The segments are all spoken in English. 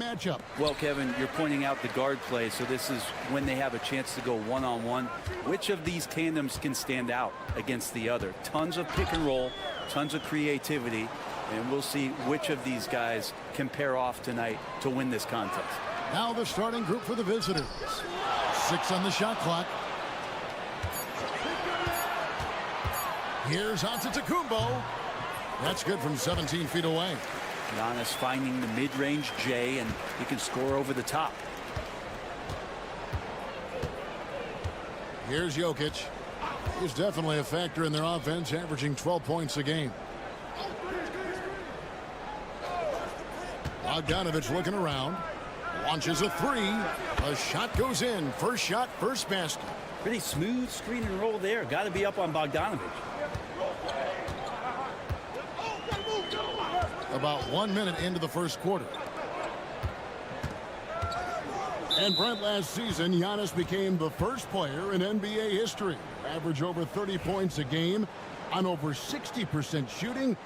matchup. Well, Kevin, you're pointing out the guard play, so this is when they have a chance to go one-on-one. Which of these tandems can stand out against the other? Tons of pick and roll, tons of creativity, and we'll see which of these guys can pair off tonight to win this contest. Now the starting group for the visitors. 6 on the shot clock. Here's Antetokounmpo. That's good from 17 feet away. Giannis finding the mid-range J, and he can score over the top. Here's Jokic. He's definitely a factor in their offense, averaging 12 points a game. Bogdanovich looking around. Launches a three. A shot goes in. First shot, first basket. Pretty smooth screen and roll there. Got to be up on Bogdanovich. About 1 minute into the first quarter. And Brent, last season, Giannis became the first player in NBA history. Average over 30 points a game on over 60% shooting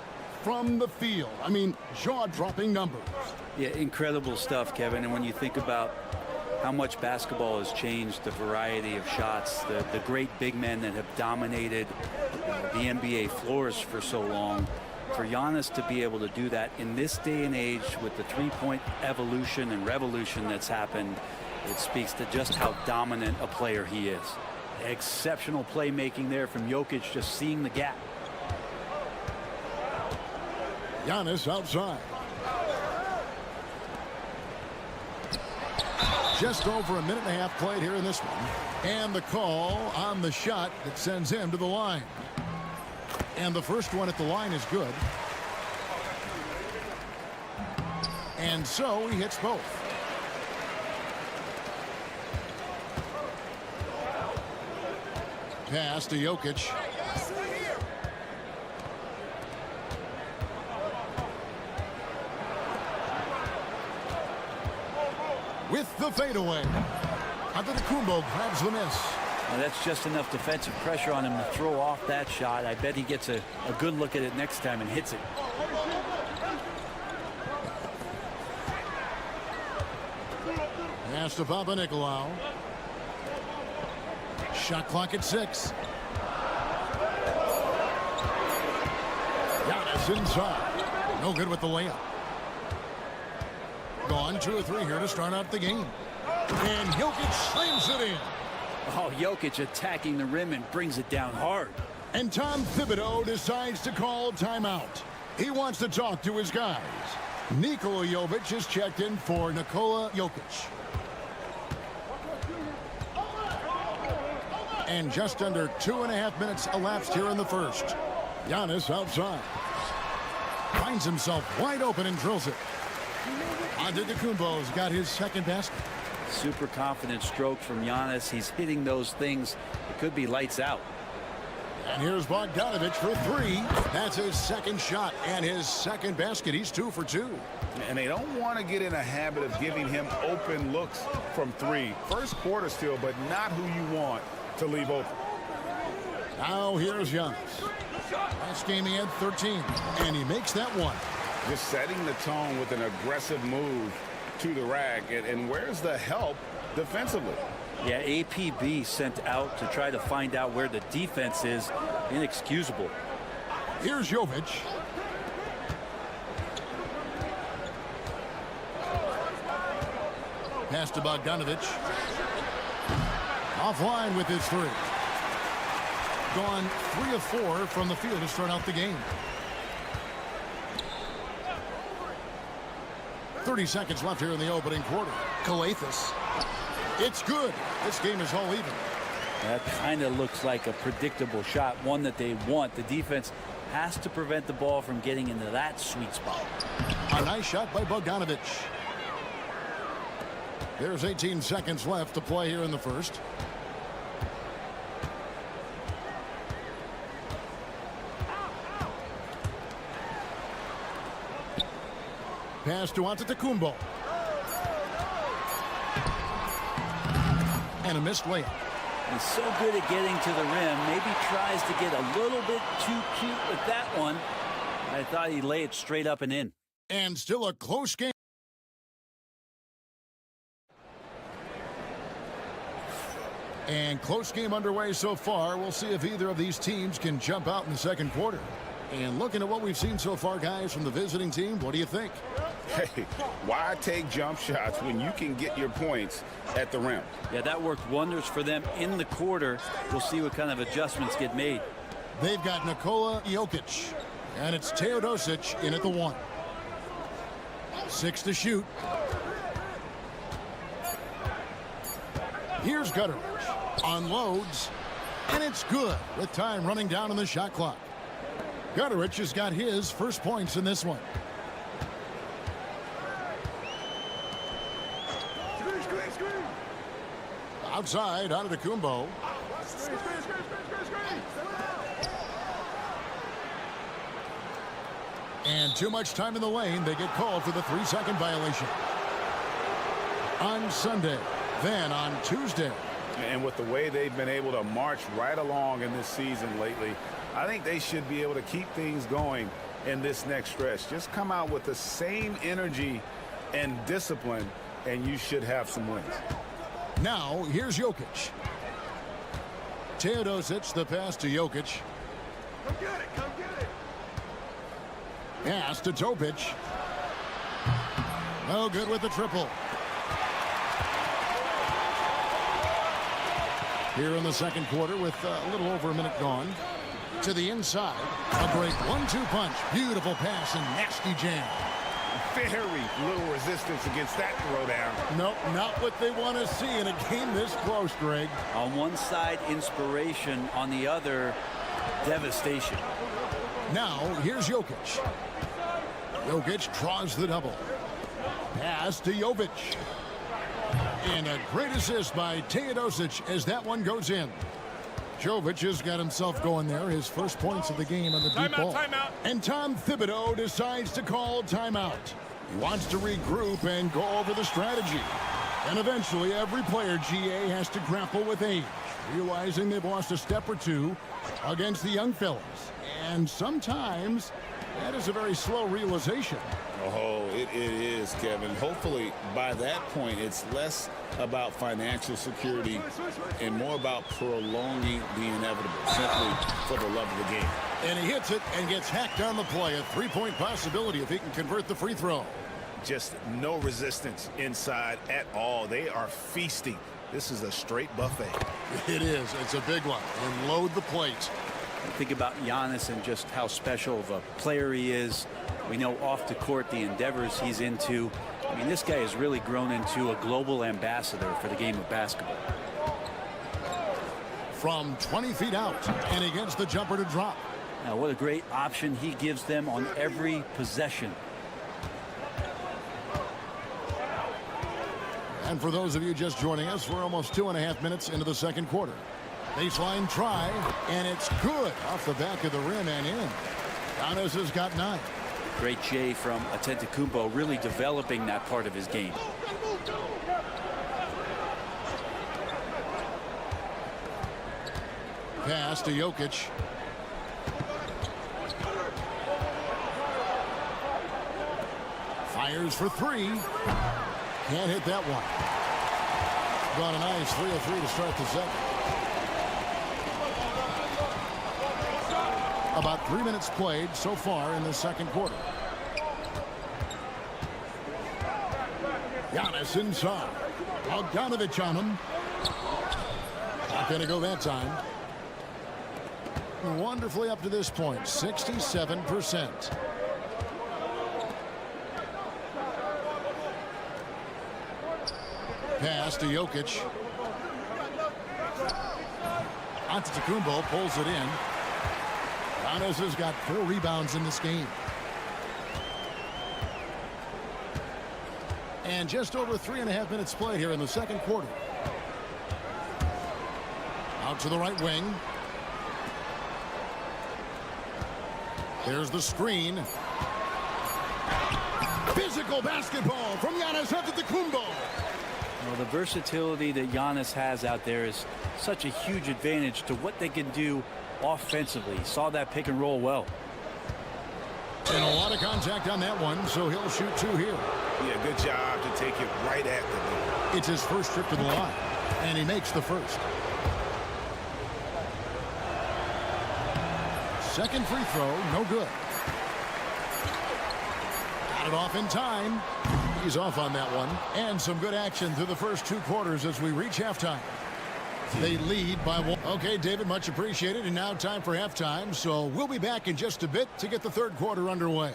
from the field. I mean, jaw-dropping numbers. Yeah, incredible stuff, Kevin. And when you think about how much basketball has changed, the variety of shots, the great big men that have dominated the NBA floors for so long, for Giannis to be able to do that in this day and age with the three-point evolution and revolution that's happened, it speaks to just how dominant a player he is. Exceptional playmaking there from Jokic, just seeing the gap. Giannis outside. Just over a minute and a half played here in this one. And the call on the shot that sends him to the line. And the first one at the line is good. And so he hits both. Pass to Jokic. With the fadeaway. Antetokounmpo grabs the miss. Well, that's just enough defensive pressure on him to throw off that shot. I bet he gets a good look at it next time and hits it. Pass to Papanikolaou. Shot clock at 6. Giannis inside. No good with the layup. Gone 2 or 3 here to start out the game. And Jokic slams it in. Oh, Jokic attacking the rim and brings it down hard. And Tom Thibodeau decides to call timeout. He wants to talk to his guys. Nikola Jovic is checked in for Nikola Jokic. And just under 2.5 minutes elapsed here in the first. Giannis outside. Finds himself wide open and drills it. Antetokounmpo's got his second basket. Super confident stroke from Giannis. He's hitting those things. It could be lights out. And here's Bogdanovich for 3. That's his second shot and his second basket. He's 2 for 2. And they don't want to get in a habit of giving him open looks from 3. First quarter still, but not who you want to leave open. Now here's Giannis. Last game he had 13, and he makes that one. Just setting the tone with an aggressive move to the rack. And where's the help defensively? Yeah, APB sent out to try to find out where the defense is. Inexcusable. Here's Jovic. Pass to Bogdanovich. Offline with his 3. Gone 3 of 4 from the field to start out the game. 30 seconds left here in the opening quarter. Calathis. It's good. This game is all even. That kind of looks like a predictable shot, one that they want. The defense has to prevent the ball from getting into that sweet spot. A nice shot by Bogdanovich. There's 18 seconds left to play here in the first. Pass to Antetokounmpo. And a missed layup. He's so good at getting to the rim. Maybe tries to get a little bit too cute with that one. I thought he'd lay it straight up and in. And still a close game. And close game underway so far. We'll see if either of these teams can jump out in the second quarter. And looking at what we've seen so far, guys, from the visiting team, what do you think? Hey, why take jump shots when you can get your points at the rim? Yeah, that worked wonders for them in the quarter. We'll see what kind of adjustments get made. They've got Nikola Jokic, and it's Teodosic in at the 1. 6 to shoot. Here's Gutteridge. Unloads, and it's good with time running down on the shot clock. Gutteridge has got his first points in this one. Outside, Antetokounmpo. And too much time in the lane. They get called for the 3-second violation. On Sunday, then on Tuesday. And with the way they've been able to march right along in this season lately, I think they should be able to keep things going in this next stretch. Just come out with the same energy and discipline, and you should have some wins. Now, here's Jokic. Teodosic, the pass to Jokic. Come get it, come get it. Pass to Topic. No good with the triple. Here in the second quarter with a little over a minute gone. To the inside. A great 1-2 punch. Beautiful pass and nasty jam. Very little resistance against that throwdown. Nope, not what they want to see in a game this close, Greg. On one side, inspiration. On the other, devastation. Now, here's Jokic. Jokic draws the double. Pass to Jovic. And a great assist by Teodosic as that one goes in. Jovic has got himself going there. His first points of the game on the deep ball. Timeout. And Tom Thibodeau decides to call timeout. He wants to regroup and go over the strategy. And eventually every player, GA, has to grapple with age, realizing they've lost a step or two against the young fellas. And sometimes that is a very slow realization. Oh, it is, Kevin. Hopefully, by that point, it's less about financial security and more about prolonging the inevitable, simply for the love of the game. And he hits it and gets hacked on the play. A three-point possibility if he can convert the free throw. Just no resistance inside at all. They are feasting. This is a straight buffet. It is. It's a big one. And load the plate. Think about Giannis and just how special of a player he is. We know off the court the endeavors he's into. I mean, this guy has really grown into a global ambassador for the game of basketball. From 20 feet out and against the jumper to drop. Now, what a great option he gives them on every possession. And for those of you just joining us, we're almost 2.5 minutes into the second quarter. Baseline try, and it's good off the back of the rim and in. Giannis has got 9. Great J from Antetokounmpo, really developing that part of his game. Pass to Jokic. Fires for 3. Can't hit that one. Got a nice 3 of 3 to start the second. About 3 minutes played so far in the second quarter. Giannis inside. Bogdanovic on him. Not going to go that time. Wonderfully up to this point, 67%. Pass to Jokic. Antetokounmpo pulls it in. Giannis has got 4 rebounds in this game. And just over 3.5 minutes played here in the second quarter. Out to the right wing. There's the screen. Physical basketball from Giannis Antetokounmpo. Well, the versatility that Giannis has out there is such a huge advantage to what they can do offensively. Saw that pick and roll well. And a lot of contact on that one, so he'll shoot 2 here. Yeah, good job to take it right at the net. It's his first trip to the line, and he makes the first. Second free throw, no good. Got it off in time. He's off on that one. And some good action through the first 2 quarters as we reach halftime. They lead by 1. Okay, David, much appreciated. And now time for halftime. So we'll be back in just a bit to get the third quarter underway.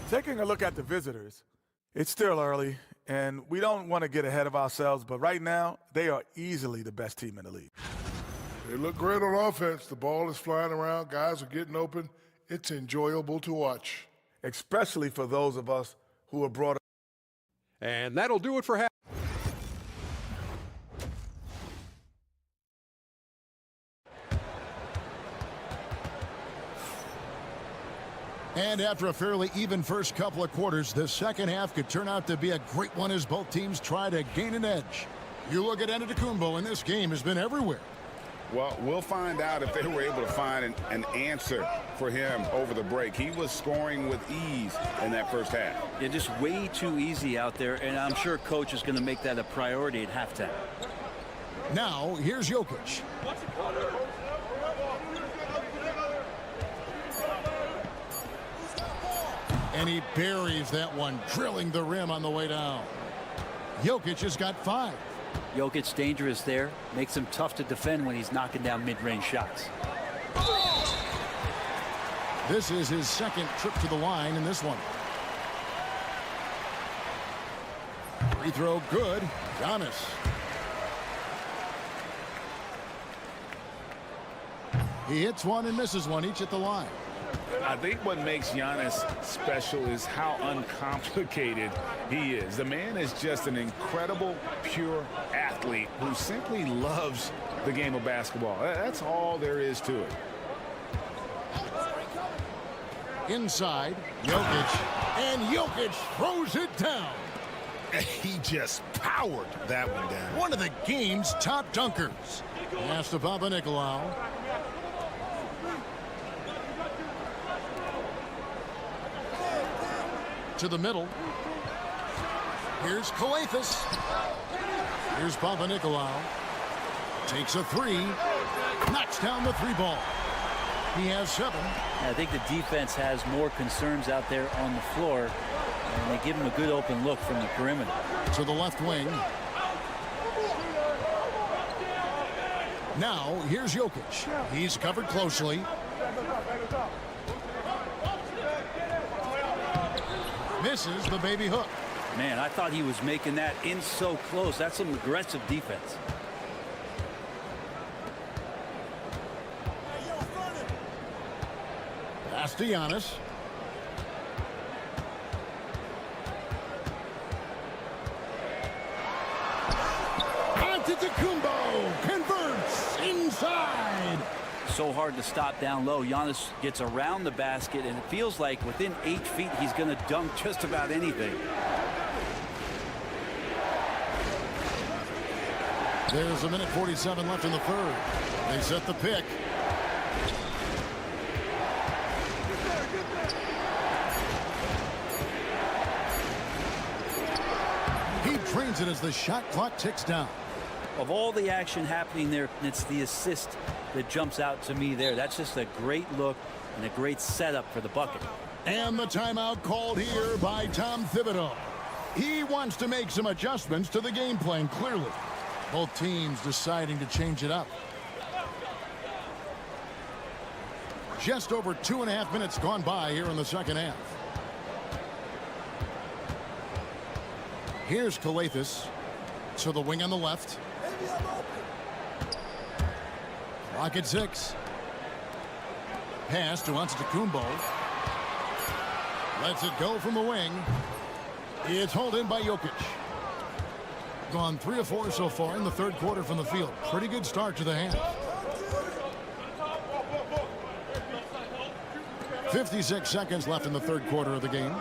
Taking a look at the visitors, it's still early, and we don't want to get ahead of ourselves, but right now, they are easily the best team in the league. They look great on offense. The ball is flying around. Guys are getting open. It's enjoyable to watch. Especially for those of us who are brought up. And that'll do it for half. And after a fairly even first couple of quarters, the second half could turn out to be a great one as both teams try to gain an edge. You look at Antetokounmpo, and this game has been everywhere. Well, we'll find out if they were able to find an answer for him over the break. He was scoring with ease in that first half. Yeah, just way too easy out there, and I'm sure coach is going to make that a priority at halftime. Now, here's Jokic. And he buries that one, drilling the rim on the way down. Jokic has got 5. Jokic's dangerous there. Makes him tough to defend when he's knocking down mid-range shots. This is his second trip to the line in this one. Free throw good. Giannis. He hits one and misses one, each at the line. I think what makes Giannis special is how uncomplicated he is. The man is just an incredible, pure athlete who simply loves the game of basketball. That's all there is to it. Inside, Jokic, and Jokic throws it down. He just powered that one down. One of the game's top dunkers. Pass to Papanikolaou. To the middle. Here's Calathes. Here's Papanikolaou. Takes a 3. Knocks down the 3 ball. He has 7. I think the defense has more concerns out there on the floor, and they give him a good open look from the perimeter. To the left wing. Now, here's Jokic. He's covered closely. Misses the baby hook. Man, I thought he was making that in so close. That's some aggressive defense. Pass to Giannis. Antetokounmpo converts inside. So hard to stop down low. Giannis gets around the basket, and it feels like within 8 feet he's going to dunk just about anything. There's a minute 47 left in the third. They set the pick. He drains it as the shot clock ticks down. Of all the action happening there, it's the assist that jumps out to me there. That's just a great look and a great setup for the bucket. And the timeout called here by Tom Thibodeau. He wants to make some adjustments to the game plan, clearly. Both teams deciding to change it up. Just over 2.5 minutes gone by here in the second half. Here's Calathes to the wing on the left. Clock at 6. Pass to Antetokounmpo. Lets it go from the wing. It's hauled in by Jokic. Gone 3 of 4 so far in the third quarter from the field. Pretty good start to the half. 56 seconds left in the third quarter of the game.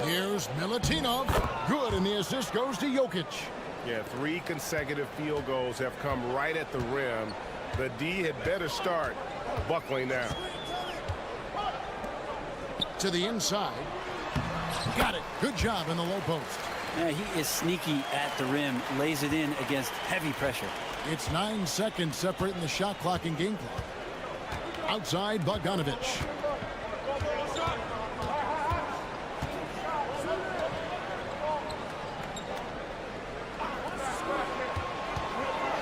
Here's Milutinov. Good, and the assist goes to Jokic. Yeah, 3 consecutive field goals have come right at the rim. The D had better start buckling down. To the inside. Got it. Good job in the low post. Yeah, he is sneaky at the rim, lays it in against heavy pressure. It's 9 seconds separating the shot clock and game clock. Outside, Bogdanovic.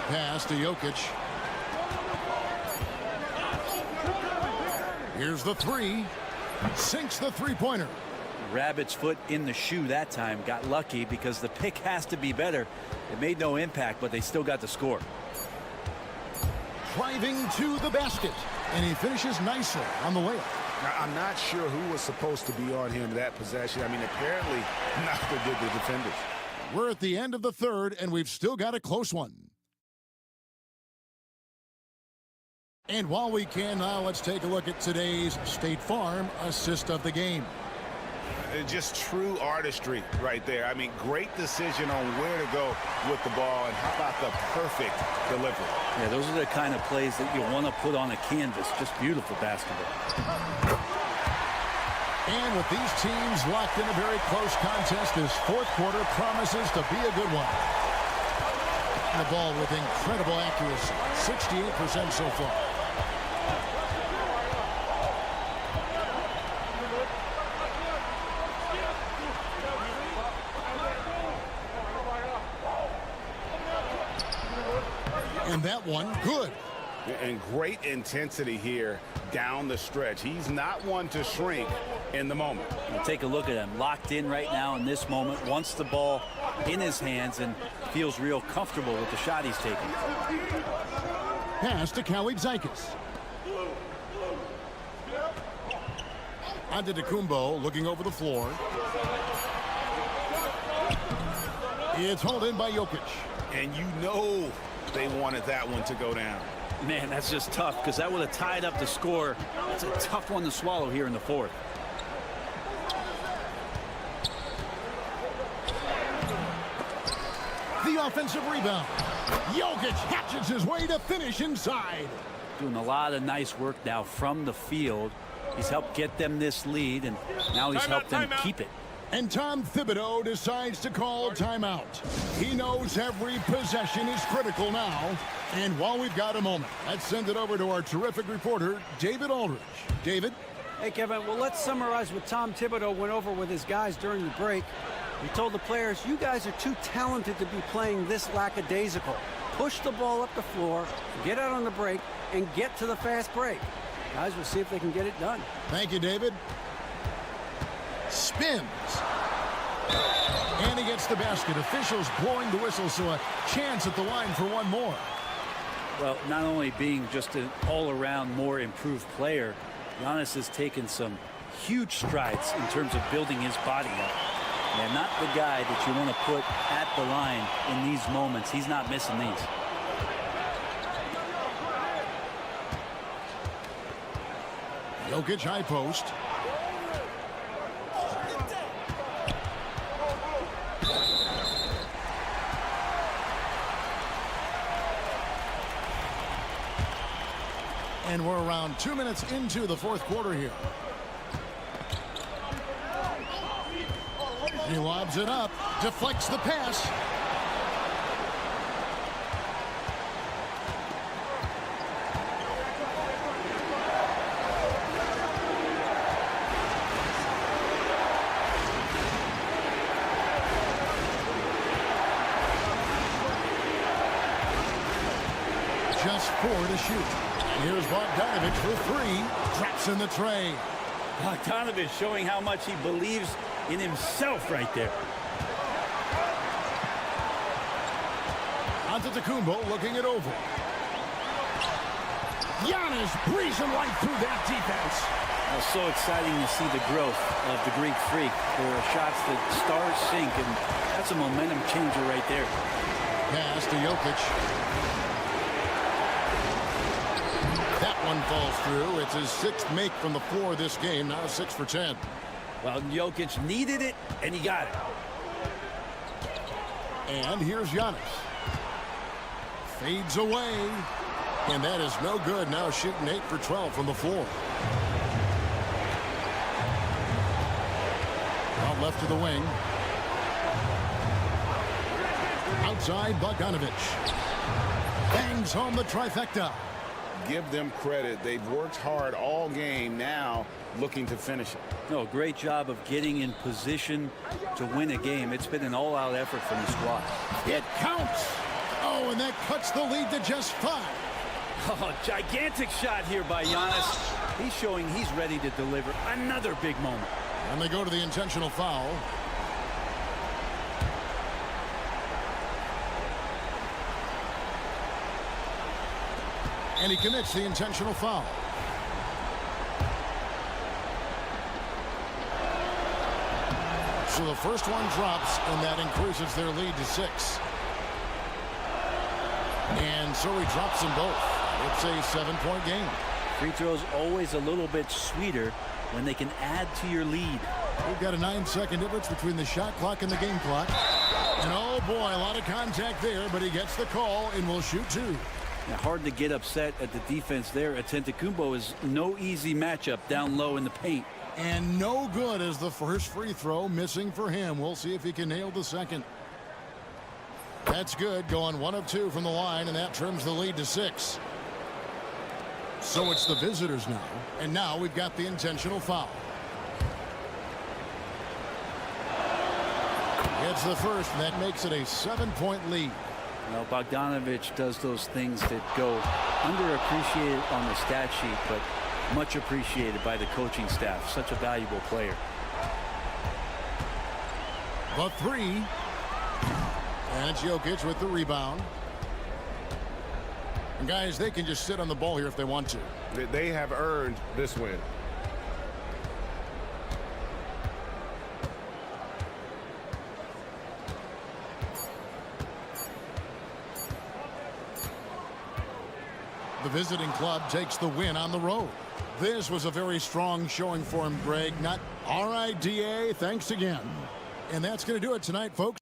Pass to Jokic. Here's the three. Sinks the three-pointer. Rabbit's foot in the shoe that time. Got lucky because the pick has to be better. It made no impact, but they still got the score. Driving to the basket. And he finishes nicely on the layup. Now, I'm not sure who was supposed to be on him that possession. I mean, apparently neither did the defenders. We're at the end of the third, and we've still got a close one. And while we can now, let's take a look at today's State Farm assist of the game. Just true artistry right there. I mean, great decision on where to go with the ball, and how about the perfect delivery? Yeah, those are the kind of plays that you want to put on a canvas. Just beautiful basketball. And with these teams locked in a very close contest, this fourth quarter promises to be a good one. The ball with incredible accuracy, 68% so far. And that one, good. And great intensity here down the stretch. He's not one to shrink in the moment. Now take a look at him. Locked in right now in this moment. Wants the ball in his hands and feels real comfortable with the shot he's taking. Pass to Kalaitzakis. Antetokounmpo looking over the floor. It's hauled in by Jokic. And you know they wanted that one to go down. Man, that's just tough because that would have tied up the score. It's a tough one to swallow here in the fourth. The offensive rebound. Jokic hatches his way to finish inside. Doing a lot of nice work now from the field. He's helped get them this lead, and now he's helped them keep it. And Tom Thibodeau decides to call timeout. He knows every possession is critical now. And while we've got a moment, let's send it over to our terrific reporter, David Aldridge. David? Hey, Kevin. Well, let's summarize what Tom Thibodeau went over with his guys during the break. He told the players, you guys are too talented to be playing this lackadaisical. Push the ball up the floor, get out on the break, and get to the fast break. Guys, we'll see if they can get it done. Thank you, David. Spins. And he gets the basket. Officials blowing the whistle, so a chance at the line for one more. Well, not only being just an all-around more improved player, Giannis has taken some huge strides in terms of building his body up. And not the guy that you want to put at the line in these moments. He's not missing these. Jokic high post. And we're around 2 minutes into the fourth quarter here. He lobs it up, deflects the pass. Just 4 to shoot. Here's Bogdanovic for 3. Drops in the tray. Bogdanovic showing how much he believes in himself right there. Antetokounmpo looking it over. Giannis breezing right through that defense. Well, so exciting to see the growth of the Greek Freak. There are shots that start, sink, and that's a momentum changer right there. Pass to Jokic. That one falls through. It's his 6th make from the floor this game. Now 6 for 10. Well, Jokic needed it, and he got it. And here's Giannis. Fades away. And that is no good. Now shooting 8 for 12 from the floor. left to the wing. Outside, Bogdanovich. Bangs home the trifecta. Give them credit. They've worked hard all game, now looking to finish it. No, great job of getting in position to win a game. It's been an all-out effort from the squad. It counts. Oh, and that cuts the lead to just 5. Oh, gigantic shot here by Giannis. He's showing he's ready to deliver another big moment. And they go to the intentional foul. And he commits the intentional foul. So the first one drops, and that increases their lead to 6. And so he drops them both. It's a 7-point game. Free throws always a little bit sweeter when they can add to your lead. We've got a 9-second difference between the shot clock and the game clock. And oh boy, a lot of contact there, but he gets the call and will shoot 2. Now, hard to get upset at the defense there. Antetokounmpo is no easy matchup down low in the paint. And no good as the first free throw missing for him. We'll see if he can nail the second. That's good, going 1 of 2 from the line, and that trims the lead to 6. So it's the visitors now, and now we've got the intentional foul. It's the first, and that makes it a 7-point lead. Well, Bogdanovich does those things that go underappreciated on the stat sheet, but much appreciated by the coaching staff. Such a valuable player. The 3. And it's Jokic with the rebound. And guys, they can just sit on the ball here if they want to. They have earned this win. The visiting club takes the win on the road. This was a very strong showing for him, Greg. Not all right, DA. Thanks again. And that's going to do it tonight, folks.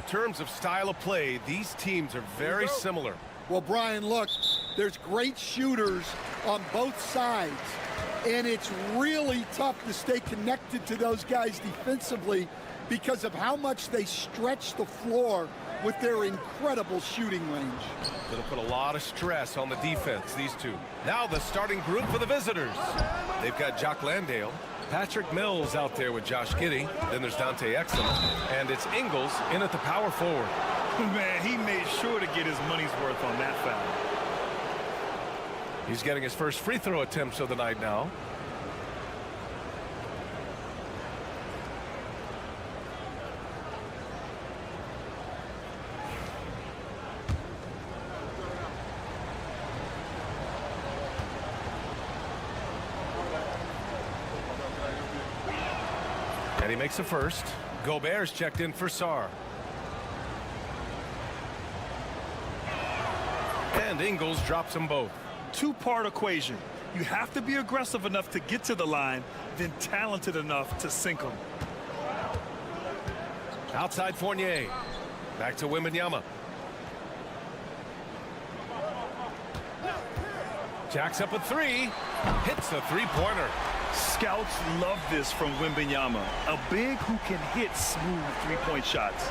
terms of style of play, these teams are very similar. Well, Brian, look, there's great shooters on both sides, and it's really tough to stay connected to those guys defensively because of how much they stretch the floor with their incredible shooting range. It'll put a lot of stress on the defense, these two. Now the starting group for the visitors. They've got Jock Landale, Patrick Mills out there with Josh Giddey. Then there's Dante Exum, and it's Ingles in at the power forward. Man, he made sure to get his money's worth on that foul. He's getting his first free throw attempts of the night now. And he makes the first. Gobert's checked in for Sarr. And Ingles drops them both. Two-part equation. You have to be aggressive enough to get to the line, then talented enough to sink them. Outside Fournier. Back to Wembanyama. Jacks up a three. Hits a three-pointer. Scouts love this from Wembanyama. A big who can hit smooth three-point shots.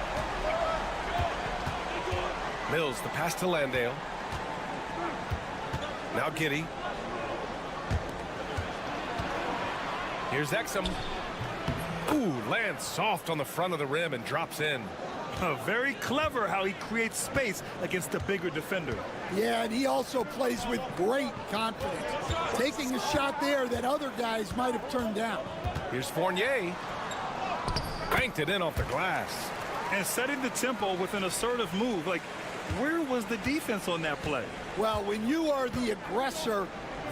Mills, the pass to Landale. Now Giddey. Here's Exum. Ooh, lands soft on the front of the rim and drops in. Very clever how he creates space against a bigger defender. Yeah, and he also plays with great confidence, taking a shot there that other guys might have turned down. Here's Fournier. Banked it in off the glass. And setting the tempo with an assertive move. Like, where was the defense on that play? Well, when you are the aggressor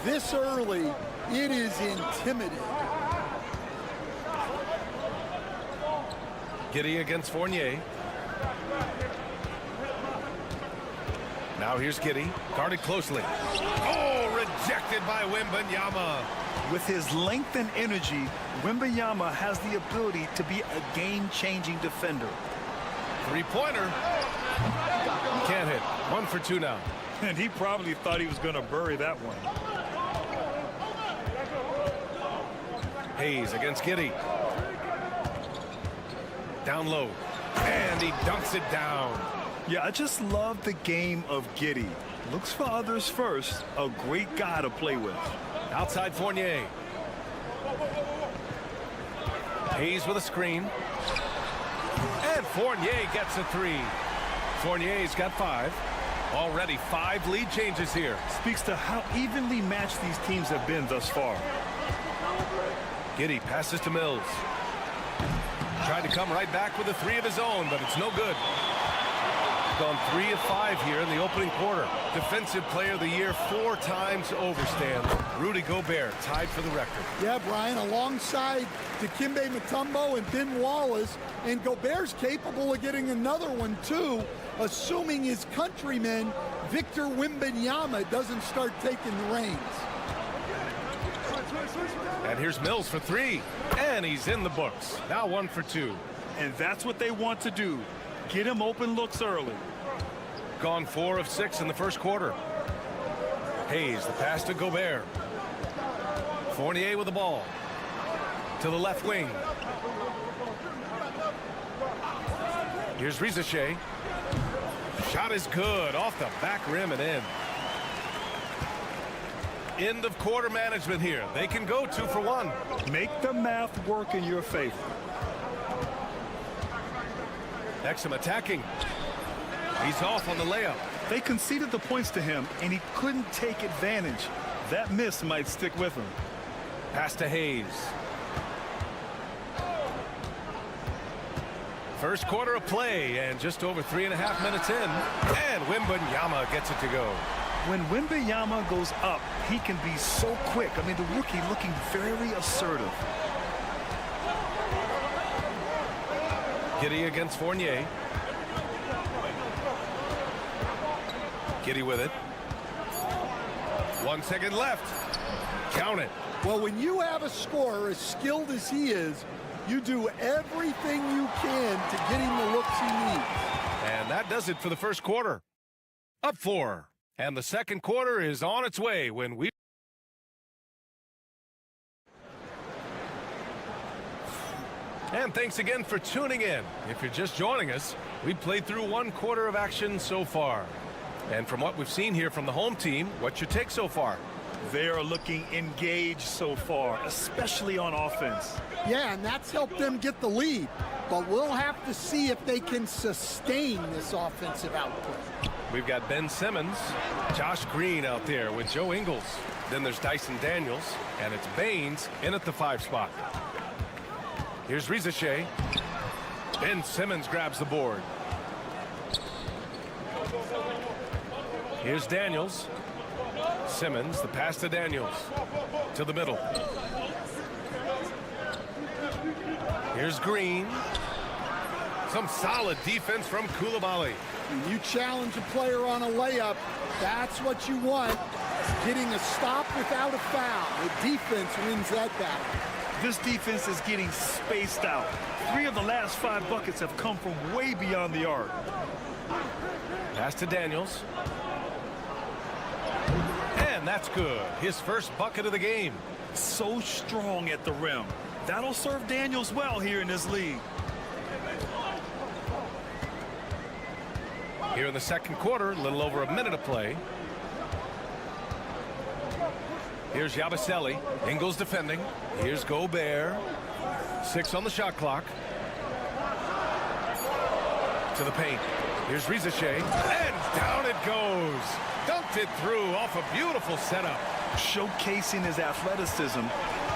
this early, it is intimidating. Giddey against Fournier. Now here's Giddey, guarded closely. Oh, rejected by Wembanyama. With his length and energy, Wembanyama has the ability to be a game-changing defender. Three-pointer. Can't hit. 1 for 2 now. And he probably thought he was going to bury that one. Hayes against Giddey. Down low. And he dunks it down. Yeah, I just love the game of Giddey. Looks for others first. A great guy to play with. Outside Fournier. Hayes with a screen. And Fournier gets a three. Fournier's got 5. Already 5 lead changes here. Speaks to how evenly matched these teams have been thus far. Giddey passes to Mills. Tried to come right back with a 3 of his own, but it's no good. Gone 3 of 5 here in the opening quarter. Defensive Player of the Year 4 times over, Stan. Rudy Gobert tied for the record. Yeah, Brian, alongside Dikembe Mutombo and Ben Wallace, and Gobert's capable of getting another one too, assuming his countryman Victor Wembanyama doesn't start taking the reins. And here's Mills for 3, and he's in the books. Now 1 for 2. And that's what they want to do. Get him open looks early. Gone 4 of 6 in the first quarter. Hayes, the pass to Gobert. Fournier with the ball. To the left wing. Here's Rizachet. Shot is good. Off the back rim and in. End of quarter management here. They can go 2 for 1. Make the math work in your favor. Exum attacking. He's off on the layup. They conceded the points to him, and he couldn't take advantage. That miss might stick with him. Pass to Hayes. First quarter of play, and just over 3.5 minutes in. And Wembanyama gets it to go. When Wembanyama goes up, he can be so quick. I mean, the rookie looking very assertive. Giddey against Fournier. Giddey with it. 1 second left. Count it. Well, when you have a scorer as skilled as he is, you do everything you can to get him the looks he needs. And that does it for the first quarter. Up 4. And the second quarter is on its way when we... And thanks again for tuning in. If you're just joining us, we've played through 1 quarter of action so far. And from what we've seen here from the home team, what's your take so far? They are looking engaged so far, especially on offense. Yeah, and that's helped them get the lead. But we'll have to see if they can sustain this offensive output. We've got Ben Simmons, Josh Green out there with Joe Ingles. Then there's Dyson Daniels, and it's Baines in at the 5 spot. Here's Rizachet. Ben Simmons grabs the board. Here's Daniels. Simmons, the pass to Daniels. To the middle. Here's Green. Some solid defense from Koulibaly. When you challenge a player on a layup, that's what you want. Getting a stop without a foul. The defense wins that battle. This defense is getting spaced out. 3 of the last 5 buckets have come from way beyond the arc. Pass to Daniels. And that's good. His first bucket of the game. So strong at the rim. That'll serve Daniels well here in this league. Here in the second quarter, a little over a minute of play. Here's Yabusele. Ingles defending. Here's Gobert. 6 on the shot clock. To the paint. Here's Rizachet. And down it goes. Dunked it through off a beautiful setup. Showcasing his athleticism.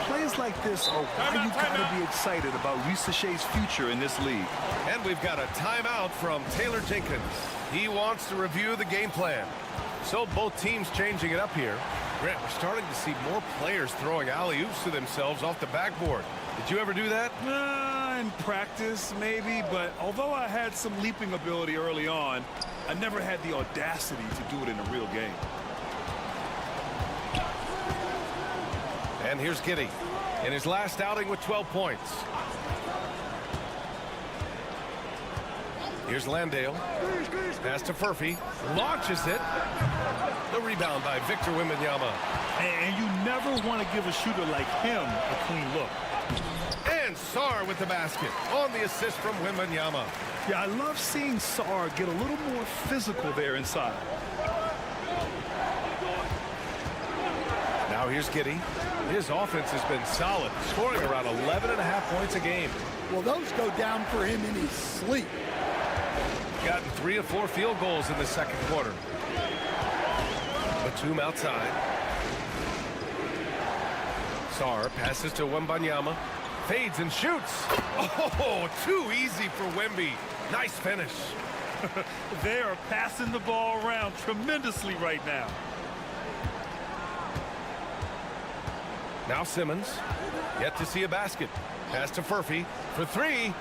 Plays like this are why you gotta be excited about Rizachet's future in this league. And we've got a timeout from Taylor Jenkins. He wants to review the game plan. So both teams changing it up here. Grant, we're starting to see more players throwing alley-oops to themselves off the backboard. Did you ever do that? In practice, maybe, but although I had some leaping ability early on, I never had the audacity to do it in a real game. And here's Giddey in his last outing with 12 points. Here's Landale. Pass to Furphy. Launches it. The rebound by Victor Wembanyama. And you never want to give a shooter like him a clean look. And Sarr with the basket on the assist from Wembanyama. Yeah, I love seeing Sarr get a little more physical there inside. Now here's Giddey. His offense has been solid, scoring around 11.5 points a game. Well, those go down for him in his sleep. Gotten 3 of 4 field goals in the second quarter. Batum outside. Sarr passes to Wembanyama. Fades and shoots. Oh, too easy for Wemby. Nice finish. They are passing the ball around tremendously right now. Now Simmons. Yet to see a basket. Pass to Furphy for 3.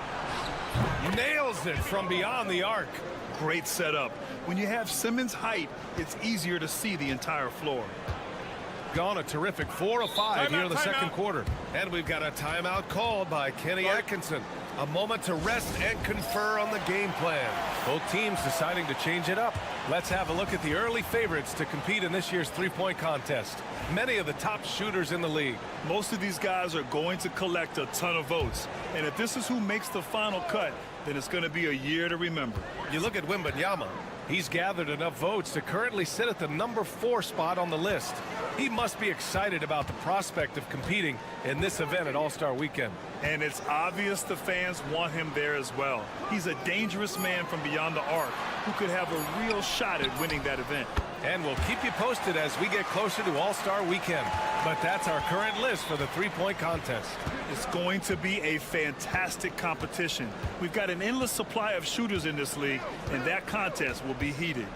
Nails it from beyond the arc. Great setup. When you have Simmons' height, it's easier to see the entire floor. Gone a terrific 4 of 5 here in the second quarter. And we've got a timeout called by Kenny Atkinson. A moment to rest and confer on the game plan. Both teams deciding to change it up. Let's have a look at the early favorites to compete in this year's three-point contest. Many of the top shooters in the league. Most of these guys are going to collect a ton of votes. And if this is who makes the final cut, then it's going to be a year to remember. You look at Wembanyama. He's gathered enough votes to currently sit at the number 4 spot on the list. He must be excited about the prospect of competing in this event at All-Star Weekend. And it's obvious the fans want him there as well. He's a dangerous man from beyond the arc who could have a real shot at winning that event. And we'll keep you posted as we get closer to All-Star Weekend. But that's our current list for the three-point contest. It's going to be a fantastic competition. We've got an endless supply of shooters in this league, and that contest will be heated.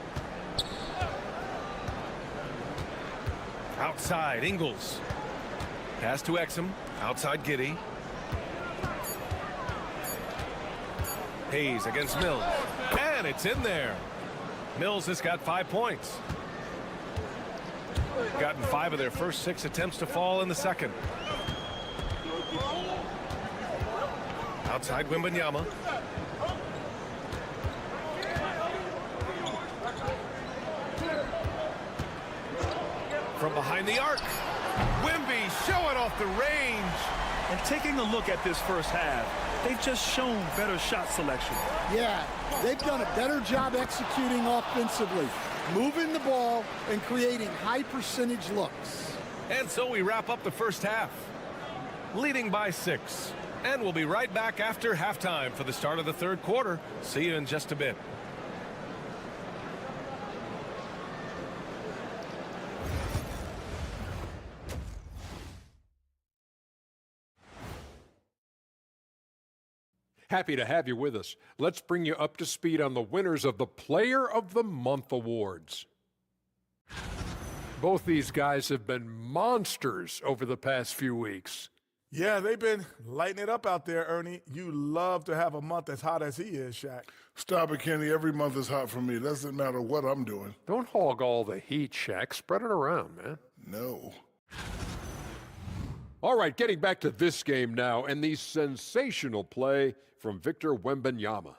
Outside, Ingles. Pass to Exum. Outside, Giddey. Hayes against Mills. And it's in there. Mills has got 5 points. Gotten 5 of their first 6 attempts to fall in the second. Outside Wembanyama. From behind the arc. Wemby showing off the range. And taking a look at this first half, they've just shown better shot selection. Yeah, they've done a better job executing offensively, moving the ball and creating high percentage looks. And so we wrap up the first half, leading by 6. And we'll be right back after halftime for the start of the third quarter. See you in just a bit. Happy to have you with us. Let's bring you up to speed on the winners of the Player of the Month awards. Both these guys have been monsters over the past few weeks. Yeah, they've been lighting it up out there, Ernie. You love to have a month as hot as he is, Shaq. Stop it, Kenny. Every month is hot for me. Doesn't matter what I'm doing. Don't hog all the heat, Shaq. Spread it around, man. No. All right, getting back to this game now and the sensational play from Victor Wembanyama.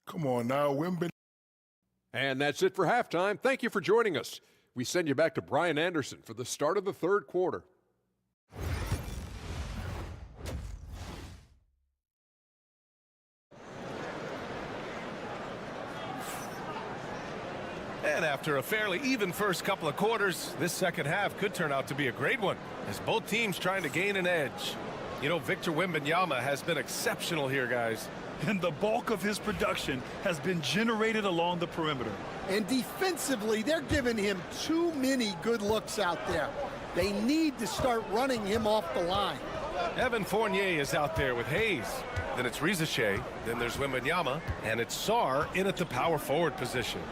Come on now, Wembanyama. And that's it for halftime. Thank you for joining us. We send you back to Brian Anderson for the start of the third quarter. And after a fairly even first couple of quarters, this second half could turn out to be a great one as both teams trying to gain an edge. You know, Victor Wembanyama has been exceptional here, guys. And the bulk of his production has been generated along the perimeter. And defensively, they're giving him too many good looks out there. They need to start running him off the line. Evan Fournier is out there with Hayes. Then it's Rizachet. Then there's Wembanyama. And it's Sarr in at the power forward position.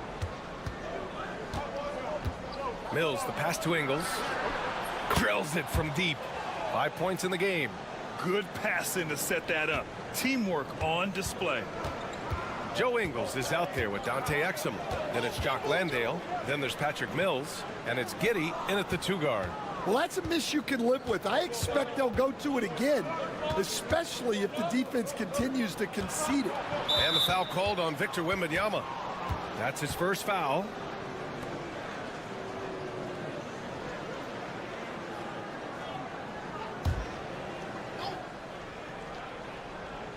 Mills, the pass to Ingles. Drills it from deep. 5 points in the game. Good passing to set that up. Teamwork on display. Joe Ingles is out there with Dante Exum. Then it's Jock Landale. Then there's Patrick Mills. And it's Giddey in at the 2 guard. Well, that's a miss you can live with. I expect they'll go to it again, especially if the defense continues to concede it. And the foul called on Victor Wembanyama. That's his first foul.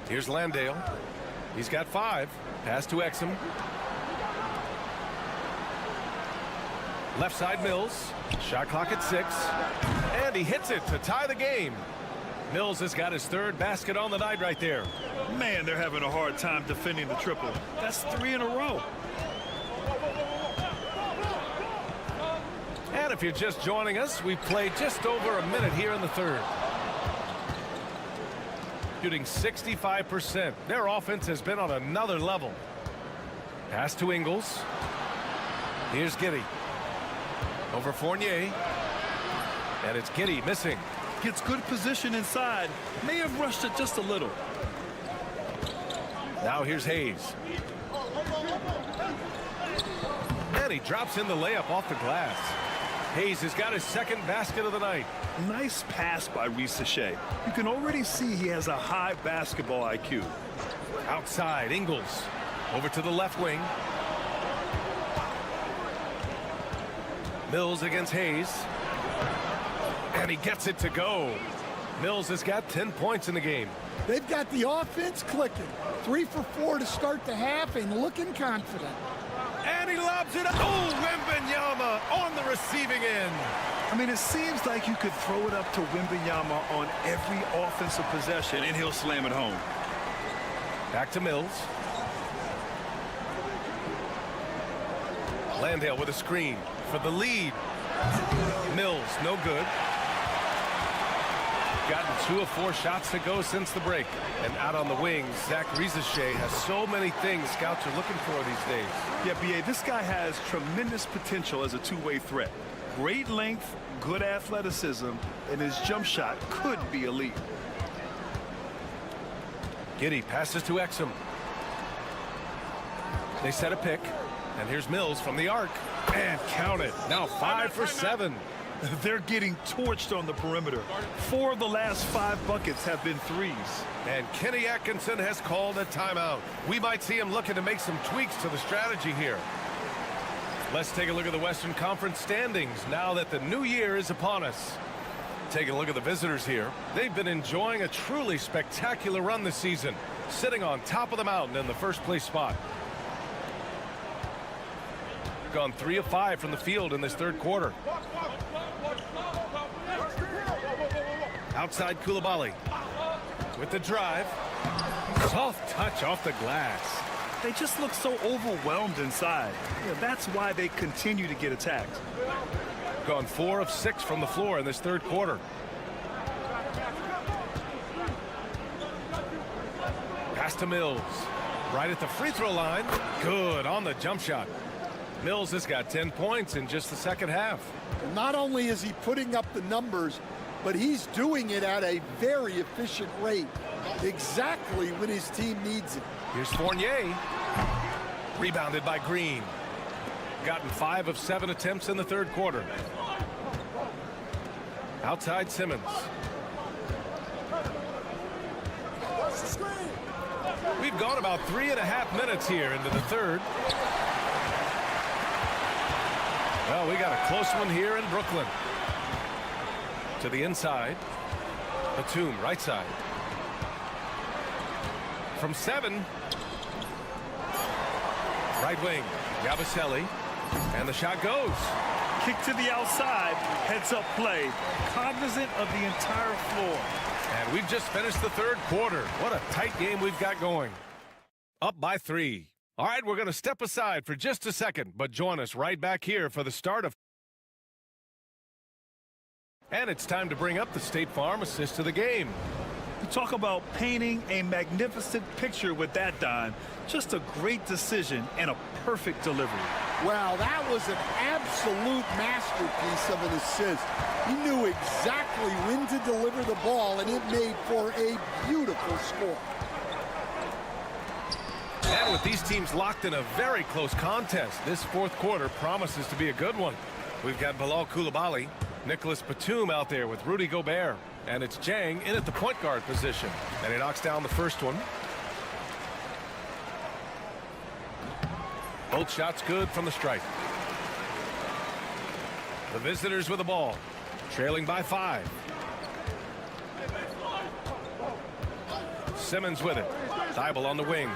Here's Landale. He's got 5. Pass to Exum. Left side Mills. Shot clock at 6. And he hits it to tie the game. Mills has got his 3rd basket on the night right there. Man, they're having a hard time defending the triple. That's 3 in a row. And if you're just joining us, we've played just over a minute here in the third. Shooting 65%. Their offense has been on another level. Pass to Ingles. Here's Giddey. Over Fournier. And it's Giddey missing. Gets good position inside. May have rushed it just a little. Now here's Hayes. And he drops in the layup off the glass. Hayes has got his 2nd basket of the night. Nice pass by Rizachet. You can already see he has a high basketball IQ. Outside, Ingles. Over to the left wing. Mills against Hayes. And he gets it to go. Mills has got 10 points in the game. They've got the offense clicking. 3 for 4 to start the half and looking confident. And he lobs it up. Oh, Wembanyama on the receiving end. I mean, it seems like you could throw it up to Wembanyama on every offensive possession, and he'll slam it home. Back to Mills. Landale with a screen for the lead. Mills, no good. Gotten 2 of 4 shots to go since the break. And out on the wing, Zach Rizachet has so many things scouts are looking for these days. Yeah, B.A., this guy has tremendous potential as a two-way threat. Great length, good athleticism, and his jump shot could be elite. Giddey passes to Exum. They set a pick. And here's Mills from the arc. And count it. Now 5 for 7. They're getting torched on the perimeter. 4 of the last 5 buckets have been threes. And Kenny Atkinson has called a timeout. We might see him looking to make some tweaks to the strategy here. Let's take a look at the Western Conference standings now that the new year is upon us. Taking a look at the visitors here. They've been enjoying a truly spectacular run this season, sitting on top of the mountain in the first place spot. Gone 3 of 5 from the field in this third quarter. Outside Koulibaly with the drive. Soft touch off the glass. They just look so overwhelmed inside. Yeah, that's why they continue to get attacked. Gone 4 of 6 from the floor in this third quarter. Pass to Mills. Right at the free throw line. Good on the jump shot. Mills has got 10 points in just the second half. Not only is he putting up the numbers, but he's doing it at a very efficient rate. Exactly when his team needs it. Here's Fournier. Rebounded by Green. Gotten 5 of 7 attempts in the third quarter. Outside Simmons. We've gone about 3.5 minutes here into the third. Well, we got a close one here in Brooklyn. To the inside. Batum, right side. From 7. Right wing, Yabusele. And the shot goes. Kick to the outside, heads up play, cognizant of the entire floor. And we've just finished the third quarter. What a tight game we've got going. Up by 3. All right, we're going to step aside for just a second, but join us right back here for the start of. And it's time to bring up the State Farm assist of the game. You talk about painting a magnificent picture with that dime. Just a great decision and a perfect delivery. Wow, that was an absolute masterpiece of an assist. He knew exactly when to deliver the ball, and it made for a beautiful score. And with these teams locked in a very close contest, this fourth quarter promises to be a good one. We've got Bilal Koulibaly, Nicholas Batum out there with Rudy Gobert. And it's Jang in at the point guard position. And he knocks down the first one. Both shots good from the stripe. The visitors with the ball, trailing by 5. Simmons with it. Thibault on the wing.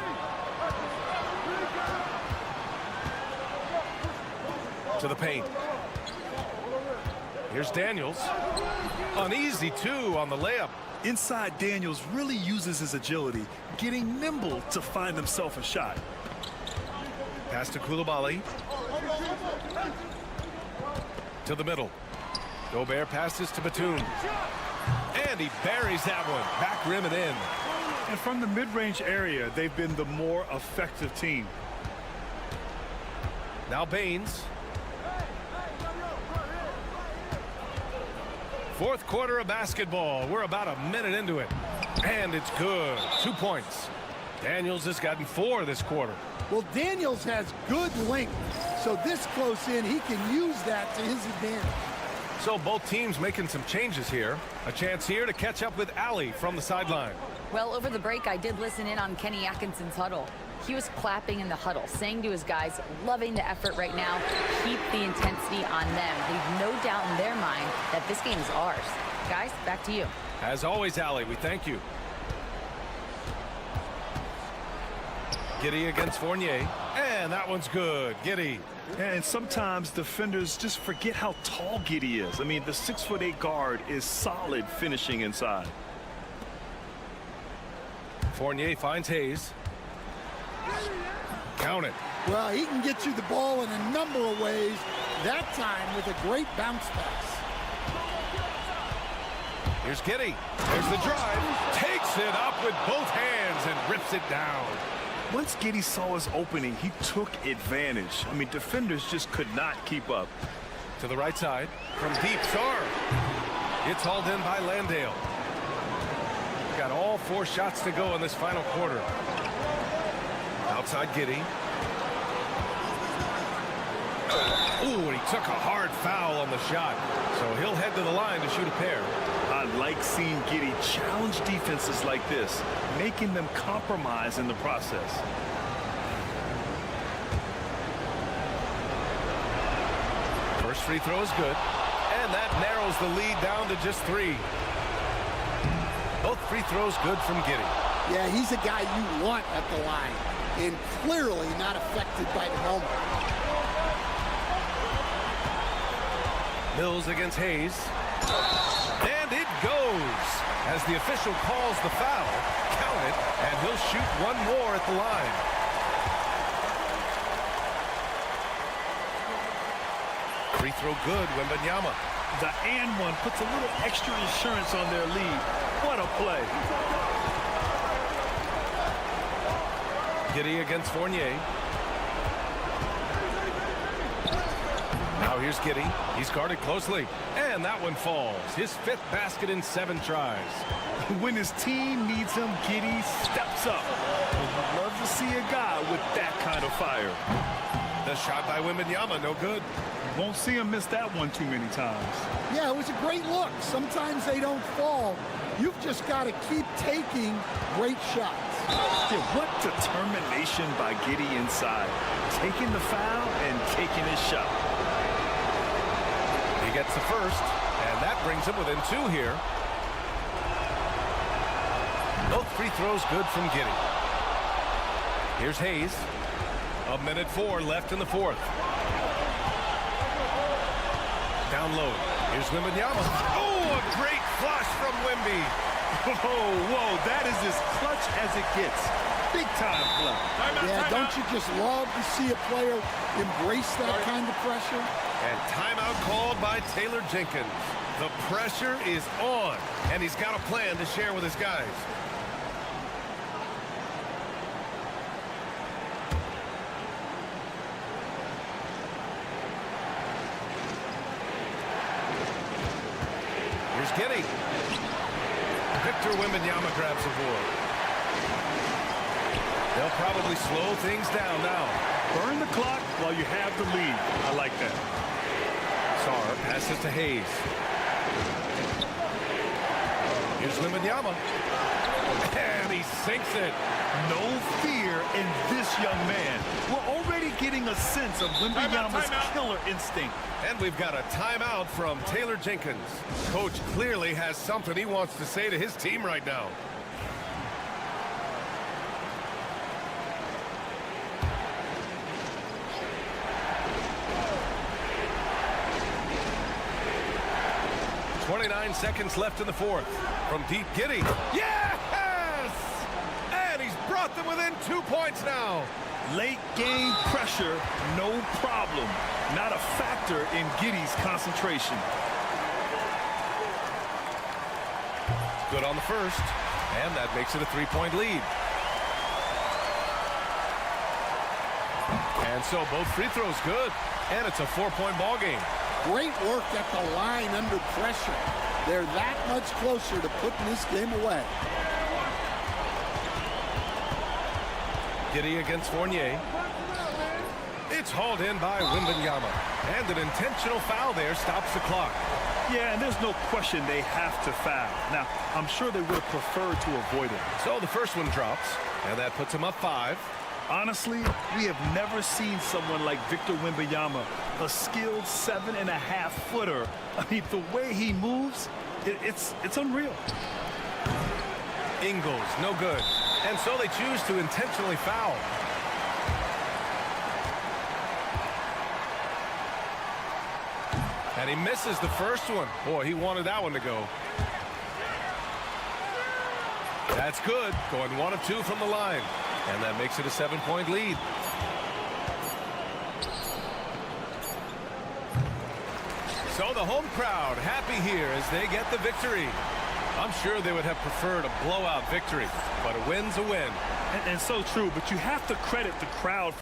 To the paint. Here's Daniels. An easy 2 on the layup. Inside, Daniels really uses his agility, getting nimble to find himself a shot. Pass to Koulibaly. To the middle. Gobert passes to Batum. And he buries that one. Back rim and in. And from the mid-range area, they've been the more effective team. Now Baines. Fourth quarter of basketball. We're about a minute into it. And it's good. 2 points. Daniels has gotten 4 this quarter. Well, Daniels has good length. So this close in, he can use that to his advantage. So both teams making some changes here. A chance here to catch up with Allie from the sideline. Well, over the break, I did listen in on Kenny Atkinson's huddle. He was clapping in the huddle, saying to his guys, loving the effort right now, keep the intensity on them. Leave no doubt in their mind that this game is ours. Guys, back to you. As always, Allie, we thank you. Giddey against Fournier. And that one's good. Giddey. And sometimes defenders just forget how tall Giddey is. I mean, the 6'8" guard is solid finishing inside. Fournier finds Hayes. Count it. Well, he can get you the ball in a number of ways. That time with a great bounce pass. Here's Giddey. There's the drive. Takes it up with both hands and rips it down. Once Giddey saw his opening, he took advantage. I mean, defenders just could not keep up. To the right side. From deep, Sarr. It's hauled in by Landale. Got all 4 shots to go in this final quarter. Outside Giddey. Ooh, and he took a hard foul on the shot. So he'll head to the line to shoot a pair. I like seeing Giddey challenge defenses like this, making them compromise in the process. First free throw is good. And that narrows the lead down to just 3. Both free throws good from Giddey. Yeah, he's a guy you want at the line. And clearly not affected by the moment. Mills against Hayes. And it goes. as the official calls the foul. Count it, and he'll shoot one more at the line. Free throw good, Wembanyama. The and one puts a little extra insurance on their lead. What a play. Giddey against Fournier. Now here's Giddey. He's guarded closely. And that one falls. His 5th basket in 7 tries. When his team needs him, Giddey steps up. We'd love to see a guy with that kind of fire. The shot by Wembanyama, no good. Won't see him miss that one too many times. Yeah, it was a great look. Sometimes they don't fall. You've just got to keep taking great shots. Yeah, what determination by Giddey inside. Taking the foul and taking his shot. He gets the first, and that brings him within 2 here. Both free throws good from Giddey. Here's Hayes. 1:04 left in the 4th. Down low. Here's Wembanyama. Oh, a great flush from Wemby. Whoa, that is as clutch as it gets. Big time play. Yeah, don't you just love to see a player embrace that kind of pressure? And timeout called by Taylor Jenkins. The pressure is on, and he's got a plan to share with his guys. Here's Giddey. Victor Wembanyama grabs the board. They'll probably slow things down now. Burn the clock while you have the lead. I like that. Sarr passes to Hayes. Here's Wembanyama. And he sinks it. No fear in this young man. We're already getting a sense of Wembanyama's killer instinct. And we've got a timeout from Taylor Jenkins. Coach clearly has something he wants to say to his team right now. .29 seconds left in the 4th. From deep, Giddey. Yes! And he's brought them within 2 points now. Late game pressure, no problem. Not a factor in Giddey's concentration. Good on the first, and that makes it a 3-point lead. And so both free throws good, and it's a 4-point ball game. Great work at the line under pressure. They're that much closer to putting this game away. Giddey against Fournier. It's hauled in by Wembanyama. And an intentional foul there stops the clock. Yeah, and there's no question they have to foul. Now, I'm sure they would have preferred to avoid it. So the first one drops, and that puts him up 5. Honestly, we have never seen someone like Victor Wembanyama, a skilled 7.5-footer. I mean, the way he moves, it's unreal. Ingles, no good. And so they choose to intentionally foul. And he misses the first one. Boy, he wanted that one to go. That's good. Going 1 of 2 from the line. And that makes it a 7-point lead. So the home crowd happy here as they get the victory. I'm sure they would have preferred a blowout victory, but a win's a win. And so true, but you have to credit the crowd.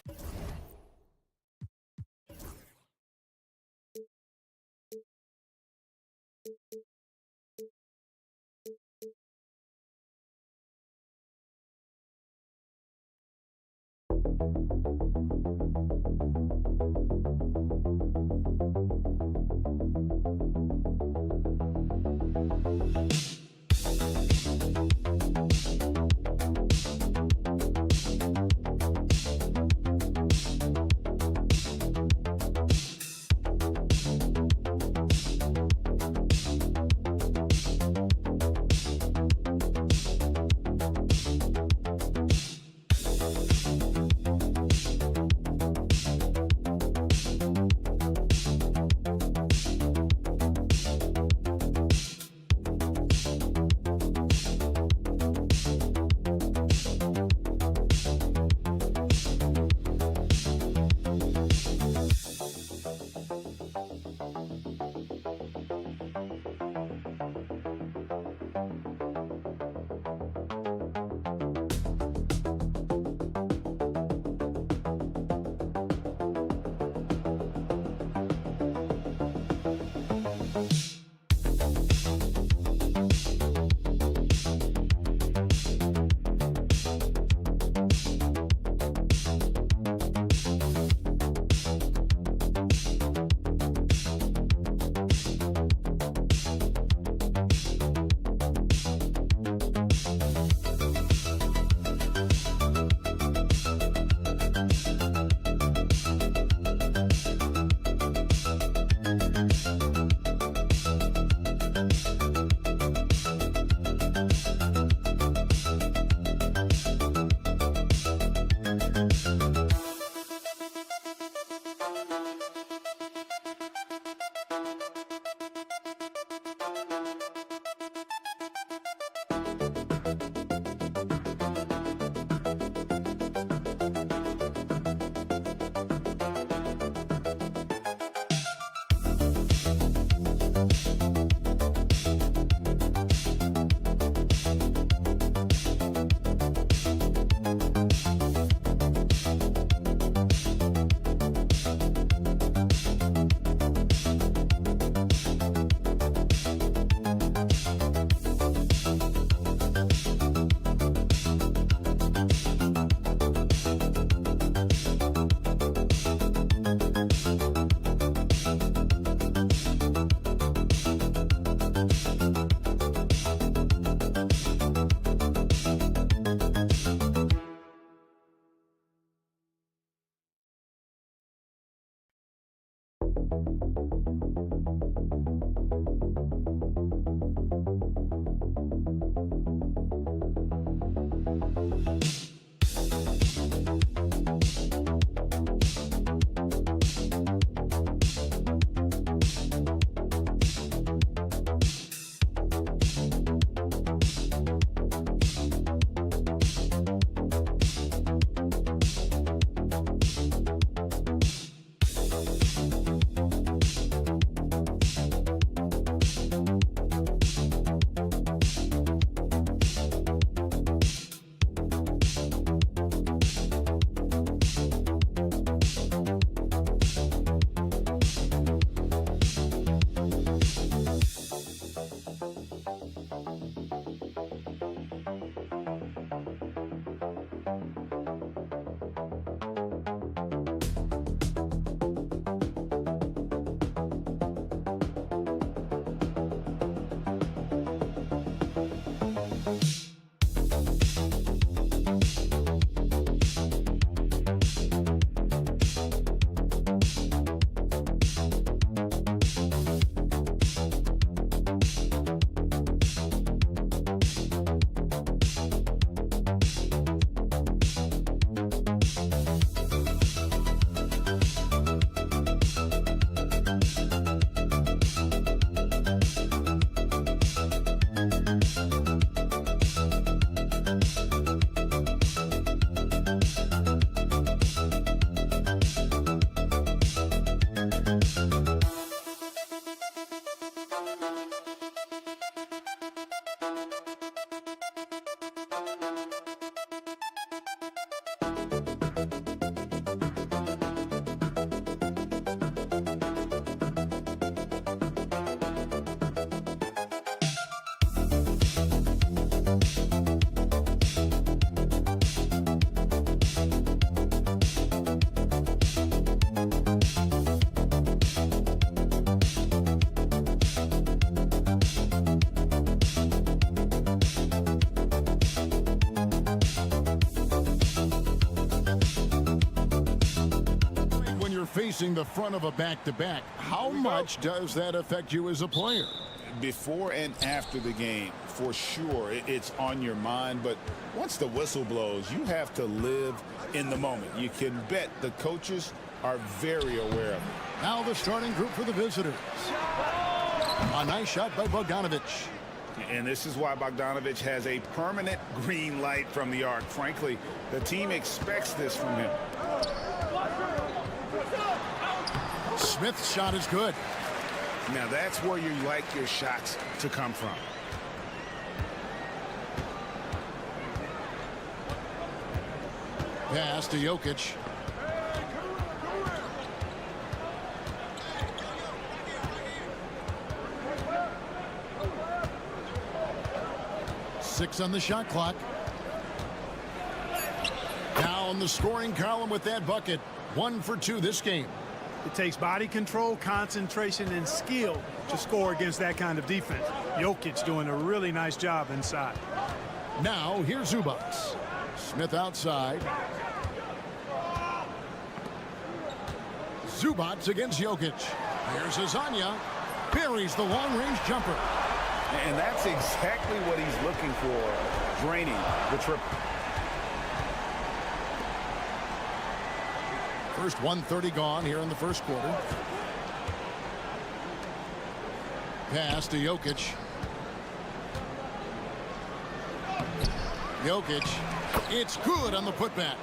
facing the front of a back-to-back. How much does that affect you as a player? Before and after the game, for sure, it's on your mind. But once the whistle blows, you have to live in the moment. You can bet the coaches are very aware of it. Now the starting group for the visitors. A nice shot by Bogdanovic. And this is why Bogdanovic has a permanent green light from the arc. Frankly, the team expects this from him. Smith's shot is good. Now that's where you like your shots to come from. Pass to Jokic. Six on the shot clock. Now in the scoring column with that bucket. 1 for 2 this game. It takes body control, concentration, and skill to score against that kind of defense. Jokic doing a really nice job inside. Now here's Zubac. Smith outside. Zubac against Jokic. Here's Azania. Buries the long-range jumper. And that's exactly what he's looking for, draining the triple. First 1:30 gone here in the first quarter. Pass to Jokic. Jokic. It's good on the putback.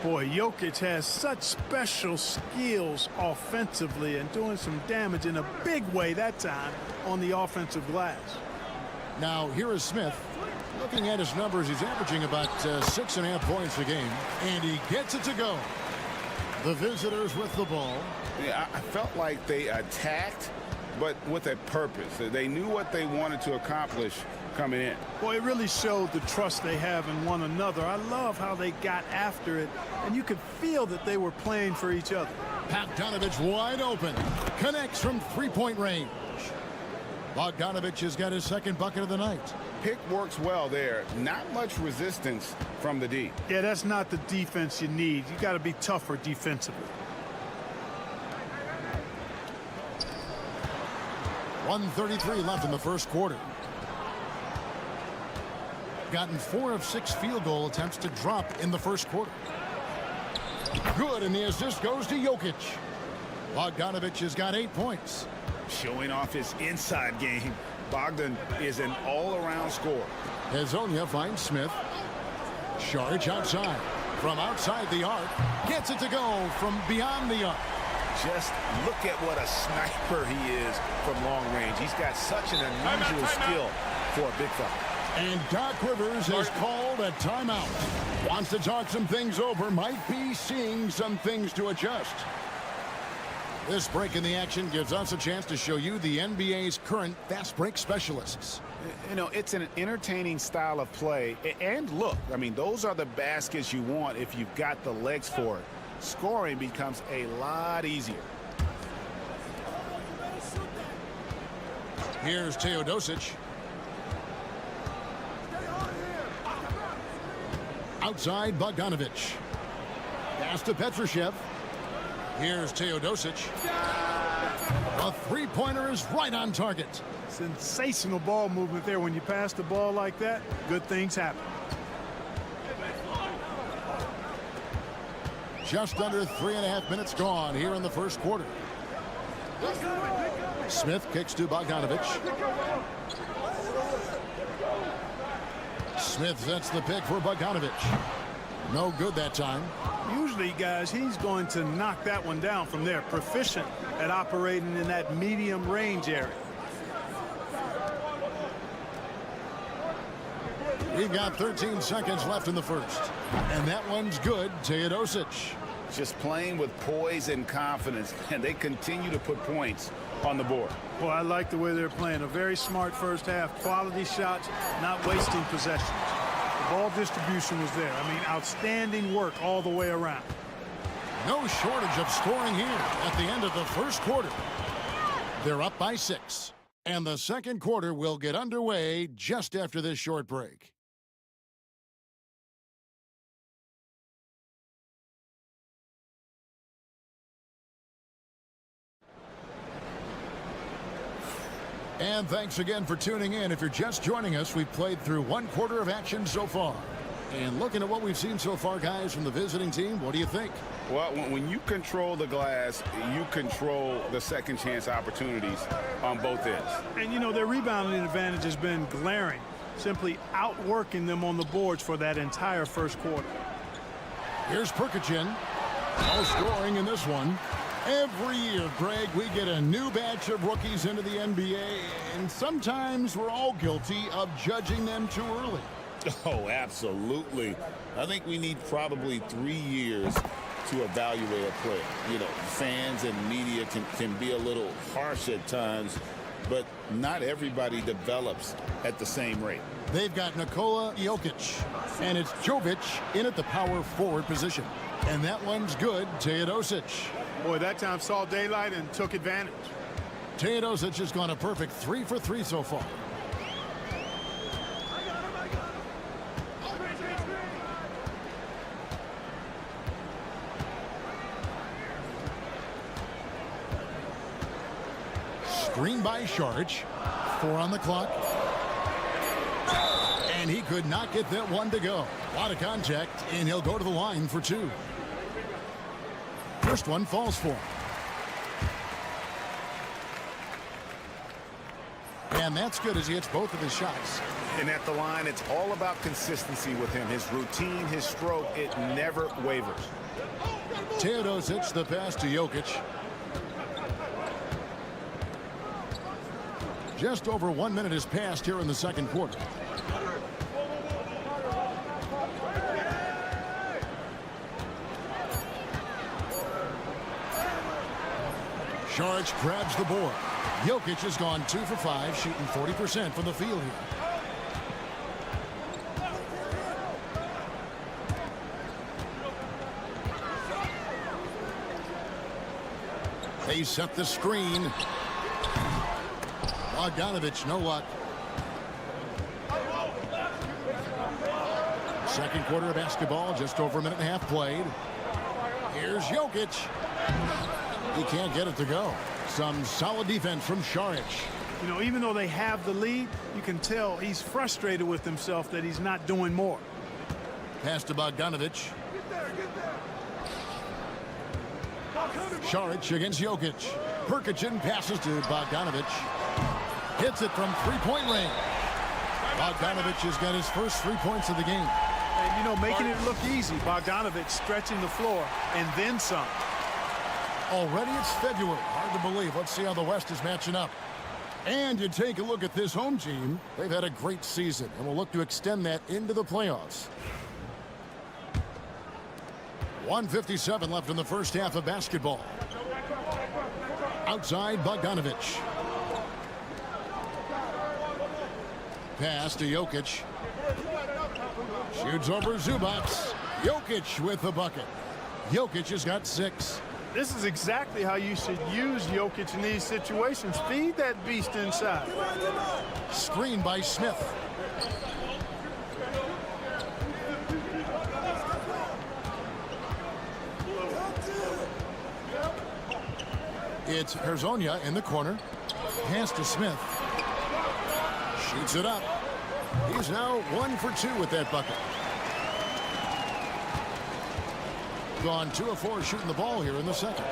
Boy, Jokic has such special skills offensively and doing some damage in a big way that time on the offensive glass. Now here is Smith. Looking at his numbers, he's averaging about 6.5 points a game. And he gets it to go. The visitors with the ball. Yeah, I felt like they attacked, but with a purpose. They knew what they wanted to accomplish coming in. Boy, it really showed the trust they have in one another. I love how they got after it, and you could feel that they were playing for each other. Bogdanovic wide open. Connects from three-point range. Bogdanovic has got his second bucket of the night. Pick works well there. Not much resistance from the D. Yeah, that's not the defense you need. You got to be tougher defensively. 1:33 left in the first quarter. Gotten 4 of 6 field goal attempts to drop in the first quarter. Good, and the assist goes to Jokic. Bogdanovic has got 8 points. Showing off his inside game. Bogdan is an all-around scorer. Hazonia finds Smith. Saric outside. From outside the arc. Gets it to go from beyond the arc. Just look at what a sniper he is from long range. He's got such an unusual skill for a big fella. And Doc Rivers has called a timeout. Wants to talk some things over. Might be seeing some things to adjust. This break in the action gives us a chance to show you the NBA's current fast break specialists. You know, it's an entertaining style of play. And look, I mean, those are the baskets you want if you've got the legs for it. Scoring becomes a lot easier. Here's Teodosic. Outside Bogdanovic. Pass to Petrushev. Here's Teodosic. A three-pointer is right on target. Sensational ball movement there. When you pass the ball like that, good things happen. Just under 3.5 minutes gone here in the first quarter. Smith kicks to Bogdanovic. Smith sets the pick for Bogdanovic. No good that time. Usually, guys, he's going to knock that one down from there. Proficient at operating in that medium range area. We've got 13 seconds left in the first. And that one's good. Teodosic. Just playing with poise and confidence, and they continue to put points on the board. Well, I like the way they're playing. A very smart first half. Quality shots, not wasting possessions. The ball distribution was there. I mean, outstanding work all the way around. No shortage of scoring here at the end of the first quarter. They're up by 6. And the second quarter will get underway just after this short break. And thanks again for tuning in. If you're just joining us, we've played through 1 quarter of action so far. And looking at what we've seen so far, guys, from the visiting team, what do you think? Well, when you control the glass, you control the second chance opportunities on both ends. And, you know, their rebounding advantage has been glaring, simply outworking them on the boards for that entire first quarter. Here's Perkichin. No scoring in this one. Every year, Greg, we get a new batch of rookies into the NBA, and sometimes we're all guilty of judging them too early. Oh, absolutely. I think we need probably 3 years to evaluate a player. You know, fans and media can be a little harsh at times, but not everybody develops at the same rate. They've got Nikola Jokic, and it's Jovic in at the power forward position. And that one's good, Teodosic. Boy, that time saw daylight and took advantage. Teodosic has gone a perfect 3 for 3 so far. Screen by Saric. 4 on the clock. And he could not get that one to go. A lot of contact, and he'll go to the line for 2. First one falls for him. And that's good as he hits both of his shots. And at the line, it's all about consistency with him. His routine, his stroke, it never wavers. Teodosic, the pass to Jokic. Just over 1 minute has passed here in the second quarter. Saric grabs the board. Jokic has gone 2 for 5, shooting 40% from the field here. They set the screen. Bogdanovic, no luck. Second quarter of basketball, just over a minute and a half played. Here's Jokic. He can't get it to go. Some solid defense from Saric. You know, even though they have the lead, you can tell he's frustrated with himself that he's not doing more. Pass to Bogdanovic. Šarić against Jokic. Perkicin passes to Bogdanovic. Hits it from three-point range. Bogdanovic has got his first 3 points of the game. And, you know, making it look easy. Bogdanovic stretching the floor and then some. Already it's February. Hard to believe. Let's see how the West is matching up. And you take a look at this home team. They've had a great season and will look to extend that into the playoffs. 1:57 left in the first half of basketball. Outside, Bogdanovic. Pass to Jokic. Shoots over Zubac. Jokic with the bucket. Jokic has got 6. This is exactly how you should use Jokic in these situations. Feed that beast inside. Screen by Smith. It's Hezonja in the corner. Pass to Smith. Shoots it up. He's now 1 for 2 with that bucket. Gone 2 of 4 shooting the ball here in the second.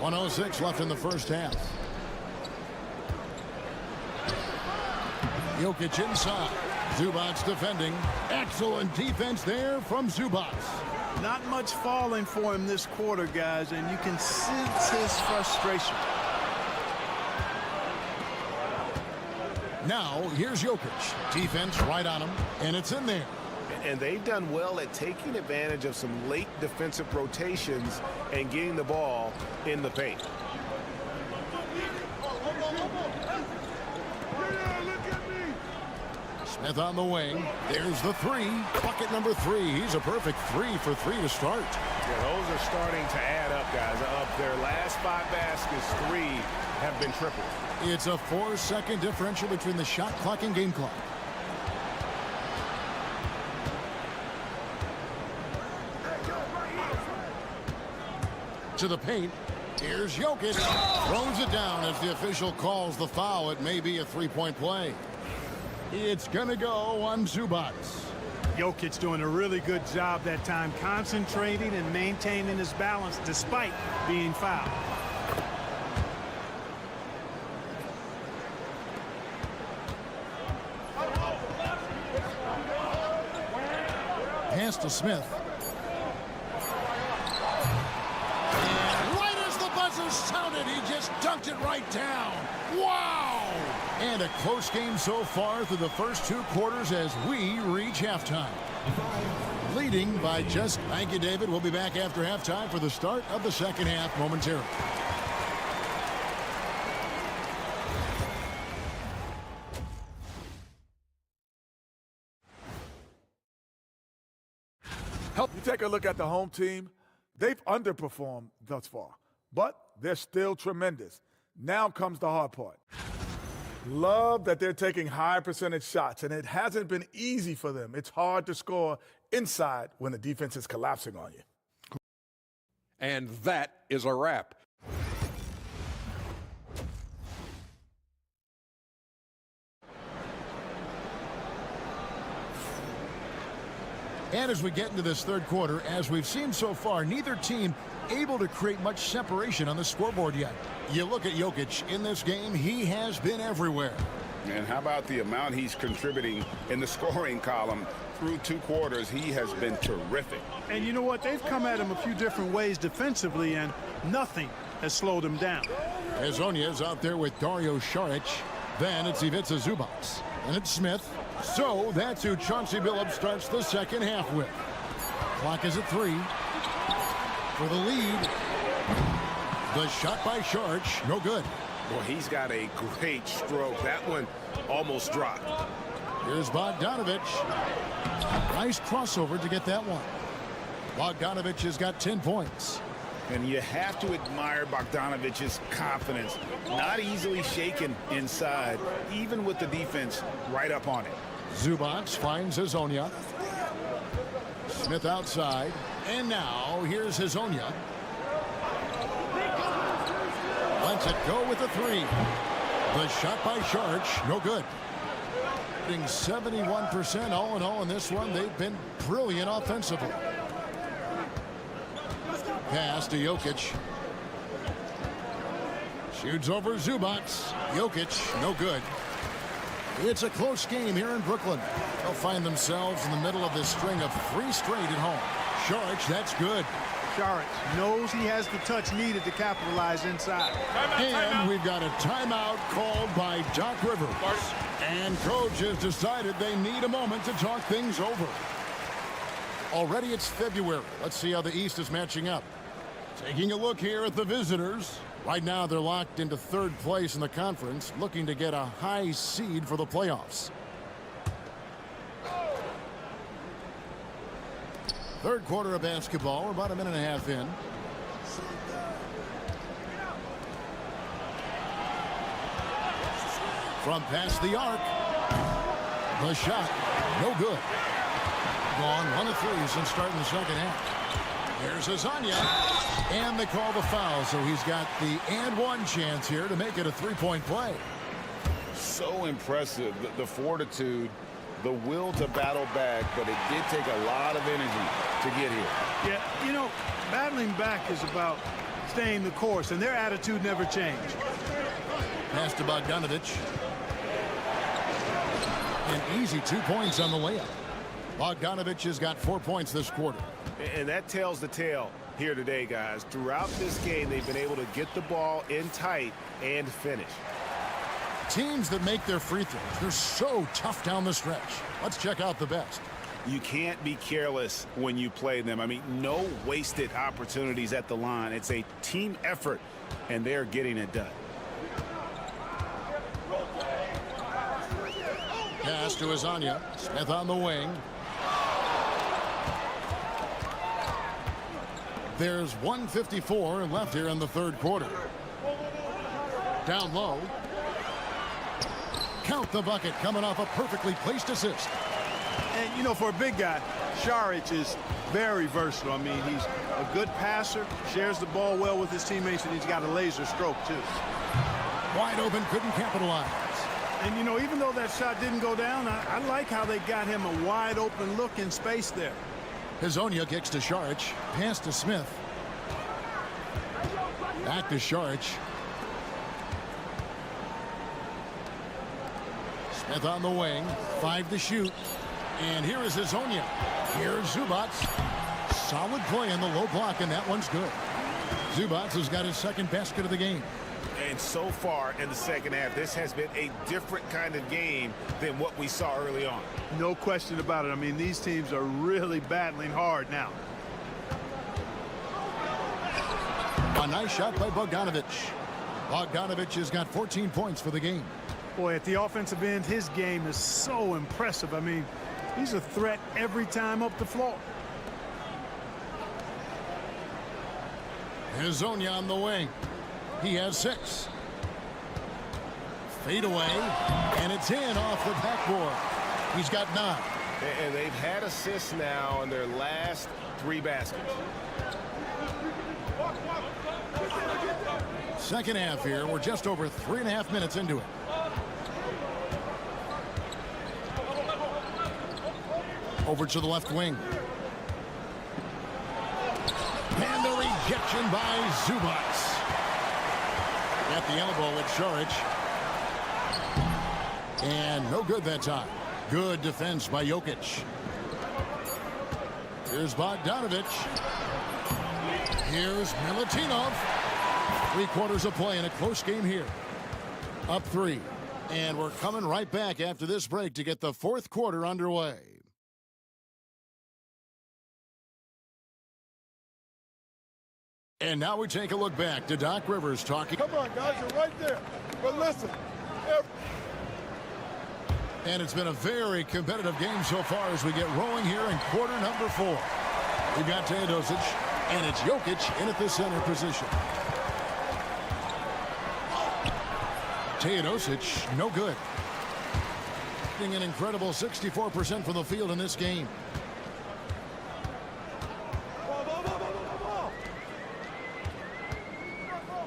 1:06 left in the first half. Jokic inside. Zubac defending. Excellent defense there from Zubac. Not much falling for him this quarter, guys, and you can sense his frustration. Now, here's Jokic. Defense right on him, and it's in there. And they've done well at taking advantage of some late defensive rotations and getting the ball in the paint. Smith on the wing. There's the 3. Bucket number 3. He's a perfect 3 for 3 to start. Yeah, those are starting to add up, guys. Of their last 5 baskets, 3 have been tripled. It's a 4-second differential between the shot clock and game clock. To the paint. Here's Jokic. Throws it down as the official calls the foul. It may be a 3-point play. It's going to go on Zubac. Jokic doing a really good job that time, concentrating and maintaining his balance despite being fouled. Pass to Smith. And right as the buzzer sounded, he just dunked it right down. Wow! And a close game so far through the first 2 quarters as we reach halftime. Leading by just, thank you, David. We'll be back after halftime for the start of the second half momentarily. You take a look at the home team. They've underperformed thus far, but they're still tremendous. Now comes the hard part. Love that they're taking high percentage shots, and it hasn't been easy for them. It's hard to score inside when the defense is collapsing on you. And that is a wrap. And as we get into this third quarter, as we've seen so far, neither team able to create much separation on the scoreboard yet. You look at Jokic in this game, he has been everywhere. And how about the amount he's contributing in the scoring column? Through 2 quarters, he has been terrific. And you know what? They've come at him a few different ways defensively, and nothing has slowed him down. Hezonja is out there with Dario Šarić. Then it's Ivica Zubac. And it's Smith. So that's who Chauncey Billups starts the second half with. Clock is at 3. For the lead. The shot by Šarić, no good. Well, he's got a great stroke. That one almost dropped. Here's Bogdanovic. Nice crossover to get that one. Bogdanovic has got 10 points. And you have to admire Bogdanovic's confidence. Not easily shaken inside, even with the defense right up on it. Zubac finds Hezonja. Smith outside. And now here's Hezonja. lets it go with the three. The shot by Sharch, no good. Hitting 71% all in all in this one. They've been brilliant offensively. Pass to Jokic. Shoots over Zubac. Jokic, no good. It's a close game here in Brooklyn. They'll find themselves in the middle of this string of 3 straight at home. Sharch, that's good. Sharch knows he has the touch needed to capitalize inside. And we've got a timeout called by Doc Rivers. And coach has decided they need a moment to talk things over. Already it's February. Let's see how the East is matching up. Taking a look here at the visitors. Right now they're locked into 3rd place in the conference, looking to get a high seed for the playoffs. 3rd quarter of basketball. We're about a minute and a half in. From past the arc. The shot, no good. Gone 1 of 3 since starting the second half. Here's Azania. And they call the foul, so he's got the and one chance here to make it a 3-point play. So impressive, the fortitude, the will to battle back, but it did take a lot of energy to get here. Yeah, you know, battling back is about staying the course, and their attitude never changed. Pass to Bogdanovich. An easy 2 points on the layup. Bogdanovich has got 4 points this quarter. And that tells the tale here today, guys. Throughout this game, they've been able to get the ball in tight and finish. Teams that make their free throws, they're so tough down the stretch. Let's check out the best. You can't be careless when you play them. I mean, no wasted opportunities at the line. It's a team effort, and they're getting it done. Pass to Azania. Smith on the wing. There's 1:54 left here in the 3rd quarter. Down low. Count the bucket, coming off a perfectly placed assist. And, you know, for a big guy, Saric is very versatile. I mean, he's a good passer, shares the ball well with his teammates, and he's got a laser stroke, too. Wide open, couldn't capitalize. And, you know, even though that shot didn't go down, I like how they got him a wide open look in space there. Hazonia kicks to Saric. Pass to Smith. Back to Saric. Smith on the wing. 5 to shoot. And here is Hazonia. Here's Zubac. Solid play in the low block, and that one's good. Zubac has got his 2nd basket of the game. And so far in the second half, this has been a different kind of game than what we saw early on. No question about it. I mean, these teams are really battling hard now. A nice shot by Bogdanovich. Bogdanovich has got 14 points for the game. Boy, at the offensive end, his game is so impressive. I mean, he's a threat every time up the floor. Hazonia on the wing. He has 6. Fade away, and it's in off the backboard. He's got 9. And they've had assists now in their last 3 baskets. Second half here. We're just over 3.5 minutes into it. Over to the left wing. And the rejection by Zubac. At the elbow with Saric. And no good that time. Good defense by Jokic. Here's Bogdanovich. Here's Milutinov. 3 quarters of play in a close game here. Up 3. And we're coming right back after this break to get the 4th quarter underway. And now we take a look back to Doc Rivers talking. Come on, guys, you're right there. But listen. And it's been a very competitive game so far as we get rolling here in quarter number 4. We've got Teodosic, and it's Jokic in at the center position. Teodosic, no good. Getting an incredible 64% from the field in this game.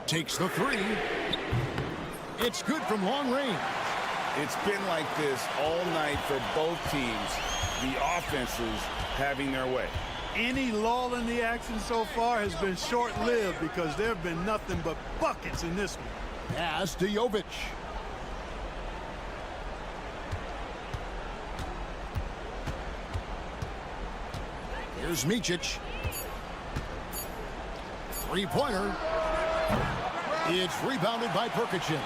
Takes the 3. It's good from long range. It's been like this all night for both teams. The offenses having their way. Any lull in the action so far has been short-lived because there have been nothing but buckets in this one. Pass to Jovic. Here's Micic. Three-pointer. It's rebounded by Perkichin.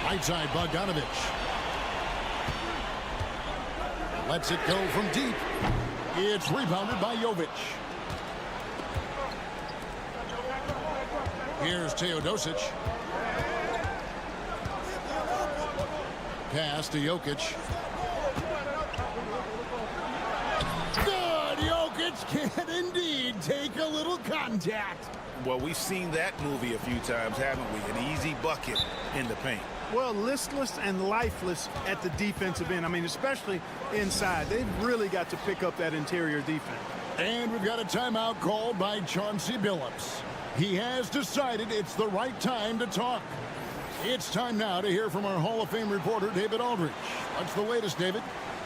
Right side, Bogdanovic. Lets it go from deep. It's rebounded by Jovic. Here's Teodosic. Pass to Jokic. Good! Jokic can indeed take a little contact. Well, we've seen that movie a few times, haven't we? An easy bucket in the paint. Well, listless and lifeless at the defensive end. I mean, especially inside. They've really got to pick up that interior defense. And we've got a timeout called by Chauncey Billups. He has decided it's the right time to talk. It's time now to hear from our Hall of Fame reporter, David Aldridge. What's the latest, David?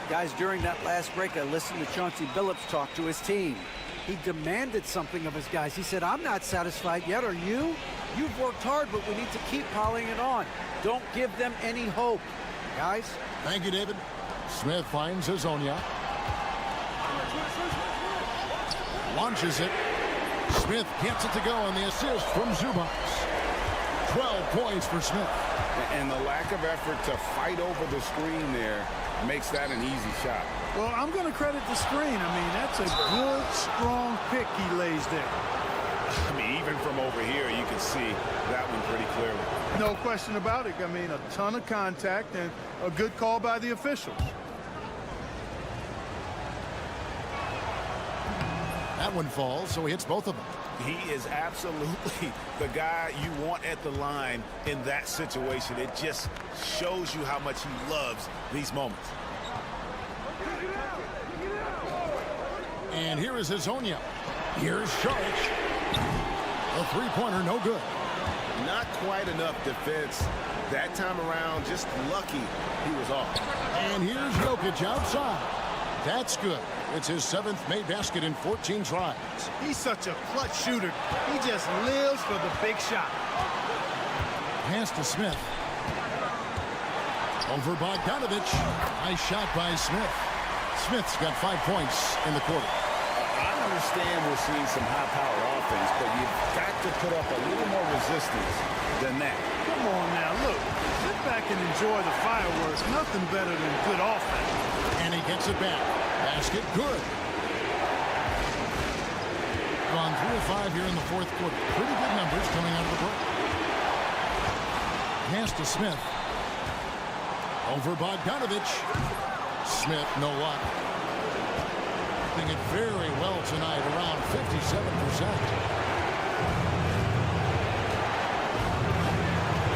Guys, during that last break, I listened to Chauncey Billups talk to his team. He demanded something of his guys. He said, I'm not satisfied yet, are you? You've worked hard, but we need to keep piling it on. Don't give them any hope. Guys? Thank you, David. Smith finds Hazonia. Launches it. Smith gets it to go on the assist from Zubac. 12 points for Smith. And the lack of effort to fight over the screen there makes that an easy shot. Well, I'm going to credit the screen. I mean, that's a good, strong pick he lays there. I mean, even from over here, you can see that one pretty clearly. No question about it. I mean, a ton of contact and a good call by the officials. That one falls, so he hits both of them. He is absolutely the guy you want at the line in that situation. It just shows you how much he loves these moments. And here is Hazonia. Here's Saric. A three-pointer, no good. Not quite enough defense that time around. Just lucky he was off. And here's Jokic outside. That's good. It's his 7th made basket in 14 tries. He's such a clutch shooter. He just lives for the big shot. Pass to Smith. Over Bogdanovic. Nice shot by Smith. Smith's got 5 points in the quarter. I understand we're seeing some high-powered offense, but you've got to put up a little more resistance than that. Come on now, look. Sit back and enjoy the fireworks. Nothing better than good offense. And he gets it back. Basket good. Gone 3 of 5 here in the fourth quarter. Pretty good numbers coming out of the break. Pass to Smith. Over Bogdanovic. Smith, no luck. Doing it very well tonight, around 57%.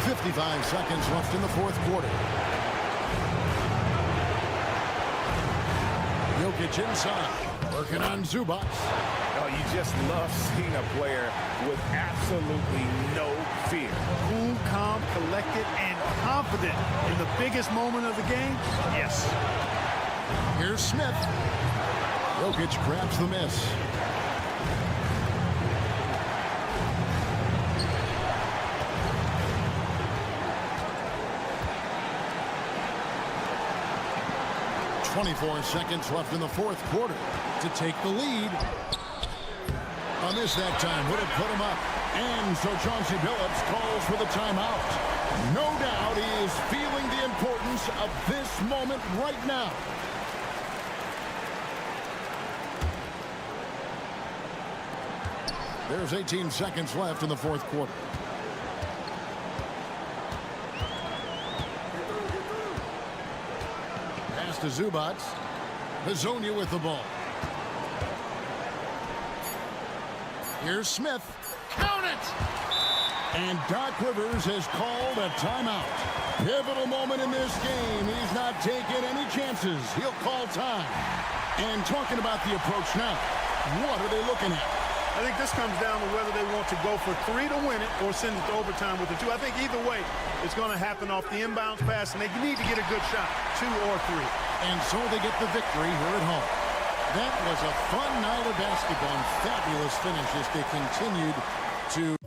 55 seconds left in the fourth quarter. Jokic inside, working on Zubac. Oh, you just love seeing a player with absolutely no fear. Cool, calm, collected, and confident in the biggest moment of the game. Yes. Here's Smith. Jokic grabs the miss. .24 seconds left in the fourth quarter to take the lead. A miss that time would have put him up. And so Chauncey Billups calls for the timeout. No doubt he is feeling the importance of this moment right now. There's 18 seconds left in the fourth quarter. Pass to Zubac. Hazonia with the ball. Here's Smith. Count it! And Doc Rivers has called a timeout. Pivotal moment in this game. He's not taking any chances. He'll call time. And talking about the approach now, what are they looking at? I think this comes down to whether they want to go for 3 to win it or send it to overtime with a 2. I think either way, it's going to happen off the inbounds pass, and they need to get a good shot, 2 or 3. And so they get the victory here at home. That was a fun night of basketball and fabulous finish as they continued to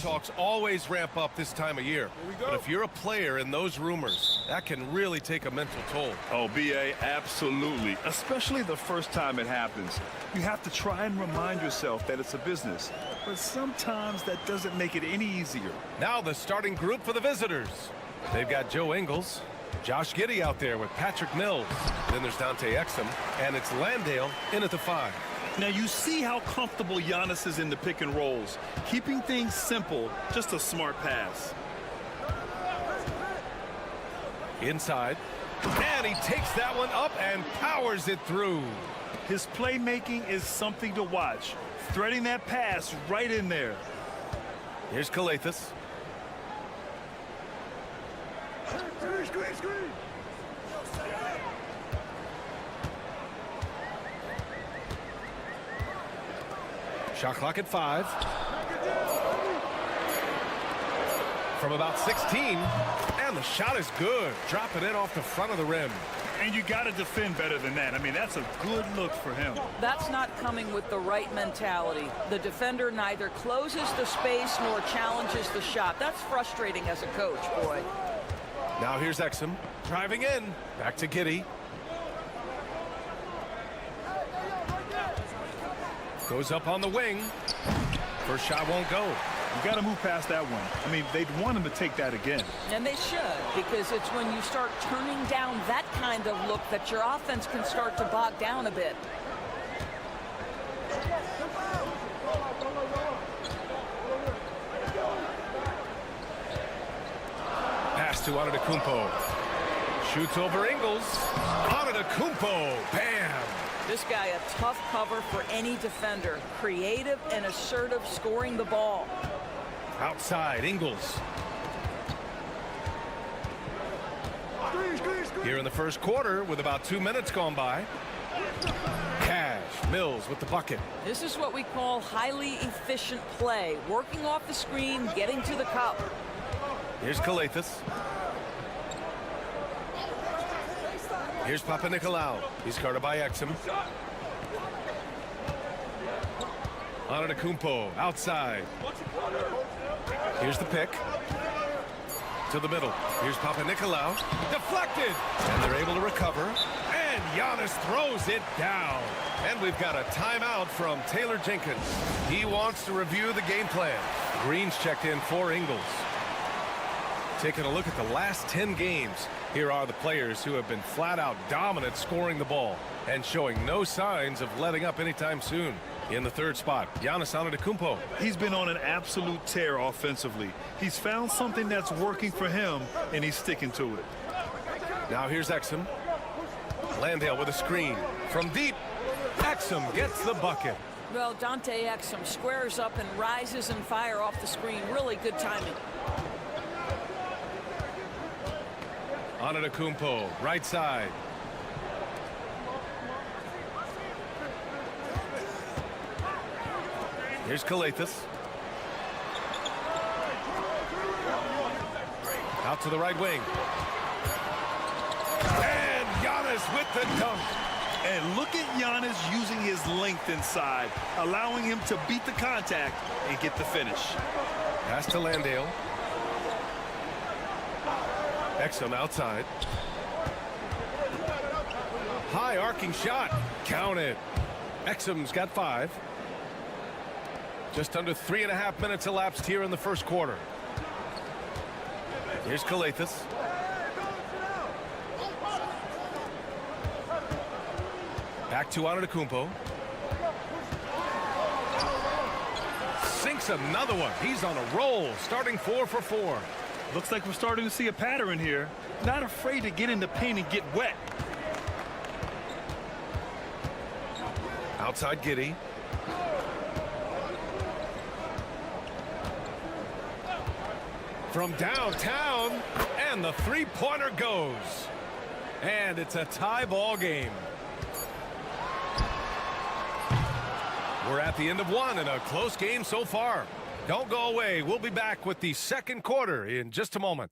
Talks always ramp up this time of year. But if you're a player in those rumors, that can really take a mental toll. Oh, B.A., absolutely. Especially the first time it happens. You have to try and remind yourself that it's a business. But sometimes that doesn't make it any easier. Now the starting group for the visitors. They've got Joe Ingles, Josh Giddey out there with Patrick Mills. Then there's Dante Exum, and it's Landale in at the 5. Now you see how comfortable Giannis is in the pick and rolls. Keeping things simple, just a smart pass. Inside, and he takes that one up and powers it through. His playmaking is something to watch. Threading that pass right in there. Here's Calathes. Shot clock at 5. From about 16, and the shot is good. Dropping in off the front of the rim. And you got to defend better than that. I mean, that's a good look for him. That's not coming with the right mentality. The defender neither closes the space nor challenges the shot. That's frustrating as a coach, boy. Now here's Exum driving in. Back to Giddey. Goes up on the wing. First shot won't go. You got to move past that one. I mean, they'd want him to take that again. And they should, because it's when you start turning down that kind of look that your offense can start to bog down a bit. Pass to Antetokounmpo. Shoots over Ingles. Antetokounmpo. Bam! This guy a tough cover for any defender. Creative and assertive scoring the ball. Outside, Ingles. Here in the first quarter with about 2 minutes gone by. Cash, Mills with the bucket. This is what we call highly efficient play. Working off the screen, getting to the cup. Here's Calathes. Here's Papanikolaou. He's guarded by Exum. Antetokounmpo outside. Here's the pick. To the middle. Here's Papanikolaou. Deflected. And they're able to recover. And Giannis throws it down. And we've got a timeout from Taylor Jenkins. He wants to review the game plan. Green's checked in for Ingles. Taking a look at the last 10 games. Here are the players who have been flat out dominant scoring the ball and showing no signs of letting up anytime soon. In the third spot, Giannis Antetokounmpo. He's been on an absolute tear offensively. He's found something that's working for him, and he's sticking to it. Now here's Exum. Landale with a screen. From deep, Exum gets the bucket. Well, Dante Exum squares up and rises and fire off the screen. Really good timing. Antetokounmpo, right side. Here's Calathes. Out to the right wing. And Giannis with the dunk. And look at Giannis using his length inside, allowing him to beat the contact and get the finish. Pass to Landale. Exum outside. High arcing shot. Counted. Exum's got 5. Just under 3.5 minutes elapsed here in the first quarter. Here's Kalathis. Back to Antetokounmpo. Sinks another one. He's on a roll, starting 4 for 4. Looks like we're starting to see a pattern here. Not afraid to get in the paint and get wet. Outside Giddey. From downtown, and the three-pointer goes. And it's a tie ball game. We're at the end of one and a close game so far. Don't go away. We'll be back with the second quarter in just a moment.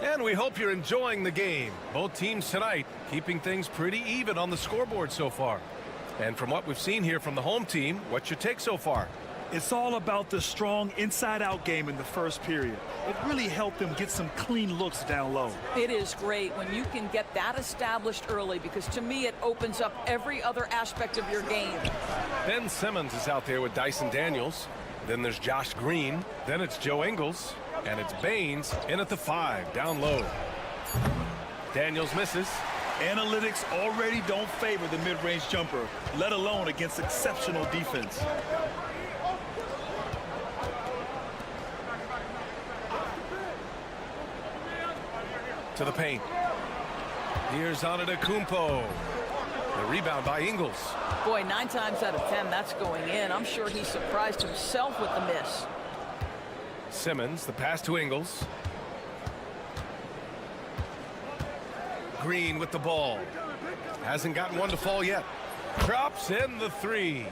And we hope you're enjoying the game. Both teams tonight keeping things pretty even on the scoreboard so far. And from what we've seen here from the home team, what's your take so far? It's all about the strong inside-out game in the first period. It really helped them get some clean looks down low. It is great when you can get that established early, because to me it opens up every other aspect of your game. Ben Simmons is out there with Dyson Daniels. Then there's Josh Green. Then it's Joe Ingles. And it's Baines in at the 5, down low. Daniels misses. Analytics already don't favor the mid-range jumper, let alone against exceptional defense. To the paint. Here's Antetokounmpo. The rebound by Ingles. Boy, 9 times out of 10, that's going in. I'm sure he surprised himself with the miss. Simmons, the pass to Ingles. Green with the ball. Hasn't gotten one to fall yet. Drops in the 3.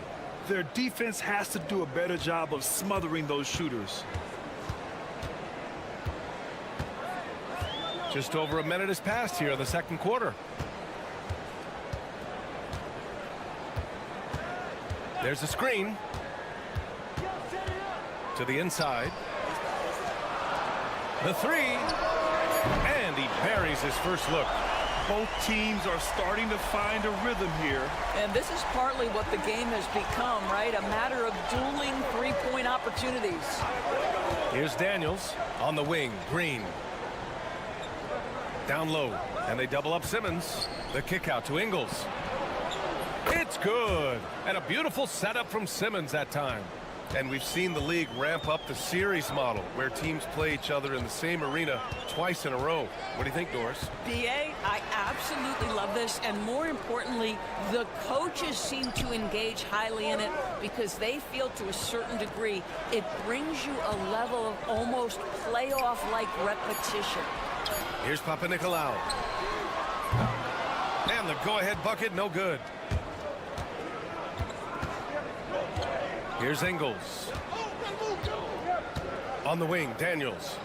Their defense has to do a better job of smothering those shooters. Just over a minute has passed here in the second quarter. There's a screen. To the inside. The 3. And he buries his first look. Both teams are starting to find a rhythm here. And this is partly what the game has become, right? A matter of dueling three-point opportunities. Here's Daniels on the wing. Green. Down low. And they double up Simmons. The kick out to Ingles. It's good. And a beautiful setup from Simmons that time. And we've seen the league ramp up the series model where teams play each other in the same arena twice in a row. What do you think, Doris? B.A., I absolutely love this. And more importantly, the coaches seem to engage highly in it because they feel to a certain degree it brings you a level of almost playoff-like repetition. Here's Papanikolaou. And the go-ahead bucket, no good. Here's Ingles. On the wing, Daniels.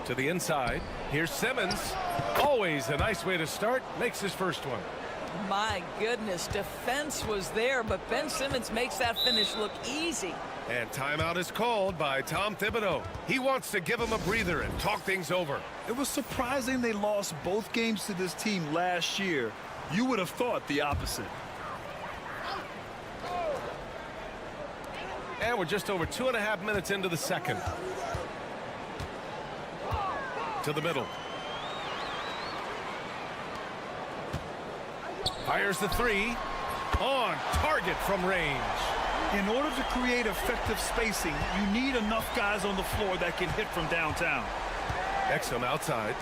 To the inside. Here's Simmons. Always a nice way to start. Makes his first one. My goodness, defense was there, but Ben Simmons makes that finish look easy. And timeout is called by Tom Thibodeau. He wants to give him a breather and talk things over. It was surprising they lost both games to this team last year. You would have thought the opposite. And we're just over 2.5 minutes into the second. To the middle. Fires the 3. On target from range. In order to create effective spacing, you need enough guys on the floor that can hit from downtown. Exum outside.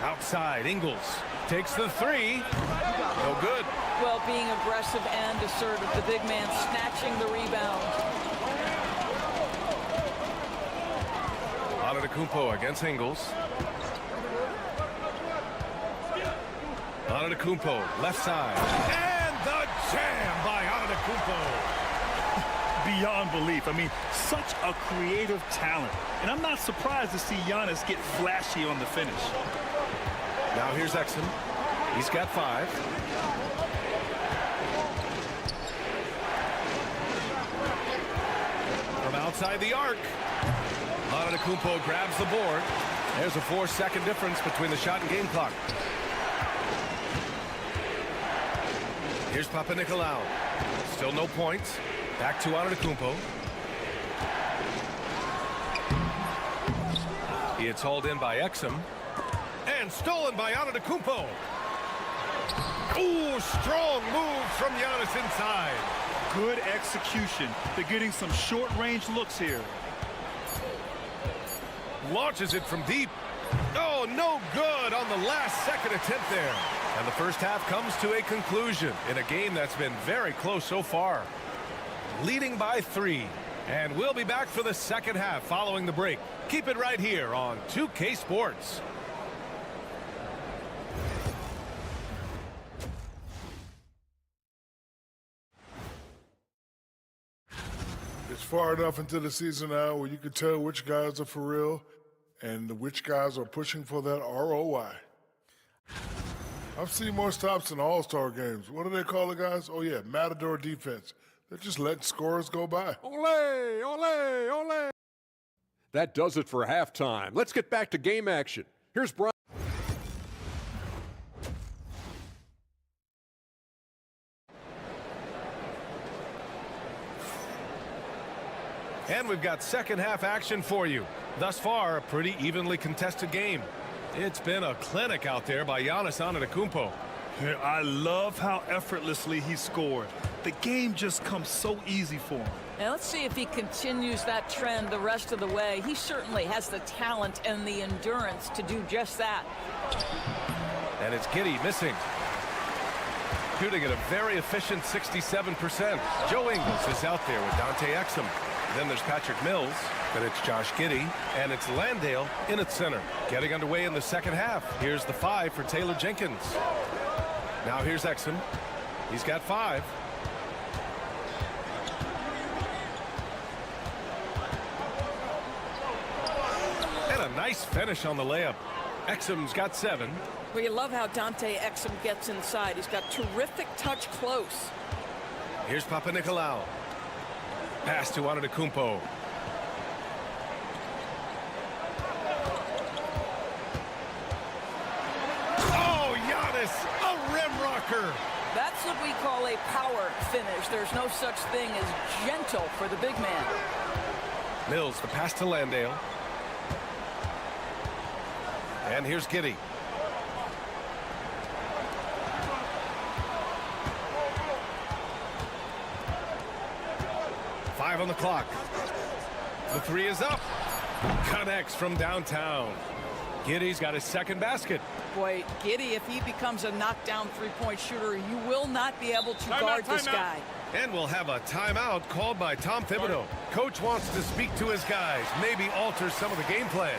Outside, Ingles takes the 3. No good. Well, being aggressive and assertive, the big man snatching the rebound. Antetokounmpo against Ingles. Antetokounmpo, left side. And the jam by Antetokounmpo. beyond belief. I mean, such a creative talent. And I'm not surprised to see Giannis get flashy on the finish. Now here's Exum. He's got 5. From outside the arc. Antetokounmpo grabs the board. There's a 4-second difference between the shot and game clock. Here's Papanikolaou. Still no points. Back to Antetokounmpo. It's hauled in by Exum. And stolen by Antetokounmpo. Ooh, strong move from Giannis inside. Good execution. They're getting some short-range looks here. Launches it from deep. Oh, no good on the last-second attempt there. And the first half comes to a conclusion in a game that's been very close so far. Leading by 3. And we'll be back for the second half following the break. Keep it right here on 2K Sports. It's far enough into the season now where you can tell which guys are for real and which guys are pushing for that ROI. I've seen more stops in All-Star games. What do they call it, guys? Oh, yeah, Matador defense. They're just letting scores go by. Ole, ole, ole. That does it for halftime. Let's get back to game action. Here's Brian. And we've got second half action for you. Thus far, a pretty evenly contested game. It's been a clinic out there by Giannis Antetokounmpo. Yeah, I love how effortlessly he scored. The game just comes so easy for him. Now let's see if he continues that trend the rest of the way. He certainly has the talent and the endurance to do just that. And it's Giddey missing. Shooting at a very efficient 67%. Joe Ingles is out there with Dante Exum. Then there's Patrick Mills. Then it's Josh Giddey. And it's Landale in at center. Getting underway in the second half. Here's the 5 for Taylor Jenkins. Now here's Exum. He's got 5. And a nice finish on the layup. Exum's got 7. Well, you love how Dante Exum gets inside. He's got terrific touch close. Here's Papanikolaou. Pass to Antetokounmpo. Oh, Giannis, a rim rocker. That's what we call a power finish. There's no such thing as gentle for the big man. Mills, the pass to Landale. And here's Giddey. Five on the clock. The 3 is up. Connects from downtown. Giddey's got his second basket. Boy, Giddey, if he becomes a knockdown three-point shooter, you will not be able to guard this guy. And we'll have a timeout called by Tom Thibodeau. Coach wants to speak to his guys, maybe alter some of the game plan.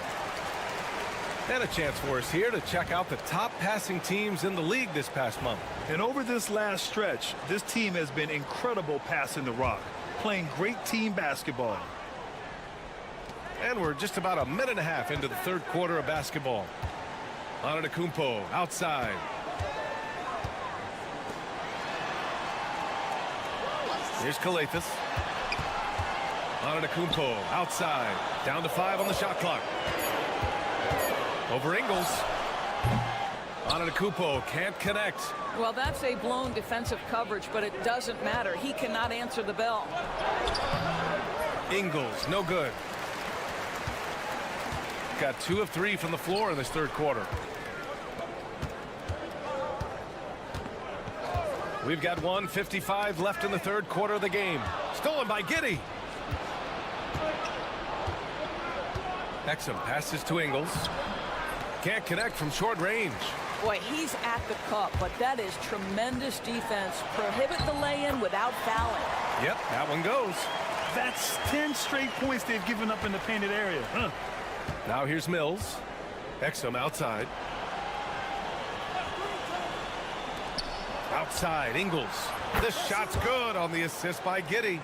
And a chance for us here to check out the top passing teams in the league this past month. And over this last stretch, this team has been incredible passing the rock, playing great team basketball. And we're just about a minute and a half into the third quarter of basketball. Antetokounmpo outside. Here's Kalathis. Antetokounmpo outside. Down to 5 on the shot clock. Over Ingles. Antetokounmpo can't connect. Well, that's a blown defensive coverage, but it doesn't matter. He cannot answer the bell. Ingles, no good. Got 2 of 3 from the floor in this third quarter. We've got 1:55 left in the third quarter of the game. Stolen by Giddey. Exum passes to Ingles. Can't connect from short range. Boy, he's at the cup, but that is tremendous defense. Prohibit the lay-in without fouling. Yep, that one goes. That's 10 straight points they've given up in the painted area. Huh. Now here's Mills. Exum outside. Outside, Ingles. This shot's good on the assist by Giddey.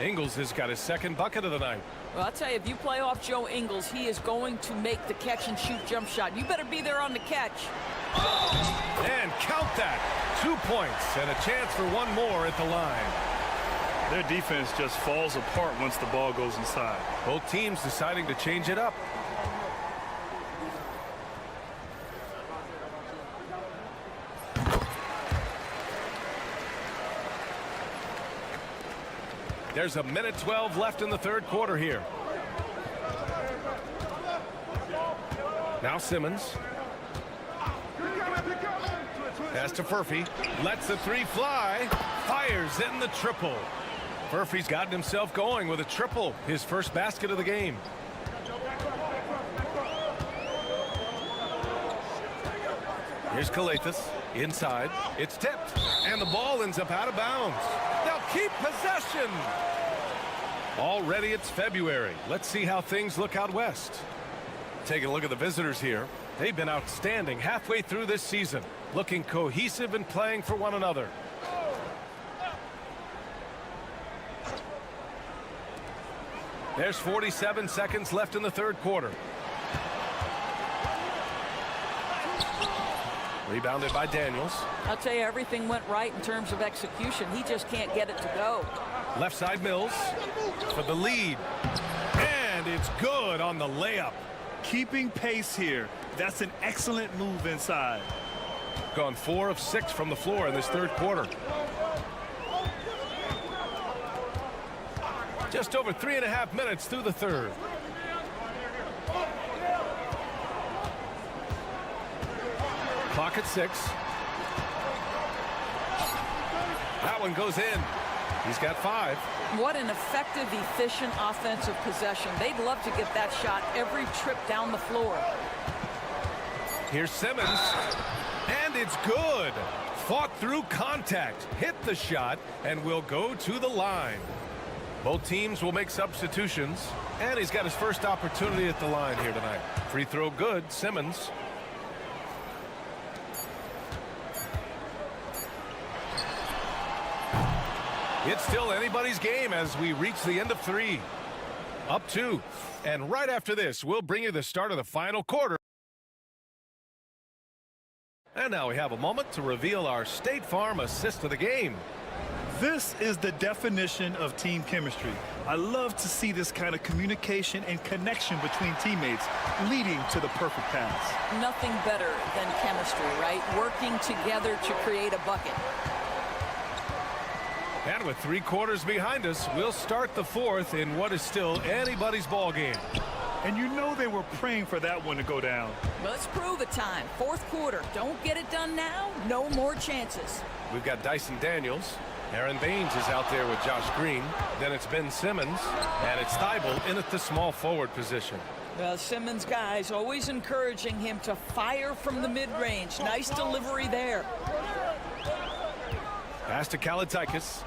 Ingles has got his second bucket of the night. Well, I'll tell you, if you play off Joe Ingles, he is going to make the catch-and-shoot jump shot. You better be there on the catch. And count that. 2 points and a chance for one more at the line. Their defense just falls apart once the ball goes inside. Both teams deciding to change it up. There's 1:12 left in the third quarter here. Now Simmons. Pass to Furphy. Lets the three fly. Fires in the triple. Furphy's gotten himself going with a triple. His first basket of the game. Here's Kalathis. Inside. It's tipped. And the ball ends up out of bounds. They'll keep possession. Already it's February. Let's see how things look out west. Taking a look at the visitors here. They've been outstanding halfway through this season. Looking cohesive and playing for one another. There's 47 seconds left in the third quarter. Rebounded by Daniels. I'll tell you, everything went right in terms of execution. He just can't get it to go. Left side Mills for the lead. And it's good on the layup. Keeping pace here. That's an excellent move inside. Gone 4 of 6 from the floor in this third quarter. Just over 3.5 minutes through the third. Clock at 6. That one goes in. He's got 5. What an effective, efficient offensive possession. They'd love to get that shot every trip down the floor. Here's Simmons. And it's good. Fought through contact. Hit the shot and will go to the line. Both teams will make substitutions. And he's got his first opportunity at the line here tonight. Free throw good. Simmons. It's still anybody's game as we reach the end of 3. Up 2. And right after this, we'll bring you the start of the final quarter. And now we have a moment to reveal our State Farm assist of the game. This is the definition of team chemistry. I love to see this kind of communication and connection between teammates leading to the perfect pass. Nothing better than chemistry, right? Working together to create a bucket. And with 3 quarters behind us, we'll start the fourth in what is still anybody's ball game. And you know they were praying for that one to go down. Let's prove it time. Fourth quarter. Don't get it done now. No more chances. We've got Dyson Daniels. Aaron Baines is out there with Josh Green. Then it's Ben Simmons. And it's Thibault in at the small forward position. Well, Simmons' guys always encouraging him to fire from the mid-range. Nice delivery there. Pass to Kalaitzakis.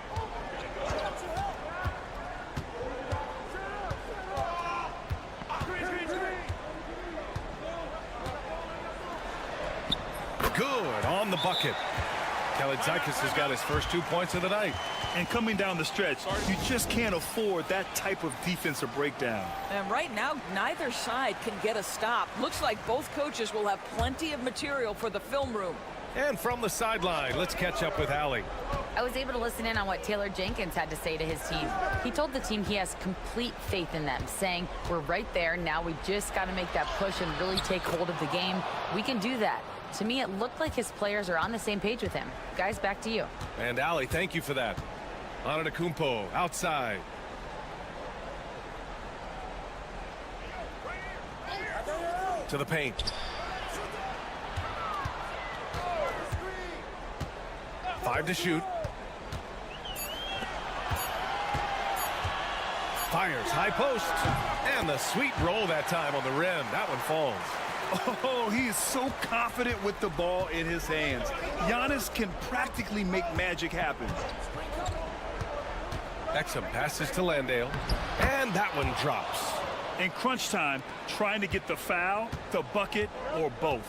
Good on the bucket. Kalaitzakis has got his first 2 points of the night. And coming down the stretch, you just can't afford that type of defensive breakdown. And right now, neither side can get a stop. Looks like both coaches will have plenty of material for the film room. And from the sideline, let's catch up with Allie. I was able to listen in on what Taylor Jenkins had to say to his team. He told the team he has complete faith in them, saying, we're right there. Now we just got to make that push and really take hold of the game. We can do that. To me, it looked like his players are on the same page with him. Guys, back to you. And Allie, thank you for that. Antetokounmpo outside. To the paint. Five to shoot. Fires high post. And the sweet roll that time on the rim. That one falls. Oh, he is so confident with the ball in his hands. Giannis can practically make magic happen. Exum passes to Landale. And that one drops. In crunch time, trying to get the foul, the bucket, or both.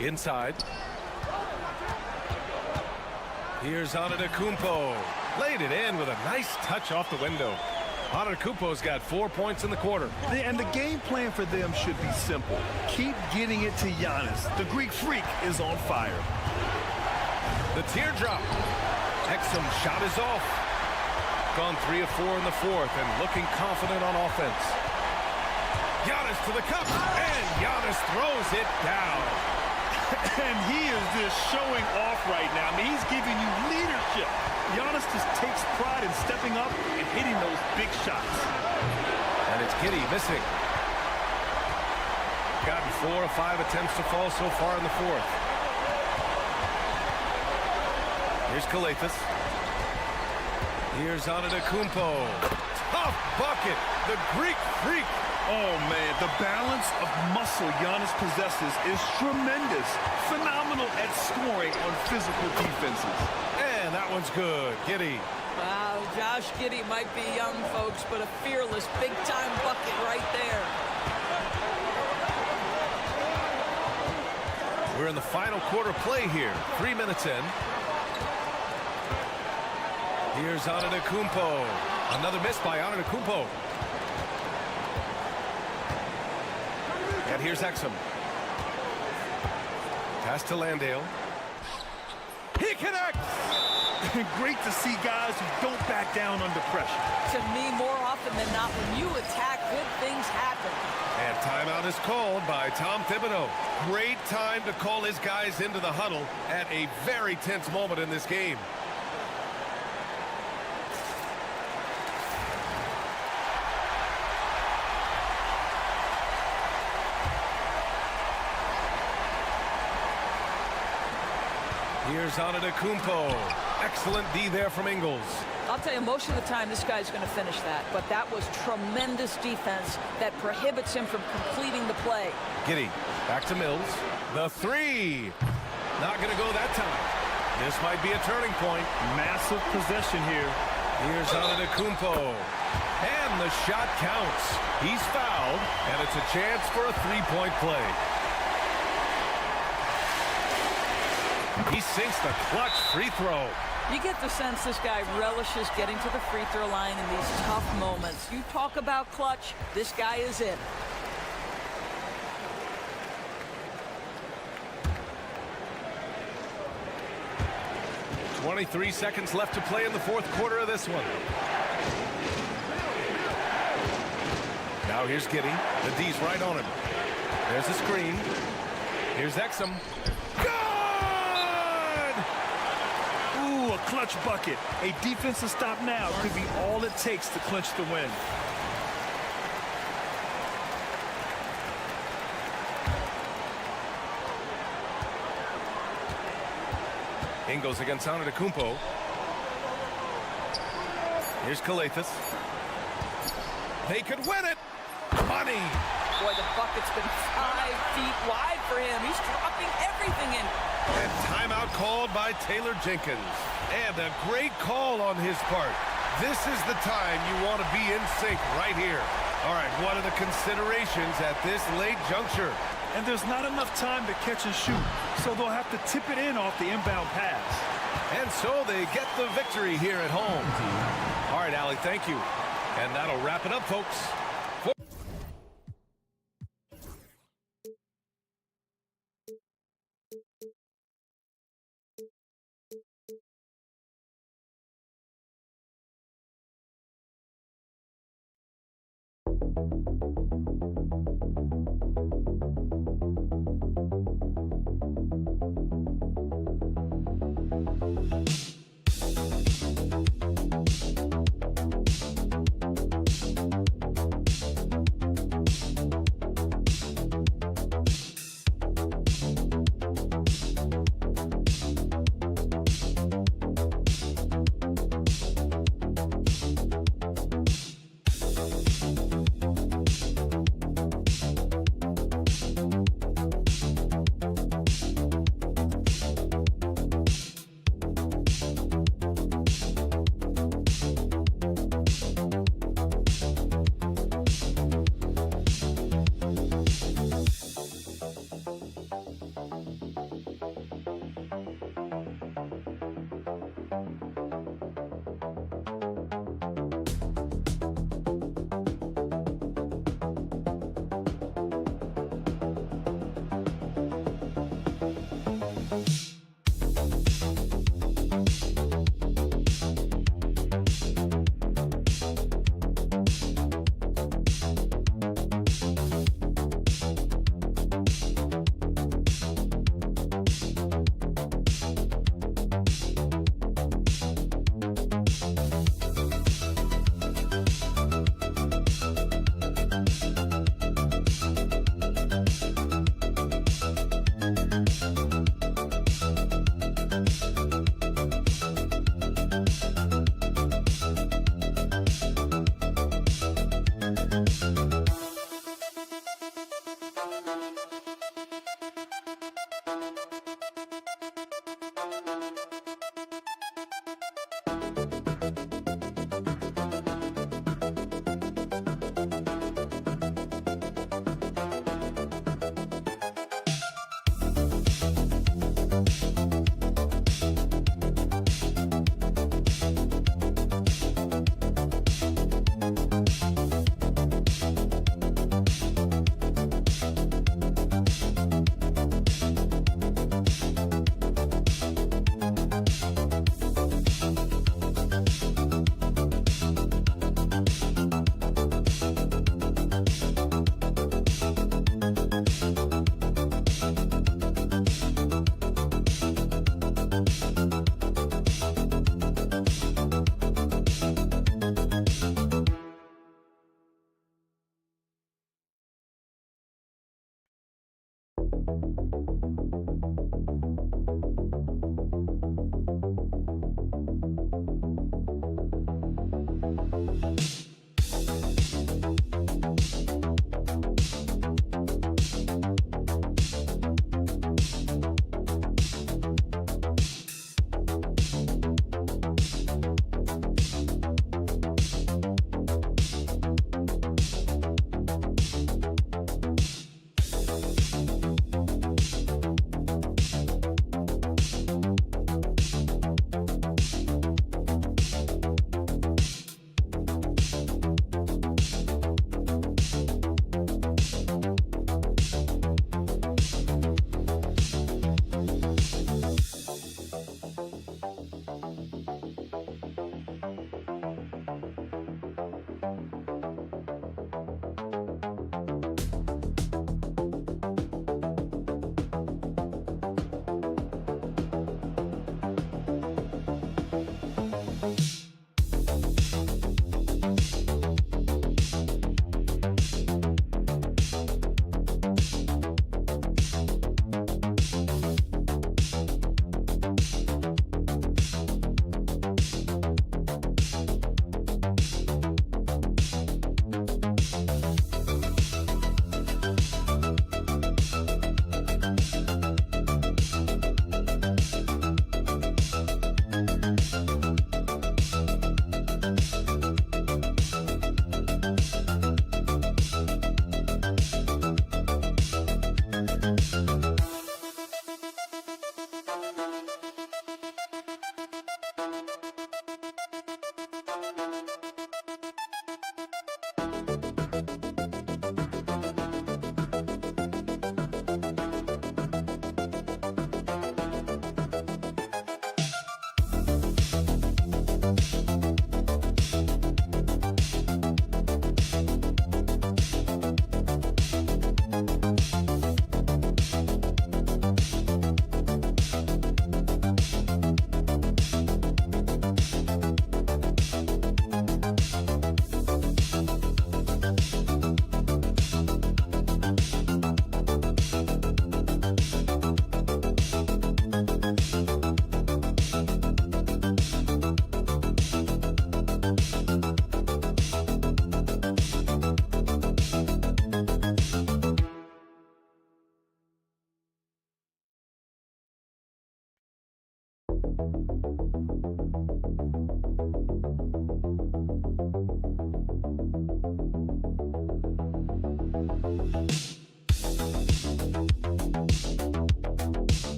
Inside. Here's Antetokounmpo. Laid it in with a nice touch off the window. Antetokounmpo's got 4 points in the quarter. And the game plan for them should be simple. Keep getting it to Giannis. The Greek freak is on fire. The teardrop. Exum's shot is off. Gone 3 of 4 in the fourth and looking confident on offense. Giannis to the cup, and Giannis throws it down. And he is just showing off right now. I mean, he's giving you leadership. Giannis just takes pride in stepping up and hitting those big shots. And it's Giddey missing. Gotten 4 of 5 attempts to fall so far in the fourth. Here's Kalathis. Here's Antetokounmpo. Tough bucket. The Greek freak. Oh, man, the balance of muscle Giannis possesses is tremendous. Phenomenal at scoring on physical defenses. And that one's good. Giddey. Wow, Josh Giddey might be young, folks, but a fearless, big-time bucket right there. We're in the final quarter play here. 3 minutes in. Here's Antetokounmpo. Another miss by Antetokounmpo. And here's Exum. Pass to Landale. He connects! Great to see guys who don't back down under pressure. To me, more often than not, when you attack, good things happen. And timeout is called by Tom Thibodeau. Great time to call his guys into the huddle at a very tense moment in this game. Here's Antetokounmpo. Excellent D there from Ingles. I'll tell you, most of the time, this guy's going to finish that. But that was tremendous defense that prohibits him from completing the play. Giddey, back to Mills. The three. Not going to go that time. This might be a turning point. Massive possession here. Here's Antetokounmpo. And the shot counts. He's fouled, and it's a chance for a three-point play. He sinks the clutch free throw. You get the sense this guy relishes getting to the free throw line in these tough moments. You talk about clutch, this guy is it. .23 seconds left to play in the fourth quarter of this one. Now here's Giddey. The D's right on him. There's a screen. Here's Exum. Ooh, a clutch bucket. A defensive stop now could be all it takes to clinch the win. Ingles against Antetokounmpo. Here's Kalathis. They could win it. Money. Boy, the bucket's been 5 feet wide for him. He's dropping everything in. And timeout called by Taylor Jenkins. And a great call on his part. This is the time you want to be in sync right here. All right, what are the considerations at this late juncture? And there's not enough time to catch and shoot, so they'll have to tip it in off the inbound pass. And so they get the victory here at home. All right, Allie, thank you. And that'll wrap it up, folks.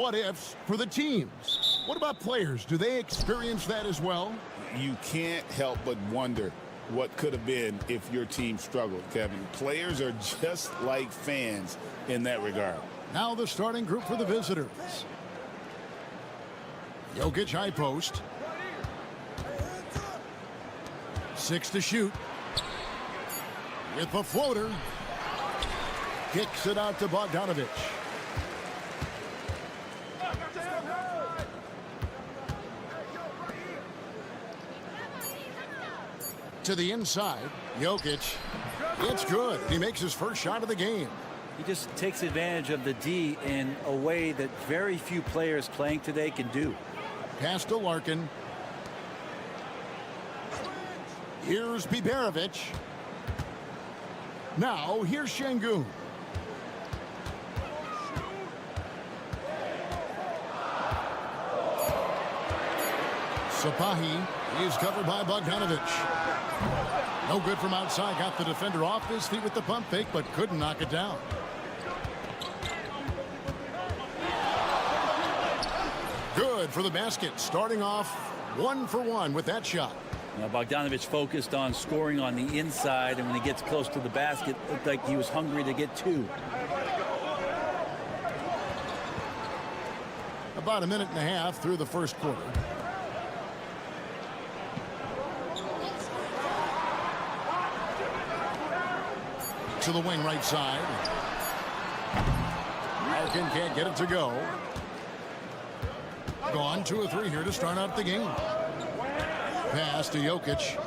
What ifs for the teams. What about players? Do they experience that as well? You can't help but wonder what could have been if your team struggled, Kevin. Players are just like fans in that regard. Now the starting group for the visitors. Jokic high post. 6 to shoot. With the floater. Kicks it out to Bogdanovich. To the inside. Jokic. It's good. He makes his first shot of the game. He just takes advantage of the D in a way that very few players playing today can do. Pass to Larkin. Here's Biberovic. Now here's Şengün. Sapahi is covered by Bogdanovich. No good from outside. Got the defender off his feet with the pump fake, but couldn't knock it down. Good for the basket. Starting off 1 for 1 with that shot. Now Bogdanovich focused on scoring on the inside, and when he gets close to the basket, looked like he was hungry to get 2. About a minute and a half through the first quarter. To the wing right side. Larkin can't get it to go. Gone 2 of 3 here to start out the game. Pass to Jokic.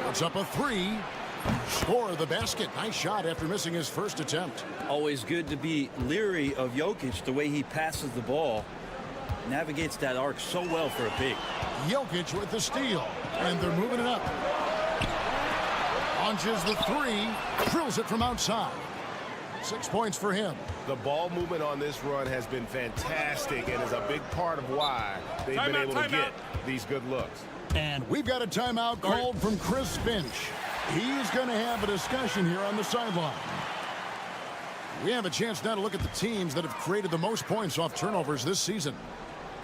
Puts up a 3. Score the basket. Nice shot after missing his first attempt. Always good to be leery of Jokic, the way he passes the ball. Navigates that arc so well for a big. Jokic with the steal. And they're moving it up. Launches the 3. Drills it from outside. 6 points for him. The ball movement on this run has been fantastic and is a big part of why they've been able to get these good looks. And we've got a timeout called from Chris Finch. He's going to have a discussion here on the sideline. We have a chance now to look at the teams that have created the most points off turnovers this season.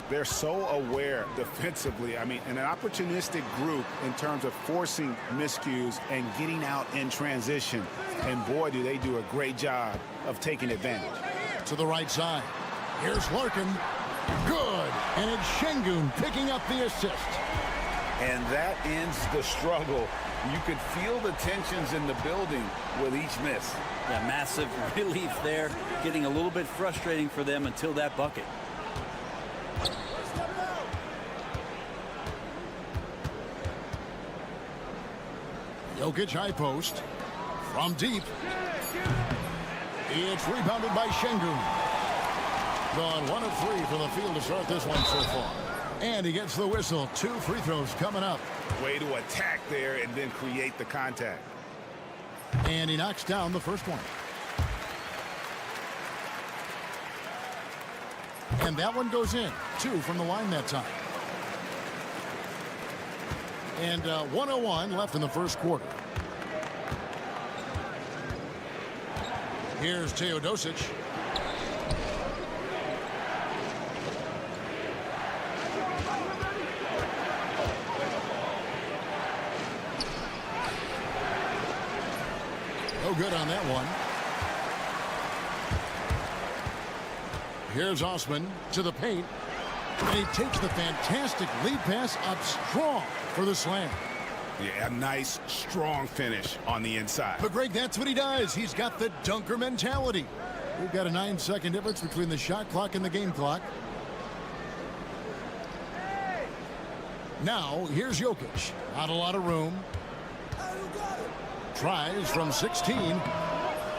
They're so aware defensively. I mean, an opportunistic group in terms of forcing miscues and getting out in transition. And boy, do they do a great job of taking advantage. To the right side. Here's Larkin. Good. And it's Şengün picking up the assist. And that ends the struggle. You could feel the tensions in the building with each miss. Yeah, massive relief there. Getting a little bit frustrating for them until that bucket. Jokic high post. From deep. It's rebounded by Şengün. Gone 1 of 3 from the field to start this one so far. And he gets the whistle. 2 free throws coming up. Way to attack there and then create the contact. And he knocks down the first one. And that one goes in. 2 from the line that time. And 1:01 left in the first quarter. Here's Teodosic. No good on that one. Here's Osman to the paint. And he takes the fantastic lead pass up strong for the slam. Yeah, a nice, strong finish on the inside. But Greg, that's what he does. He's got the dunker mentality. We've got a 9-second difference between the shot clock and the game clock. Now, here's Jokic. Not a lot of room. Tries from 16.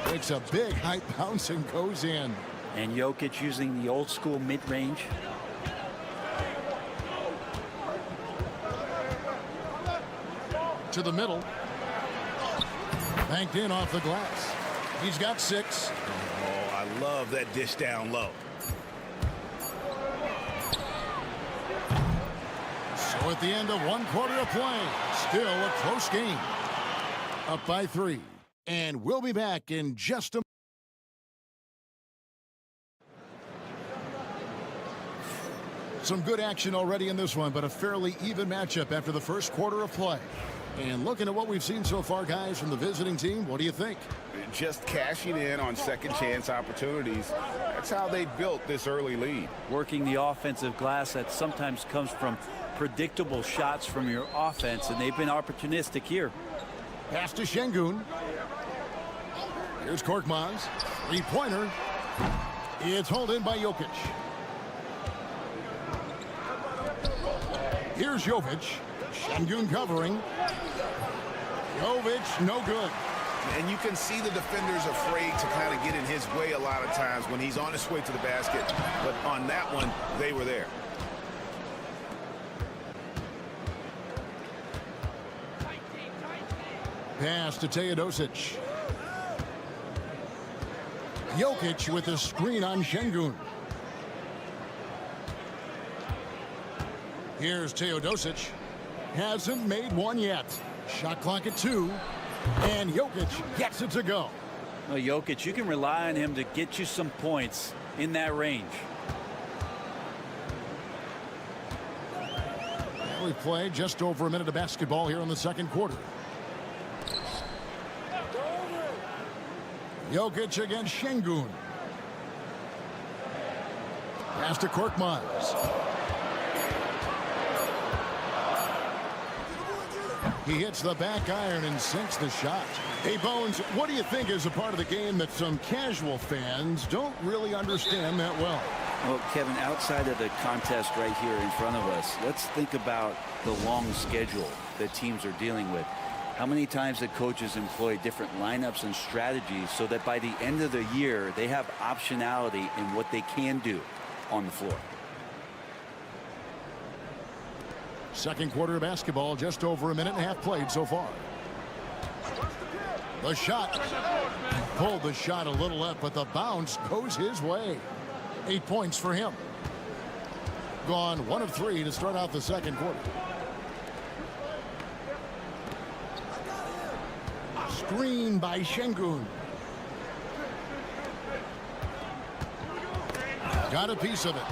Takes a big high bounce and goes in. And Jokic using the old school mid-range. To the middle. Banked in off the glass. He's got 6. Oh, I love that dish down low. So at the end of 1 quarter of play, still a close game. Up by 3. And we'll be back in just a Some good action already in this one, but a fairly even matchup after the first quarter of play. And looking at what we've seen so far, guys, from the visiting team, what do you think? Just cashing in on second chance opportunities. That's how they built this early lead. Working the offensive glass that sometimes comes from predictable shots from your offense, and they've been opportunistic here. Pass to Şengün. Here's Korkmaz. 3-pointer. It's hauled in by Jokic. Here's Jovic. Şengün covering. Jovic, no good. And you can see the defenders afraid to kind of get in his way a lot of times when he's on his way to the basket. But on that one, they were there. Pass to Teodosic. Jokic with a screen on Şengün. Here's Teodosic. Hasn't made one yet. Shot clock at 2. And Jokic gets it to go. Well, Jokic, you can rely on him to get you some points in that range. Well, we've played just over a minute of basketball here in the second quarter. Jokic against Şengün. Pass to Korkmaz. He hits the back iron and sinks the shot. Hey, Bones, what do you think is a part of the game that some casual fans don't really understand that well? Well, Kevin, outside of the contest right here in front of us, let's think about the long schedule that teams are dealing with. How many times the coaches employ different lineups and strategies so that by the end of the year, they have optionality in what they can do on the floor. Second quarter of basketball, just over a minute and a half played so far. The shot. Pulled the shot a little left, but the bounce goes his way. 8 points for him. Gone 1 of 3 to start out the second quarter. Screen by Şengün. Got a piece of it.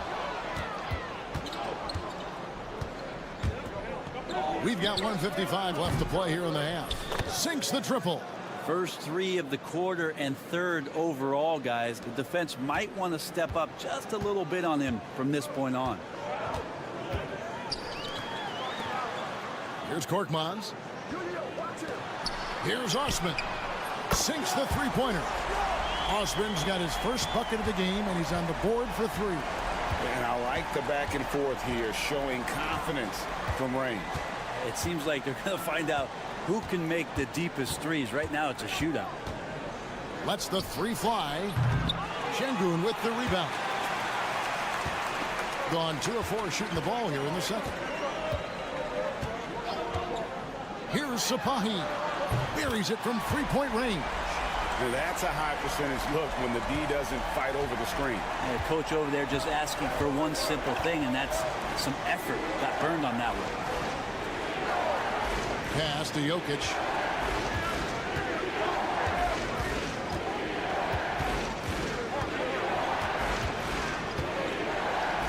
We've got 1:55 left to play here in the half. Sinks the triple. First 3 of the quarter and 3rd overall, guys. The defense might want to step up just a little bit on him from this point on. Here's Korkmaz. Here's Osman. Sinks the 3-pointer. Osman's got his first bucket of the game, and he's on the board for 3. And I like the back and forth here, showing confidence from range. It seems like they're going to find out who can make the deepest threes. Right now, it's a shootout. Lets the 3 fly. Şengün with the rebound. Gone 2 of 4 shooting the ball here in the second. Here's Sapahi. Buries it from 3-point range. Now that's a high percentage look when the D doesn't fight over the screen. The coach over there just asking for one simple thing, and that's some effort. Got burned on that one. Pass to Jokic.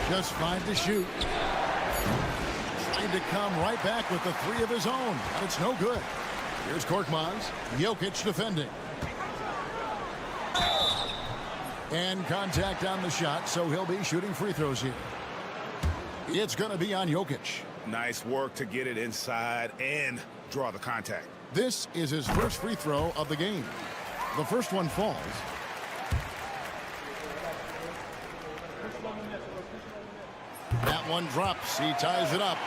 Just 5 to shoot. Trying to come right back with the 3 of his own, but it's no good. Here's Korkmaz. Jokic defending. And contact on the shot, so he'll be shooting free throws here. It's going to be on Jokic. Nice work to get it inside and draw the contact. This is his first free throw of the game. The first one falls. That one drops. He ties it up.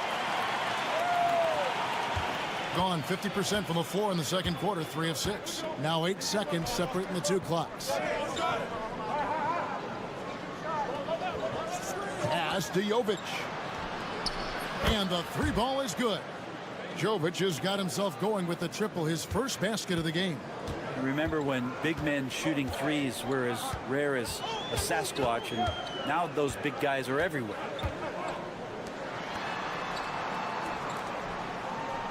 Gone 50% from the floor in the second quarter, 3 of 6. Now 8 seconds separating the 2 clocks. Pass to Jovic. And the 3 ball is good. Jovic has got himself going with the triple, his first basket of the game. Remember when big men shooting threes were as rare as a Sasquatch, and now those big guys are everywhere.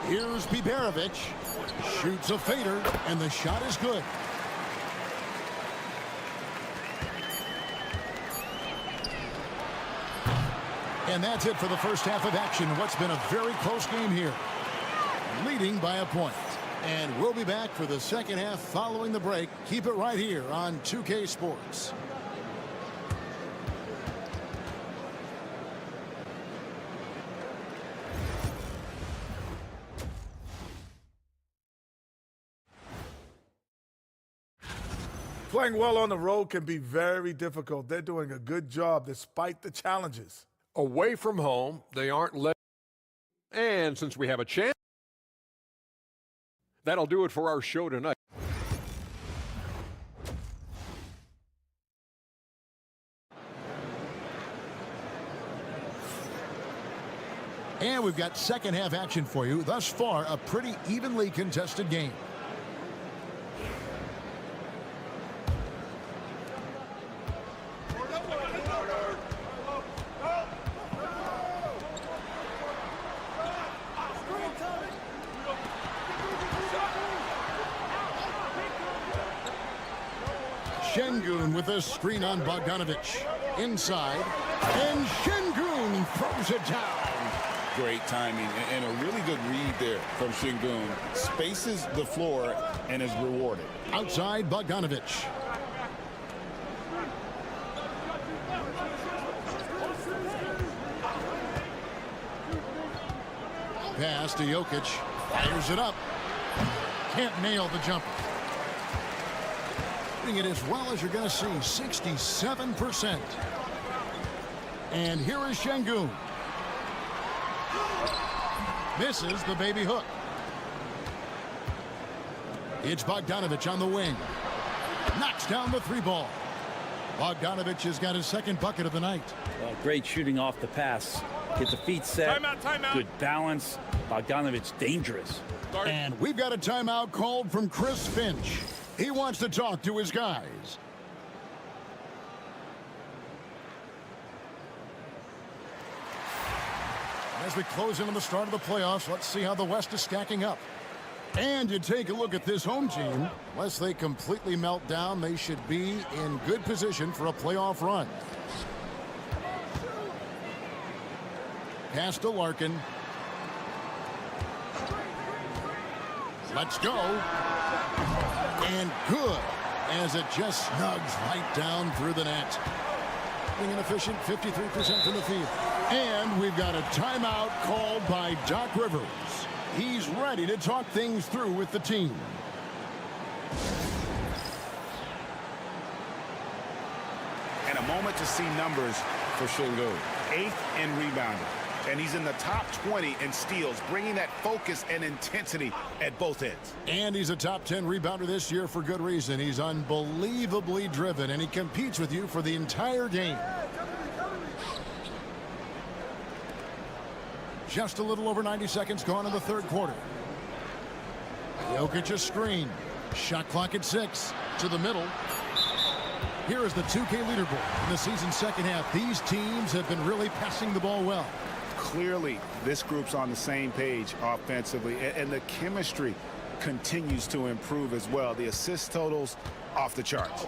Here's Biberovic. Shoots a fader, and the shot is good. And that's it for the first half of action. What's been a very close game here. Leading by a point. And we'll be back for the second half following the break. Keep it right here on 2K Sports. Playing well on the road can be very difficult. They're doing a good job despite the challenges. Away from home, they aren't let. And since we have a chance, that'll do it for our show tonight. And we've got second half action for you. Thus far, a pretty evenly contested game. Şengün with a screen on Bogdanovic. Inside. And Şengün throws it down. Great timing and a really good read there from Şengün. Spaces the floor and is rewarded. Outside Bogdanovic. Pass to Jokic. Fires it up. Can't nail the jumper. It as well as you're going to see, 67%. And here is Şengün. Misses the baby hook. It's Bogdanovic on the wing. Knocks down the 3 ball. Bogdanovic has got his second bucket of the night. Great shooting off the pass. Get the feet set. Timeout. Good balance. Bogdanovic dangerous. And we've got a timeout called from Chris Finch. He wants to talk to his guys. As we close in on the start of the playoffs, let's see how the West is stacking up. And you take a look at this home team. Unless they completely melt down, they should be in good position for a playoff run. Pass to Larkin. Let's go. And good, as it just snugs right down through the net. Being an efficient 53% from the field. And we've got a timeout called by Doc Rivers. He's ready to talk things through with the team. And a moment to see numbers for Şengün. 8th in rebounding. And he's in the top 20 in steals, bringing that focus and intensity at both ends. And he's a top 10 rebounder this year for good reason. He's unbelievably driven, and he competes with you for the entire game. Just a little over 90 seconds gone in the third quarter. Jokic a screen. Shot clock at 6. To the middle. Here is the 2K leaderboard. In the season's second half, these teams have been really passing the ball well. Clearly, this group's on the same page offensively, and the chemistry continues to improve as well. The assist totals off the charts.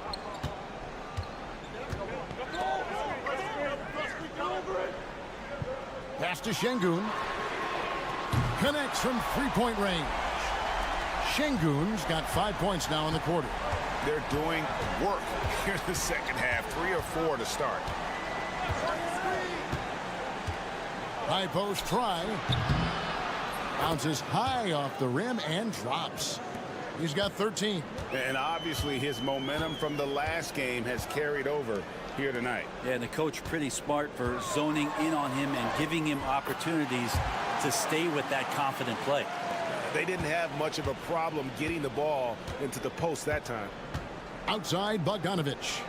Pass to Şengün. Connects from three-point range. Şengün's got 5 points now in the quarter. They're doing work here in the second half. 3 or 4 to start. High post try. Bounces high off the rim and drops. He's got 13. And obviously his momentum from the last game has carried over here tonight. Yeah, and the coach pretty smart for zoning in on him and giving him opportunities to stay with that confident play. They didn't have much of a problem getting the ball into the post that time. Outside Bogdanović.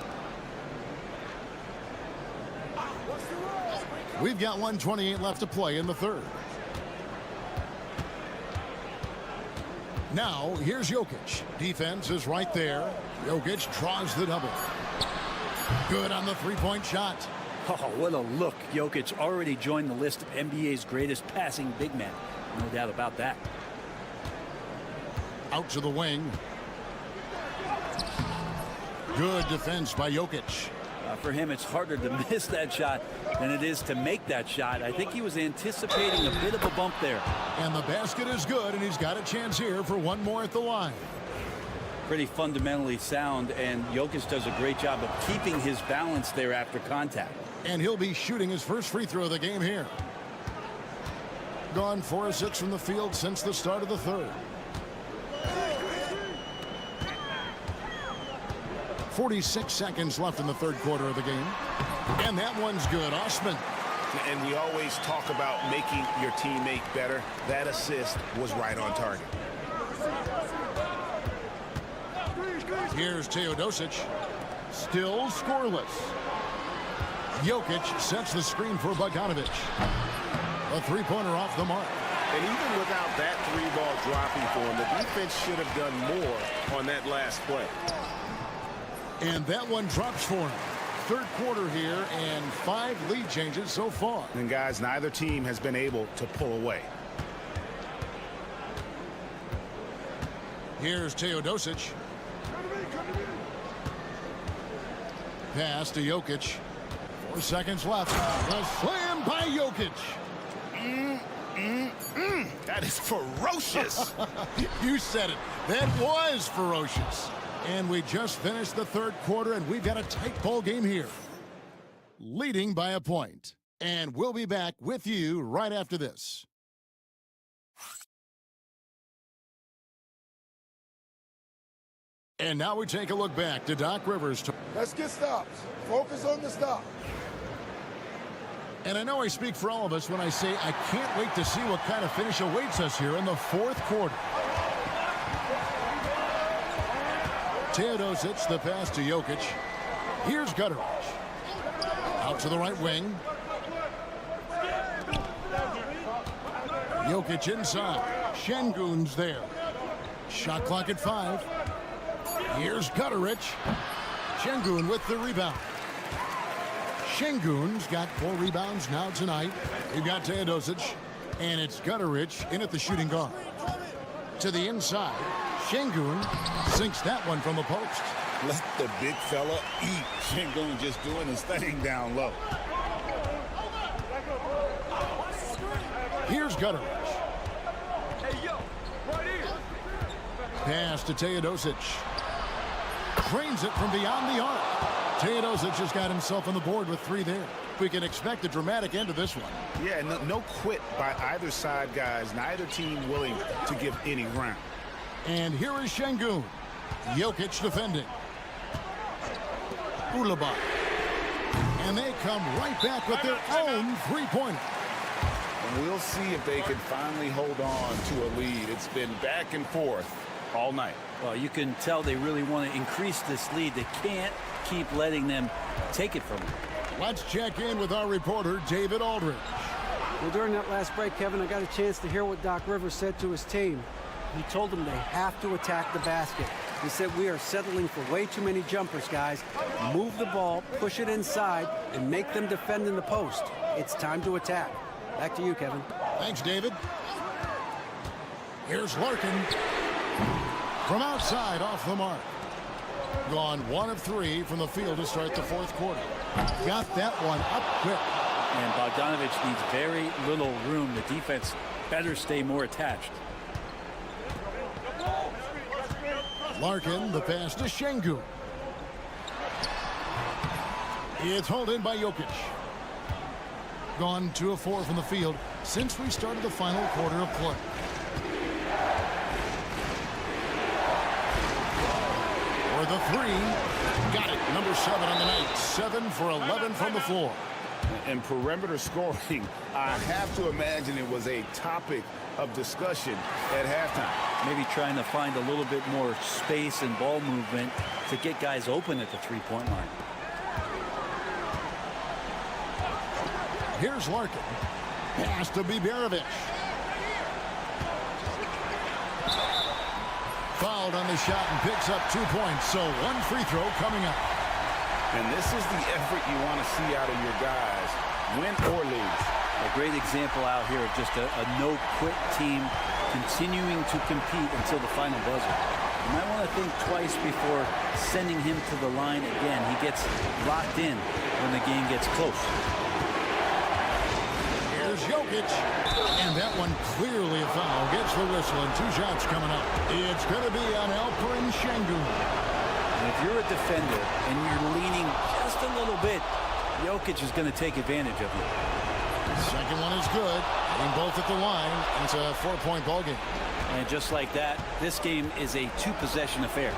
We've got 1:28 left to play in the third. Now, here's Jokic. Defense is right there. Jokic draws the double. Good on the three-point shot. Oh, what a look. Jokic already joined the list of NBA's greatest passing big men. No doubt about that. Out to the wing. Good defense by Jokic. For him, it's harder to miss that shot than it is to make that shot. I think he was anticipating a bit of a bump there. And the basket is good, and he's got a chance here for one more at the line. Pretty fundamentally sound, and Jokic does a great job of keeping his balance there after contact. And he'll be shooting his first free throw of the game here. Gone 4 of 6 from the field since the start of the third. 46 seconds left in the third quarter of the game. And that one's good. Osman. And we always talk about making your teammate better. That assist was right on target. Here's Teodosic. Still scoreless. Jokic sets the screen for Bogdanović. A three-pointer off the mark. And even without that three-ball dropping for him, the defense should have done more on that last play. And that one drops for him. Third quarter here and 5 lead changes so far. And guys, neither team has been able to pull away. Here's Teodosic. Pass to Jokic. 4 seconds left. The slam by Jokic. That is ferocious. You said it. That was ferocious. And we just finished the third quarter, and we've got a tight ball game here. Leading by a point. And we'll be back with you right after this. And now we take a look back to Doc Rivers. Let's get stops. Focus on the stop. And I know I speak for all of us when I say I can't wait to see what kind of finish awaits us here in the fourth quarter. Teodosic, the pass to Jokic. Here's Gutteridge. Out to the right wing. Jokic inside. Şengün's there. Shot clock at 5. Here's Gutteridge. Şengün with the rebound. Şengün's got 4 rebounds now tonight. We've got Teodosic, and it's Gutteridge in at the shooting guard. To the inside, Şengün sinks that one from the post. Let the big fella eat. Şengün just doing his thing down low. Here's Gutteridge. Hey, yo, right here. Pass to Teodosic. Drains it from beyond the arc. Teodosic has got himself on the board with 3 there. We can expect a dramatic end to this one. Yeah, no quit by either side, guys. Neither team willing to give any ground. And here is Şengün. Jokic defending. Ulaba. And they come right back with their own three-pointer. And we'll see if they can finally hold on to a lead. It's been back and forth all night. Well, you can tell they really want to increase this lead. They can't keep letting them take it from them. Let's check in with our reporter, David Aldridge. Well, during that last break, Kevin, I got a chance to hear what Doc Rivers said to his team. He told them they have to attack the basket. He said, we are settling for way too many jumpers, guys. Move the ball, push it inside, and make them defend in the post. It's time to attack. Back to you, Kevin. Thanks, David. Here's Larkin. From outside, off the mark. Gone 1 of 3 from the field to start the fourth quarter. Got that one up quick. And Bogdanovic needs very little room. The defense better stay more attached. Larkin, the pass to Şengün. It's hauled in by Jokic. Gone 2 of 4 from the field since we started the final quarter of play. For the 3. Got it. Number 7 on the night. 7 for 11 from the floor. And perimeter scoring, I have to imagine it was a topic of discussion at halftime. Maybe trying to find a little bit more space and ball movement to get guys open at the three-point line. Here's Larkin. Pass to Biberovic. Fouled on the shot and picks up 2 points. So 1 free throw coming up. And this is the effort you want to see out of your guys, win or lose. A great example out here of just a no-quit team continuing to compete until the final buzzer. You might want to think twice before sending him to the line again. He gets locked in when the game gets close. Here's Jokic. And that one clearly a foul. Gets the whistle and 2 shots coming up. It's going to be on Alperen Şengün. And if you're a defender and you're leaning just a little bit, Jokic is going to take advantage of you. Second one is good. Hitting both at the line. It's a 4-point ball game. And just like that, this game is a 2-possession affair.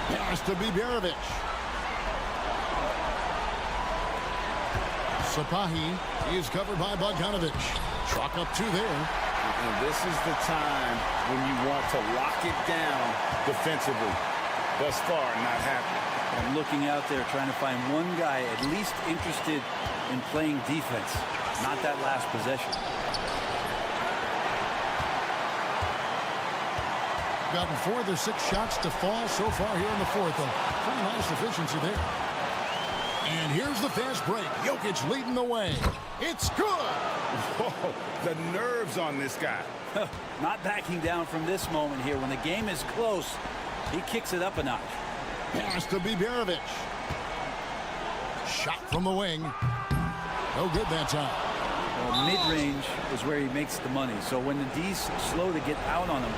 Pass to Biberovic. Sapahi is covered by Bogdanovic. Chalk up 2 there. And this is the time when you want to lock it down defensively. Thus far, not happening. I'm looking out there trying to find one guy at least interested in playing defense, not that last possession. Gotten 4 of their 6 shots to fall so far here in the fourth. A pretty nice efficiency there. And here's the fast break. Jokic leading the way. It's good. Whoa, the nerves on this guy. Not backing down from this moment here. When the game is close, he kicks it up a notch. Pass to Biberovic. Shot from the wing. No good that time. Well, mid-range is where he makes the money. So when the D's slow to get out on him,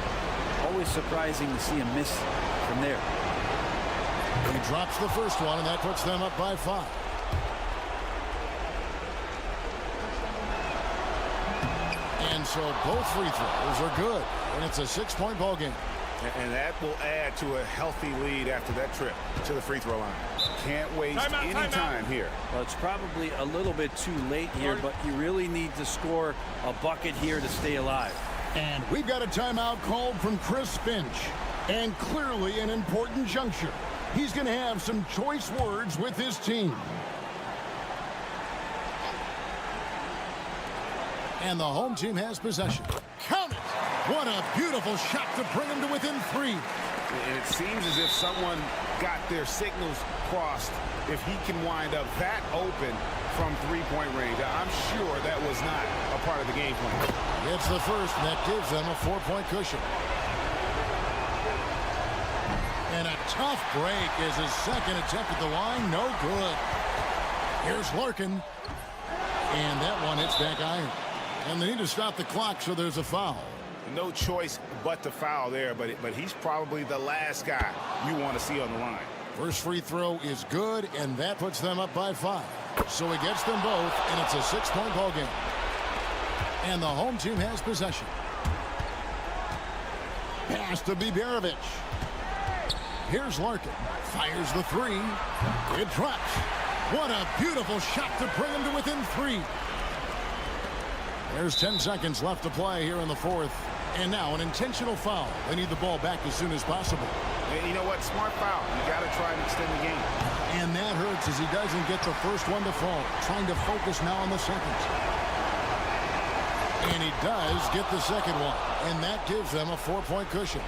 always surprising to see him miss from there. He drops the first one, and that puts them up by 5. And so both free throws are good, and it's a 6-point ball game. And that will add to a healthy lead after that trip to the free throw line. Can't waste any time here. Well, it's probably a little bit too late here, but you really need to score a bucket here to stay alive. And we've got a timeout called from Chris Finch. And clearly an important juncture. He's going to have some choice words with his team. And the home team has possession. Count it! What a beautiful shot to bring him to within 3. And it seems as if someone got their signals crossed. If he can wind up that open from 3-point range, I'm sure that was not a part of the game plan. It's the first, and that gives them a 4-point cushion. And a tough break is his second attempt at the line. No good. Here's Larkin. And that one hits back iron. And they need to stop the clock, so there's a foul. No choice but to foul there, but he's probably the last guy you want to see on the line. First free throw is good, and that puts them up by 5. So he gets them both, and it's a 6-point ball game. And the home team has possession. Pass to Biberovic. Here's Larkin. Fires the 3. It drops. What a beautiful shot to bring him to within 3. There's 10 seconds left to play here in the fourth. And now an intentional foul. They need the ball back as soon as possible. And you know what? Smart foul. You got to try and extend the game. And that hurts as he doesn't get the first one to fall. Trying to focus now on the second. And he does get the second one. And that gives them a 4-point cushion.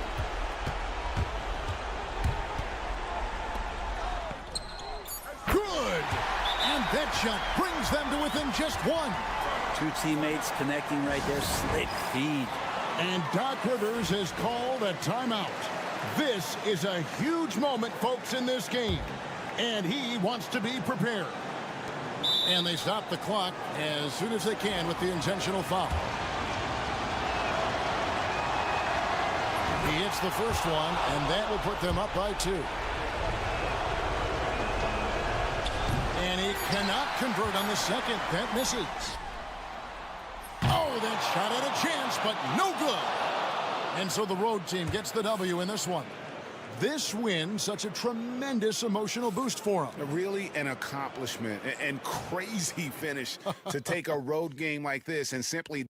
Good! And that shot brings them to within just one. Two teammates connecting right there. Slick feed. And Doc Rivers has called a timeout. This is a huge moment, folks, in this game. And he wants to be prepared. And they stop the clock as soon as they can with the intentional foul. He hits the first one, and that will put them up by 2. And he cannot convert on the second. That misses. Oh, that shot had a chance, but no good. And so the road team gets the W in this one. This win, such a tremendous emotional boost for them. Really an accomplishment and crazy finish to take a road game like this and simply...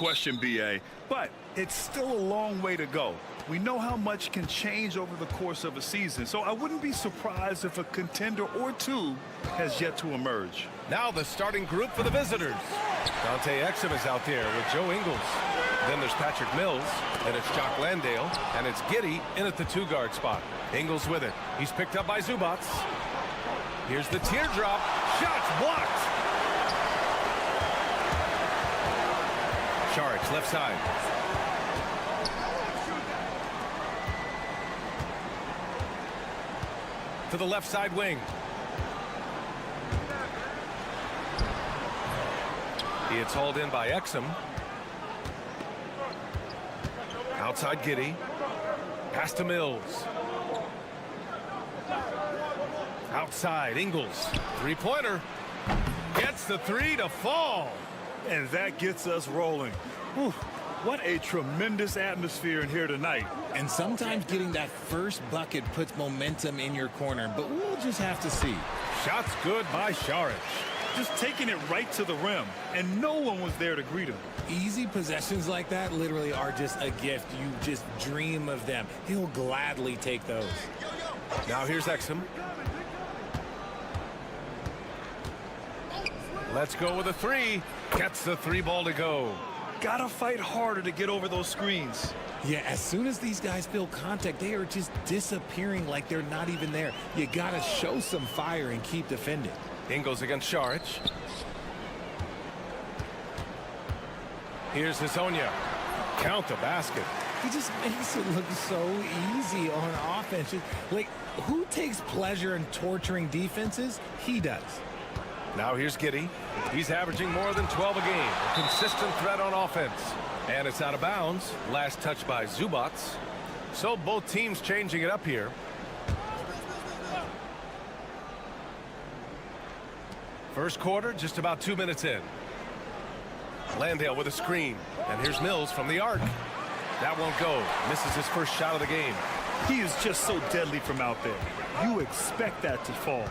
question, B.A., but it's still a long way to go. We know how much can change over the course of a season, so I wouldn't be surprised if a contender or two has yet to emerge. Now the starting group for the visitors. Dante Exum is out there with Joe Ingles. Then there's Patrick Mills, then it's Jock Landale, and it's Giddey in at the 2-guard spot. Ingles with it. He's picked up by Zubats. Here's the teardrop. Shots blocked. Šarić left side. To the left side wing. It's hauled in by Exum. Outside Giddey. Pass to Mills. Outside Ingles. Three-pointer. Gets the three to fall. And that gets us rolling. Whew. What a tremendous atmosphere in here tonight. And sometimes getting that first bucket puts momentum in your corner, but we'll just have to see. Shots good by Šarić. Just taking it right to the rim, and no one was there to greet him. Easy possessions like that literally are just a gift. You just dream of them. He'll gladly take those. Now here's Exum. Let's go with a three. Gets the 3-ball to go. Gotta fight harder to get over those screens. Yeah, as soon as these guys feel contact, they are just disappearing like they're not even there. You gotta show some fire and keep defending. Ingles against Šarić. Here's Hezonja. Count the basket. He just makes it look so easy on offense. Like, who takes pleasure in torturing defenses? He does. Now here's Giddey. He's averaging more than 12 a game. A consistent threat on offense. And it's out of bounds. Last touch by Zubats. So both teams changing it up here. First quarter, just about 2 minutes in. Landale with a screen. And here's Mills from the arc. That won't go. Misses his first shot of the game. He is just so deadly from out there. You expect that to fall.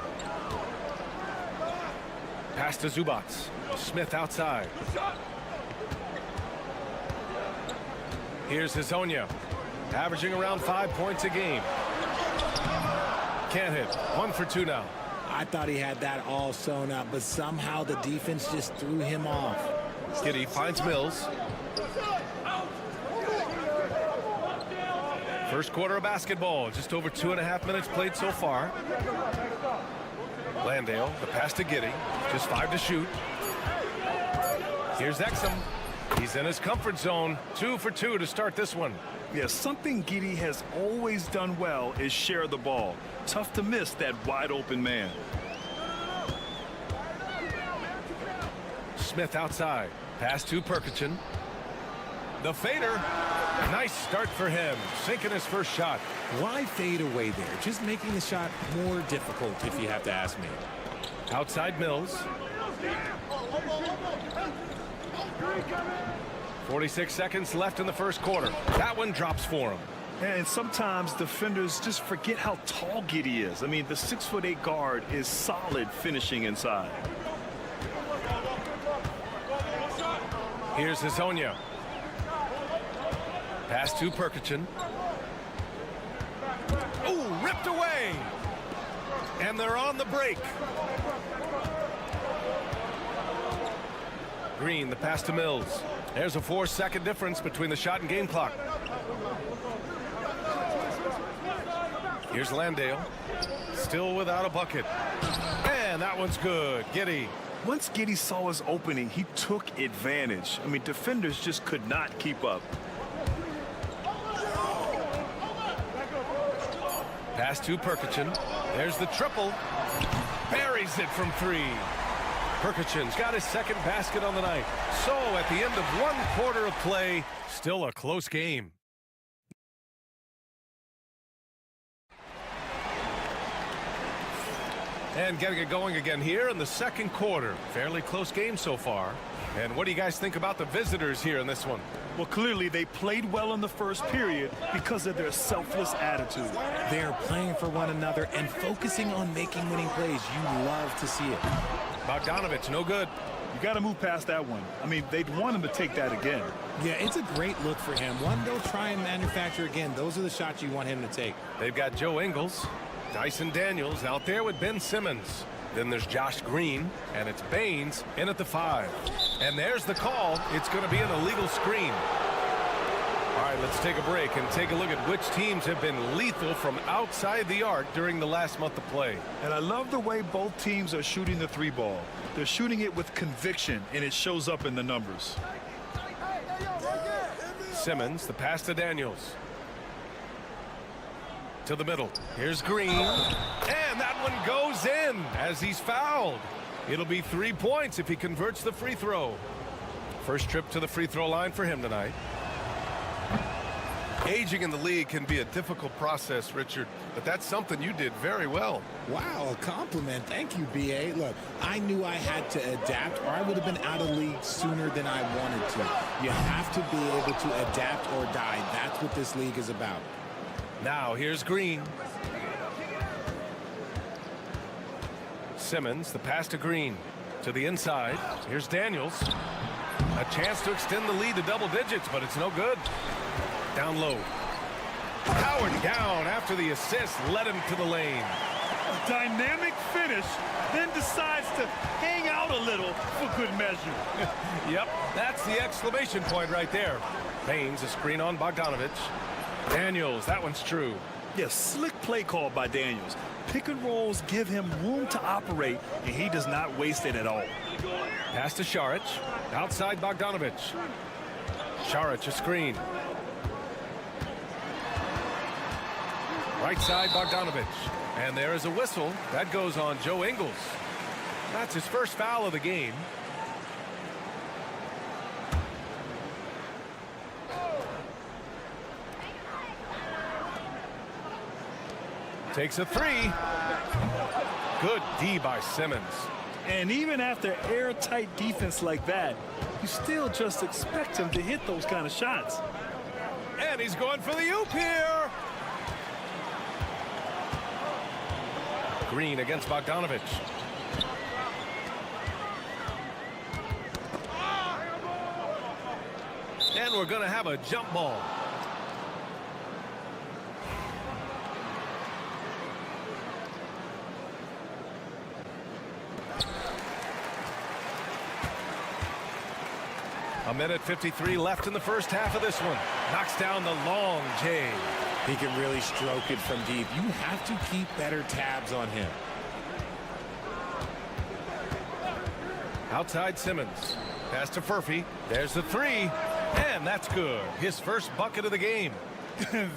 Pass to Zubats. Smith outside. Here's Hezonja. Averaging around 5 points a game. Can't hit. 1 for 2 now. I thought he had that all sewn up, but somehow the defense just threw him off. Giddey finds Mills. First quarter of basketball. Just over 2.5 minutes played so far. Landale, the pass to Giddey. Just 5 to shoot. Here's Exum. He's in his comfort zone. 2 for 2 to start this one. Yeah, something Giddey has always done well is share the ball. Tough to miss that wide open man. Smith outside. Pass to Perkichin. The fader. Nice start for him. Sinking his first shot. Why fade away there? Just making the shot more difficult, if you have to ask me. Outside Mills. 46 seconds left in the first quarter. That one drops for him. And sometimes defenders just forget how tall Giddey is. I mean, the 6'8" guard is solid finishing inside. Here's Hezonja. Pass to Perkichin. Oh, ripped away. And they're on the break. Green, the pass to Mills. There's a 4-second difference between the shot and game clock. Here's Landale. Still without a bucket. And that one's good. Giddey. Once Giddey saw his opening, he took advantage. I mean, defenders just could not keep up. Pass to Perkichin. There's the triple. Buries it from 3. Perkichin's got his second basket on the night. So at the end of 1 quarter of play, still a close game. And getting it going again here in the second quarter. Fairly close game so far. And what do you guys think about the visitors here in this one? Well, clearly they played well in the first period because of their selfless attitude. They're playing for one another and focusing on making winning plays. You love to see it. Bogdanovich, no good. You got to move past that one. I mean, they'd want him to take that again. Yeah, it's a great look for him. One they'll try and manufacture again. Those are the shots you want him to take. They've got Joe Ingles, Dyson Daniels out there with Ben Simmons. Then there's Josh Green, and it's Baines in at the 5. And there's the call. It's going to be an illegal screen. All right, let's take a break and take a look at which teams have been lethal from outside the arc during the last month of play. And I love the way both teams are shooting the 3 ball. They're shooting it with conviction, and it shows up in the numbers. Simmons, the pass to Daniels. To the middle. Here's Green. And that one goes in as he's fouled. It'll be 3 points if he converts the free throw. First trip to the free throw line for him tonight. Aging in the league can be a difficult process, Richard, but that's something you did very well. Wow, a compliment. Thank you, B.A. Look, I knew I had to adapt or I would have been out of league sooner than I wanted to. You have to be able to adapt or die. That's what this league is about. Now here's Green. Simmons, the pass to Green. To the inside. Here's Daniels. A chance to extend the lead to double digits, but it's no good. Down low. Howard down after the assist led him to the lane. A dynamic finish, then decides to hang out a little for good measure. Yep, that's the exclamation point right there. Baines, a screen on Bogdanovich. Daniels, that one's true. Yes, slick play call by Daniels. Pick and rolls give him room to operate, and he does not waste it at all. Pass to Šarić. Outside Bogdanovich. Šarić, a screen. Right side Bogdanovich. And there is a whistle. That goes on Joe Ingles. That's his first foul of the game. Takes a 3. Good D by Simmons. And even after airtight defense like that, you still just expect him to hit those kind of shots. And he's going for the oop here. Green against Bogdanovich. And we're going to have a jump ball. A minute 53 left in the first half of this one. Knocks down the long J. He can really stroke it from deep. You have to keep better tabs on him. Outside Simmons. Pass to Furphy. There's the 3. And that's good. His first bucket of the game.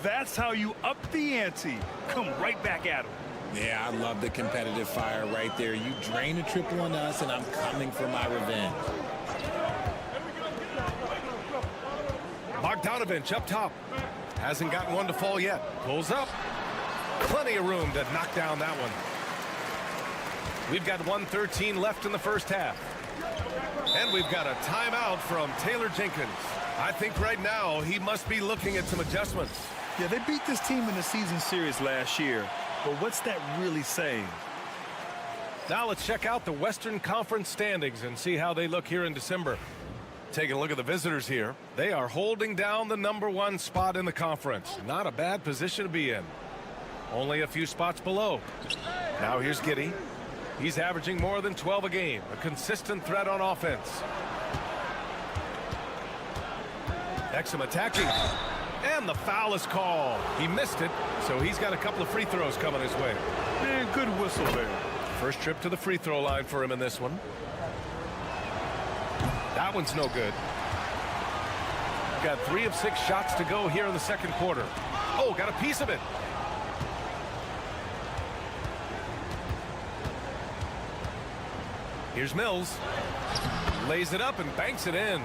That's how you up the ante. Come right back at him. Yeah, I love the competitive fire right there. You drain a triple on us, and I'm coming for my revenge. Bogdanovich up top. Hasn't gotten one to fall yet. Pulls up. Plenty of room to knock down that one. We've got 1:13 left in the first half. And we've got a timeout from Taylor Jenkins. I think right now he must be looking at some adjustments. Yeah, they beat this team in the season series last year. But what's that really saying? Now let's check out the Western Conference standings and see how they look here in December. Taking a look at the visitors here. They are holding down the #1 spot in the conference. Not a bad position to be in. Only a few spots below. Now here's Giddey. He's averaging more than 12 a game. A consistent threat on offense. Exum attacking. And the foul is called. He missed it, so he's got a couple of free throws coming his way. Man, good whistle there. First trip to the free throw line for him in this one. That one's no good. Got 3 of 6 shots to go here in the second quarter. Oh, got a piece of it. Here's Mills. Lays it up and banks it in.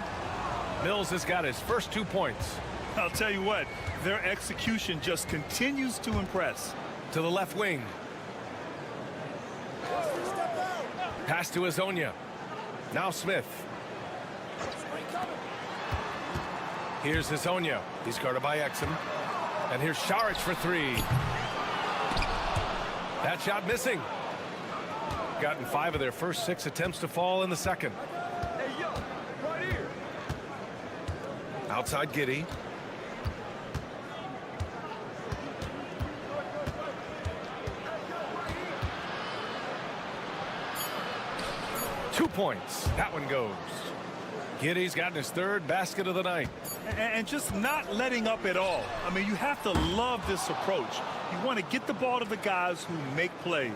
Mills has got his first 2 points. I'll tell you what, their execution just continues to impress. To the left wing. Pass to Hezonja. Now Smith. Here's Hezonja. He's guarded by Exum. And here's Šarić for 3. That shot missing. Gotten 5 of their first 6 attempts to fall in the second. Outside Giddey. Two points. That one goes. Giddey's gotten his third basket of the night. And just not letting up at all. I mean, you have to love this approach. You want to get the ball to the guys who make plays.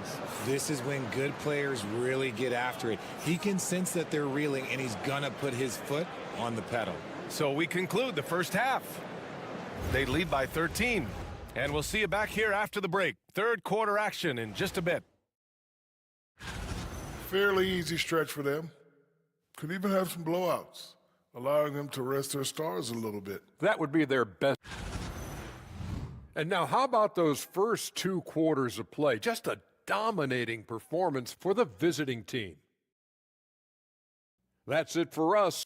This is when good players really get after it. He can sense that they're reeling, and he's going to put his foot on the pedal. So we conclude the first half. They lead by 13. And we'll see you back here after the break. Third quarter action in just a bit. Fairly easy stretch for them. Could even have some blowouts, allowing them to rest their stars a little bit. That would be their best. And now, how about those first 2 quarters of play? Just a dominating performance for the visiting team. That's it for us.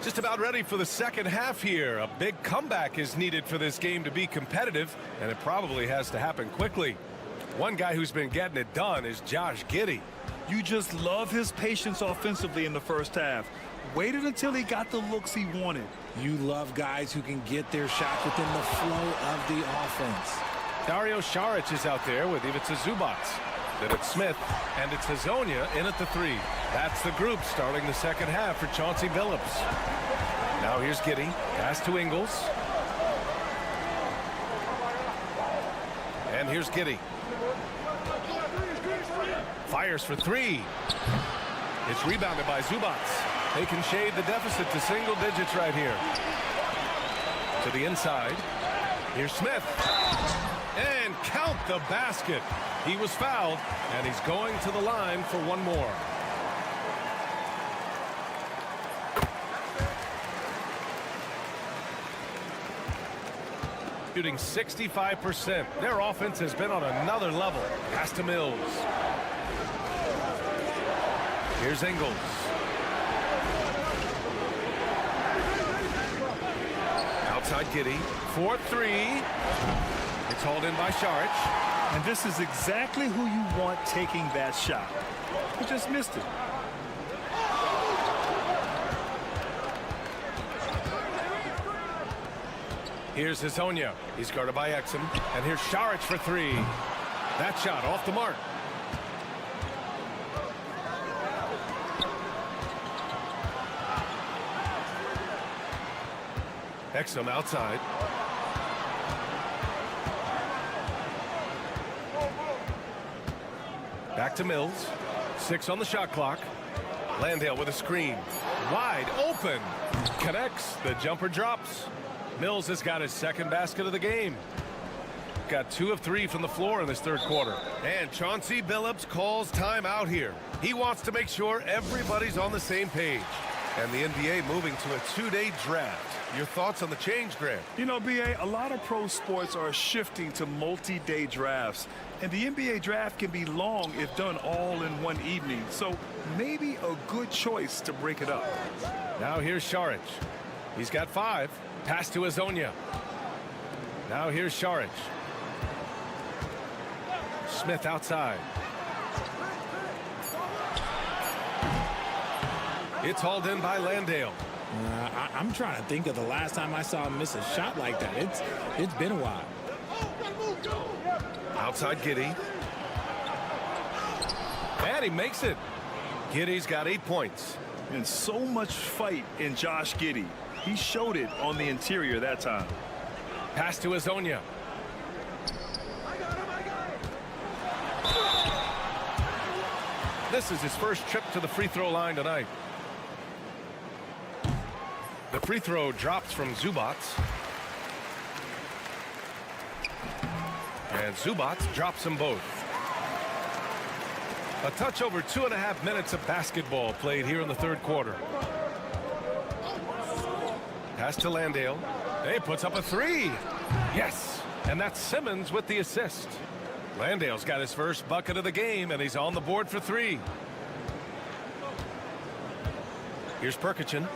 Just about ready for the second half here. A big comeback is needed for this game to be competitive, and it probably has to happen quickly. One guy who's been getting it done is Josh Giddey. You just love his patience offensively in the first half. Waited until he got the looks he wanted. You love guys who can get their shots within the flow of the offense. Dario Saric is out there with Ivica Zubac. Then it's Smith, and it's Hazonia in at the 3. That's the group starting the second half for Chauncey Billups. Now here's Giddey. Pass to Ingles. And here's Giddey. Fires for 3. It's rebounded by Zubac. They can shade the deficit to single digits right here. To the inside. Here's Smith. And count the basket. He was fouled, and he's going to the line for one more. Shooting 65%. Their offense has been on another level. Pass to Mills. Here's Ingles. Outside Giddey. 4-3. It's hauled in by Saric. And this is exactly who you want taking that shot. He just missed it. Here's Hazonia. He's guarded by Exum. And here's Saric for 3. That shot off the mark. Exum outside. Back to Mills. 6 on the shot clock. Landale with a screen. Wide open. Connects. The jumper drops. Mills has got his second basket of the game. Got 2 of 3 from the floor in this third quarter. And Chauncey Billups calls timeout here. He wants to make sure everybody's on the same page. And the NBA moving to a 2-day draft. Your thoughts on the change, Grant? You know, B.A., a lot of pro sports are shifting to multi-day drafts. And the NBA draft can be long if done all in one evening. So maybe a good choice to break it up. Now here's Saric. He's got 5. Pass to Hazonia. Now here's Saric. Smith outside. It's hauled in by Landale. I'm trying to think of the last time I saw him miss a shot like that. It's been a while. Outside Giddey. And he makes it. Giddey's got 8 points. And so much fight in Josh Giddey. He showed it on the interior that time. Pass to Hazonia. This is his first trip to the free throw line tonight. The free throw drops from Zubac. And Zubac drops them both. A touch over 2.5 minutes of basketball played here in the third quarter. Pass to Landale. He puts up a 3. Yes. And that's Simmons with the assist. Landale's got his first bucket of the game, and he's on the board for 3. Here's Perkichin.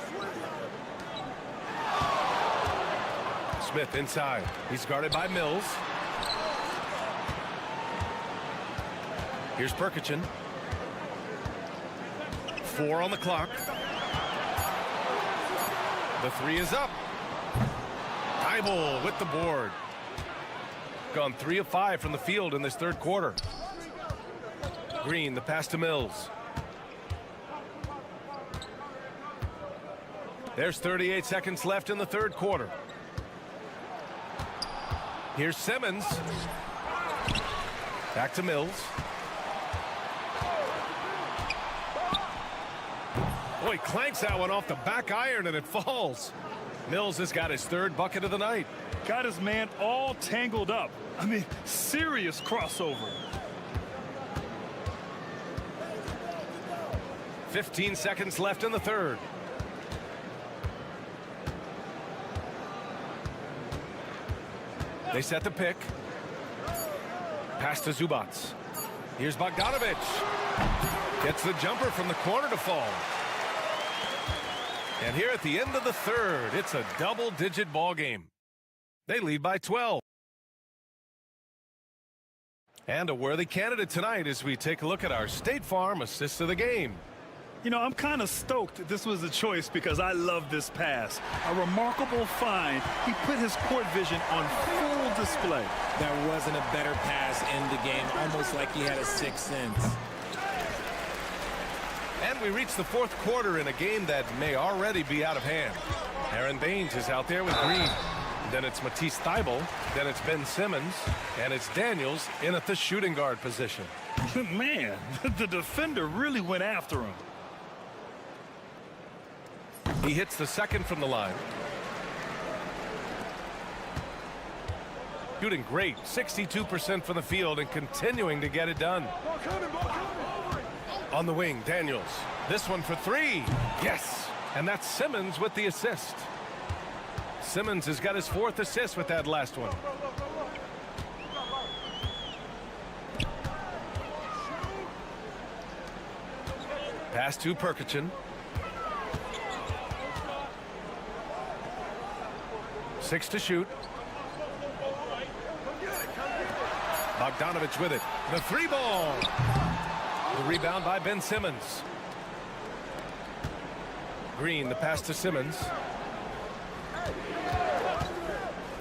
Smith inside. He's guarded by Mills. Here's Perkichin. 4 on the clock. The 3 is up. Thybulle with the board. Gone 3 of 5 from the field in this third quarter. Green, the pass to Mills. There's 38 seconds left in the third quarter. Here's Simmons. Back to Mills. Oh, he clanks that one off the back iron and it falls. Mills has got his third bucket of the night. Got his man all tangled up. I mean, serious crossover. 15 seconds left in the third. They set the pick. Pass to Zubats. Here's Bogdanovic. Gets the jumper from the corner to fall. And here at the end of the third, it's a double-digit ball game. They lead by 12. And a worthy candidate tonight as we take a look at our State Farm assist of the game. You know, I'm kind of stoked this was a choice because I love this pass. A remarkable find. He put his court vision on full display. There wasn't a better pass in the game, almost like he had a sixth sense. And we reach the fourth quarter in a game that may already be out of hand. Aaron Baines is out there with Green. Then it's Matisse Thybulle. Then it's Ben Simmons. And it's Daniels in at the shooting guard position. Man, the defender really went after him. He hits the second from the line. Shooting great, 62% from the field and continuing to get it done. On the wing, Daniels. This one for 3. Yes! And that's Simmons with the assist. Simmons has got his 4th assist with that last one. Pass to Perkichin. 6 to shoot. Bogdanovic with it. The 3 ball. The rebound by Ben Simmons. Green, the pass to Simmons.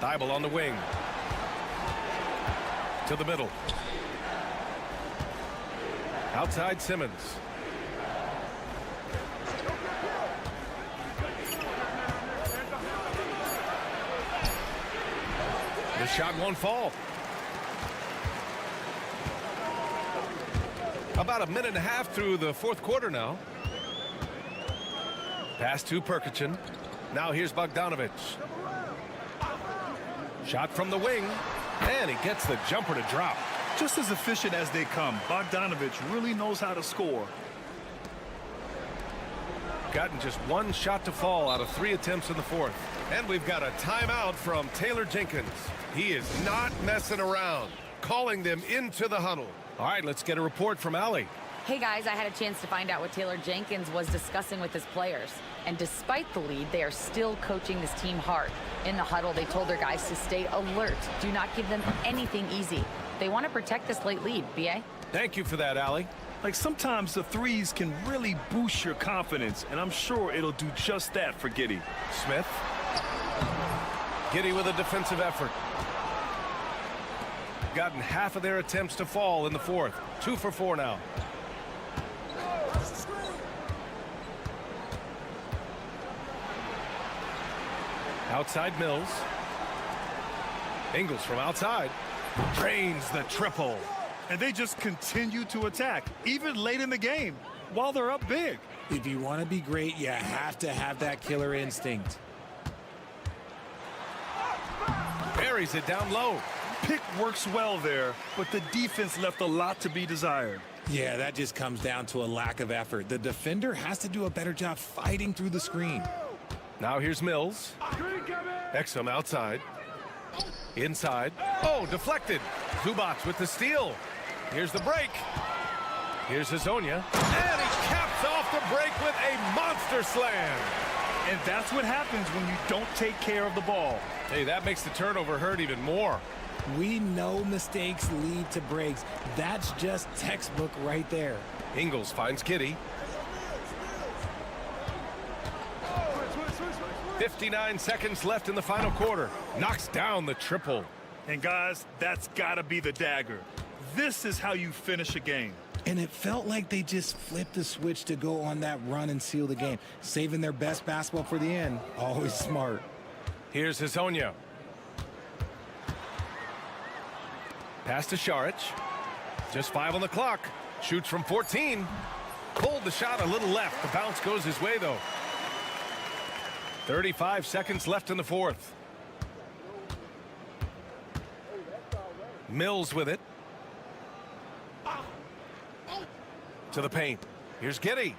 Thybulle on the wing. To the middle. Outside Simmons. The shot won't fall. About a minute and a half through the fourth quarter now. Pass to Perkichin. Now here's Bogdanovic. Shot from the wing. And he gets the jumper to drop. Just as efficient as they come, Bogdanovic really knows how to score. Gotten just 1 shot to fall out of 3 attempts in the fourth. And we've got a timeout from Taylor Jenkins. He is not messing around, calling them into the huddle. All right, let's get a report from Allie. Hey guys, I had a chance to find out what Taylor Jenkins was discussing with his players. And despite the lead, they are still coaching this team hard. In the huddle, they told their guys to stay alert. Do not give them anything easy. They want to protect this late lead, B.A. Thank you for that, Allie. Like sometimes the threes can really boost your confidence, and I'm sure it'll do just that for Giddey. Smith. Giddey with a defensive effort. Gotten half of their attempts to fall in the fourth. 2 for 4 now. Outside Mills. Ingles from outside. Drains the triple. And they just continue to attack, even late in the game, while they're up big. If you want to be great, you have to have that killer instinct. Buries it down low. Pick works well there, but the defense left a lot to be desired. Yeah, that just comes down to a lack of effort. The defender has to do a better job fighting through the screen. Now here's Mills. Exum outside. Inside. Oh, deflected. Zubats with the steal. Here's the break. Here's Hazonia. And he caps off the break with a monster slam. And that's what happens when you don't take care of the ball. Hey, that makes the turnover hurt even more. We know mistakes lead to breaks. That's just textbook right there. Ingles finds Kitty. 59 seconds left in the final quarter. Knocks down the triple. And guys, that's got to be the dagger. This is how you finish a game. And it felt like they just flipped the switch to go on that run and seal the game, saving their best basketball for the end. Always smart. Here's Hezonja. Pass to Šarić. Just 5 on the clock. Shoots from 14. Pulled the shot a little left. The bounce goes his way, though. 35 seconds left in the fourth. Mills with it. To the paint. Here's Giddey.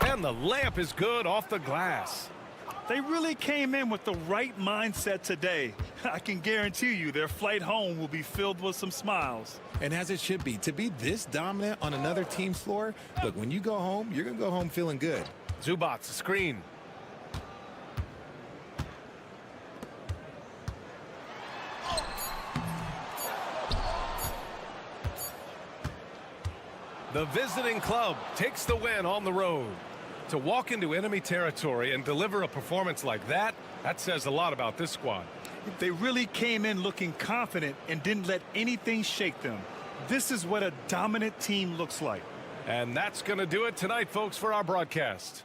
And the layup is good off the glass. They really came in with the right mindset today. I can guarantee you their flight home will be filled with some smiles. And as it should be. To be this dominant on another team's floor, look, when you go home, you're going to go home feeling good. Zubac, screen. The visiting club takes the win on the road. To walk into enemy territory and deliver a performance like that, that says a lot about this squad. They really came in looking confident and didn't let anything shake them. This is what a dominant team looks like. And that's going to do it tonight, folks, for our broadcast.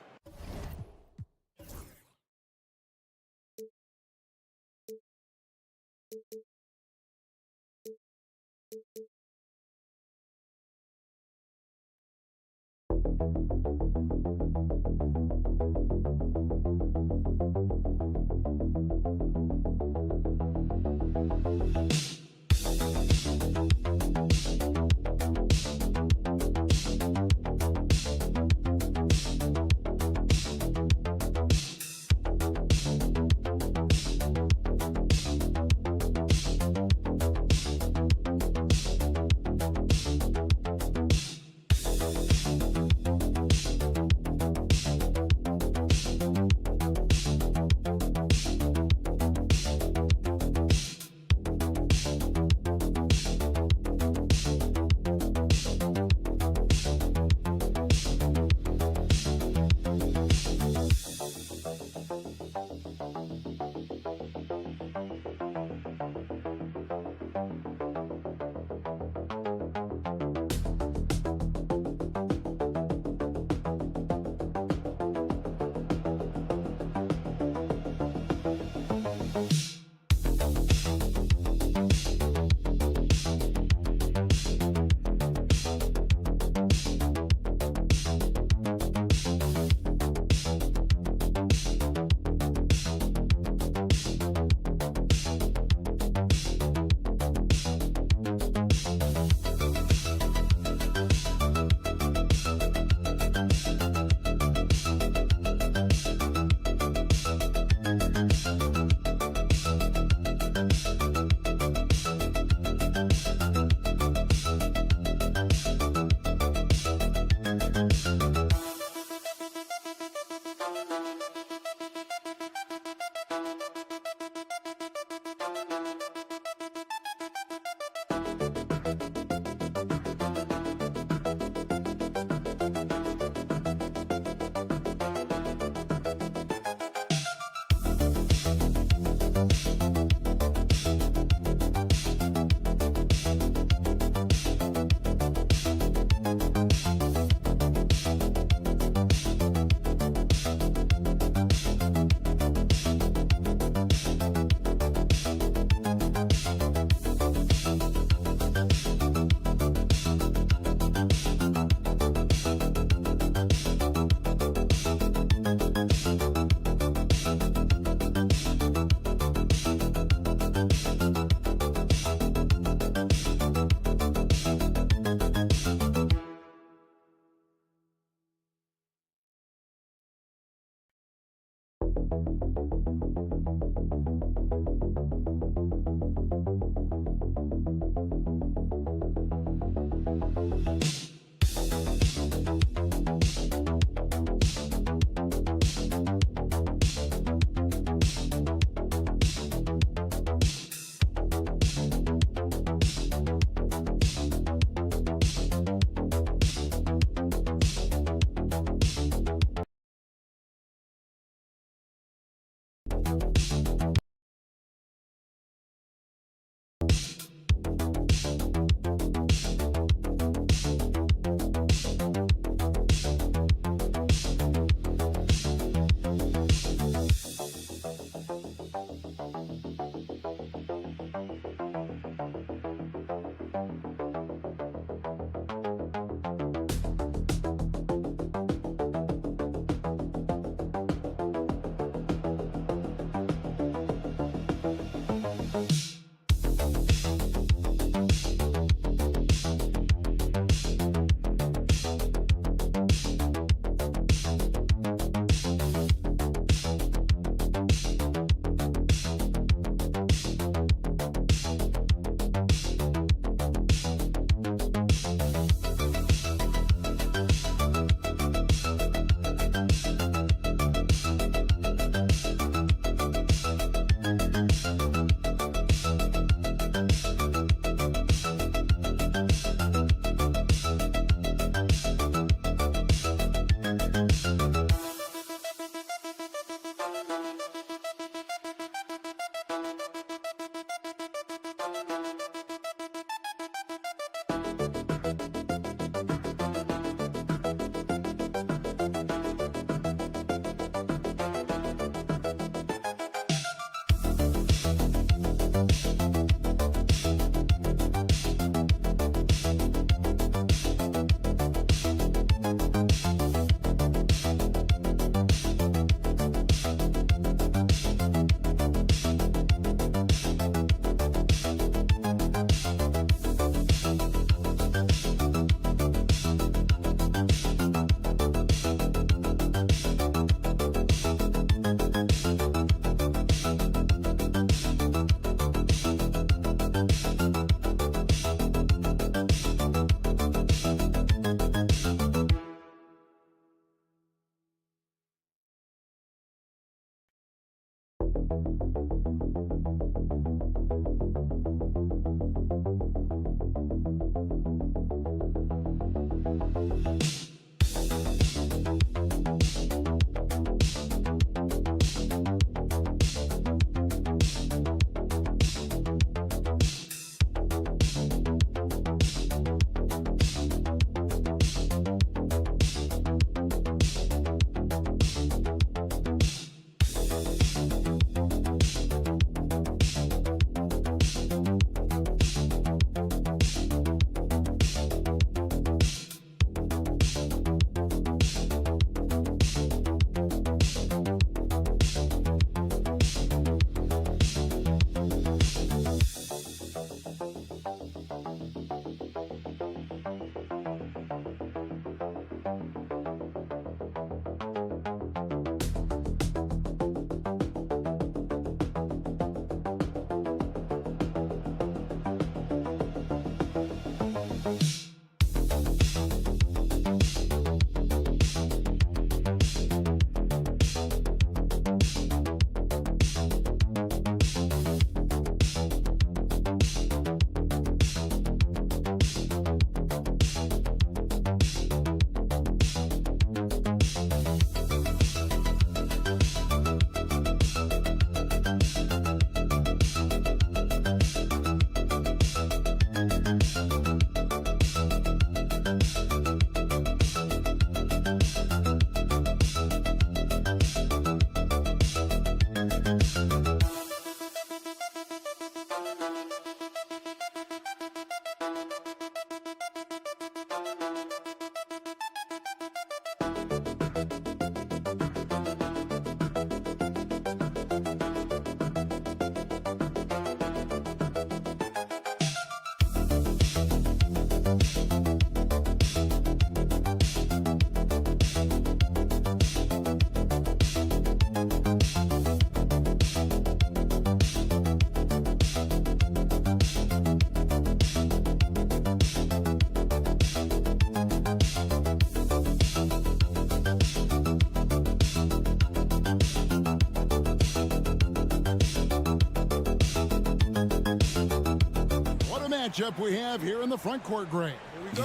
matchup we have here in the front court, Gray.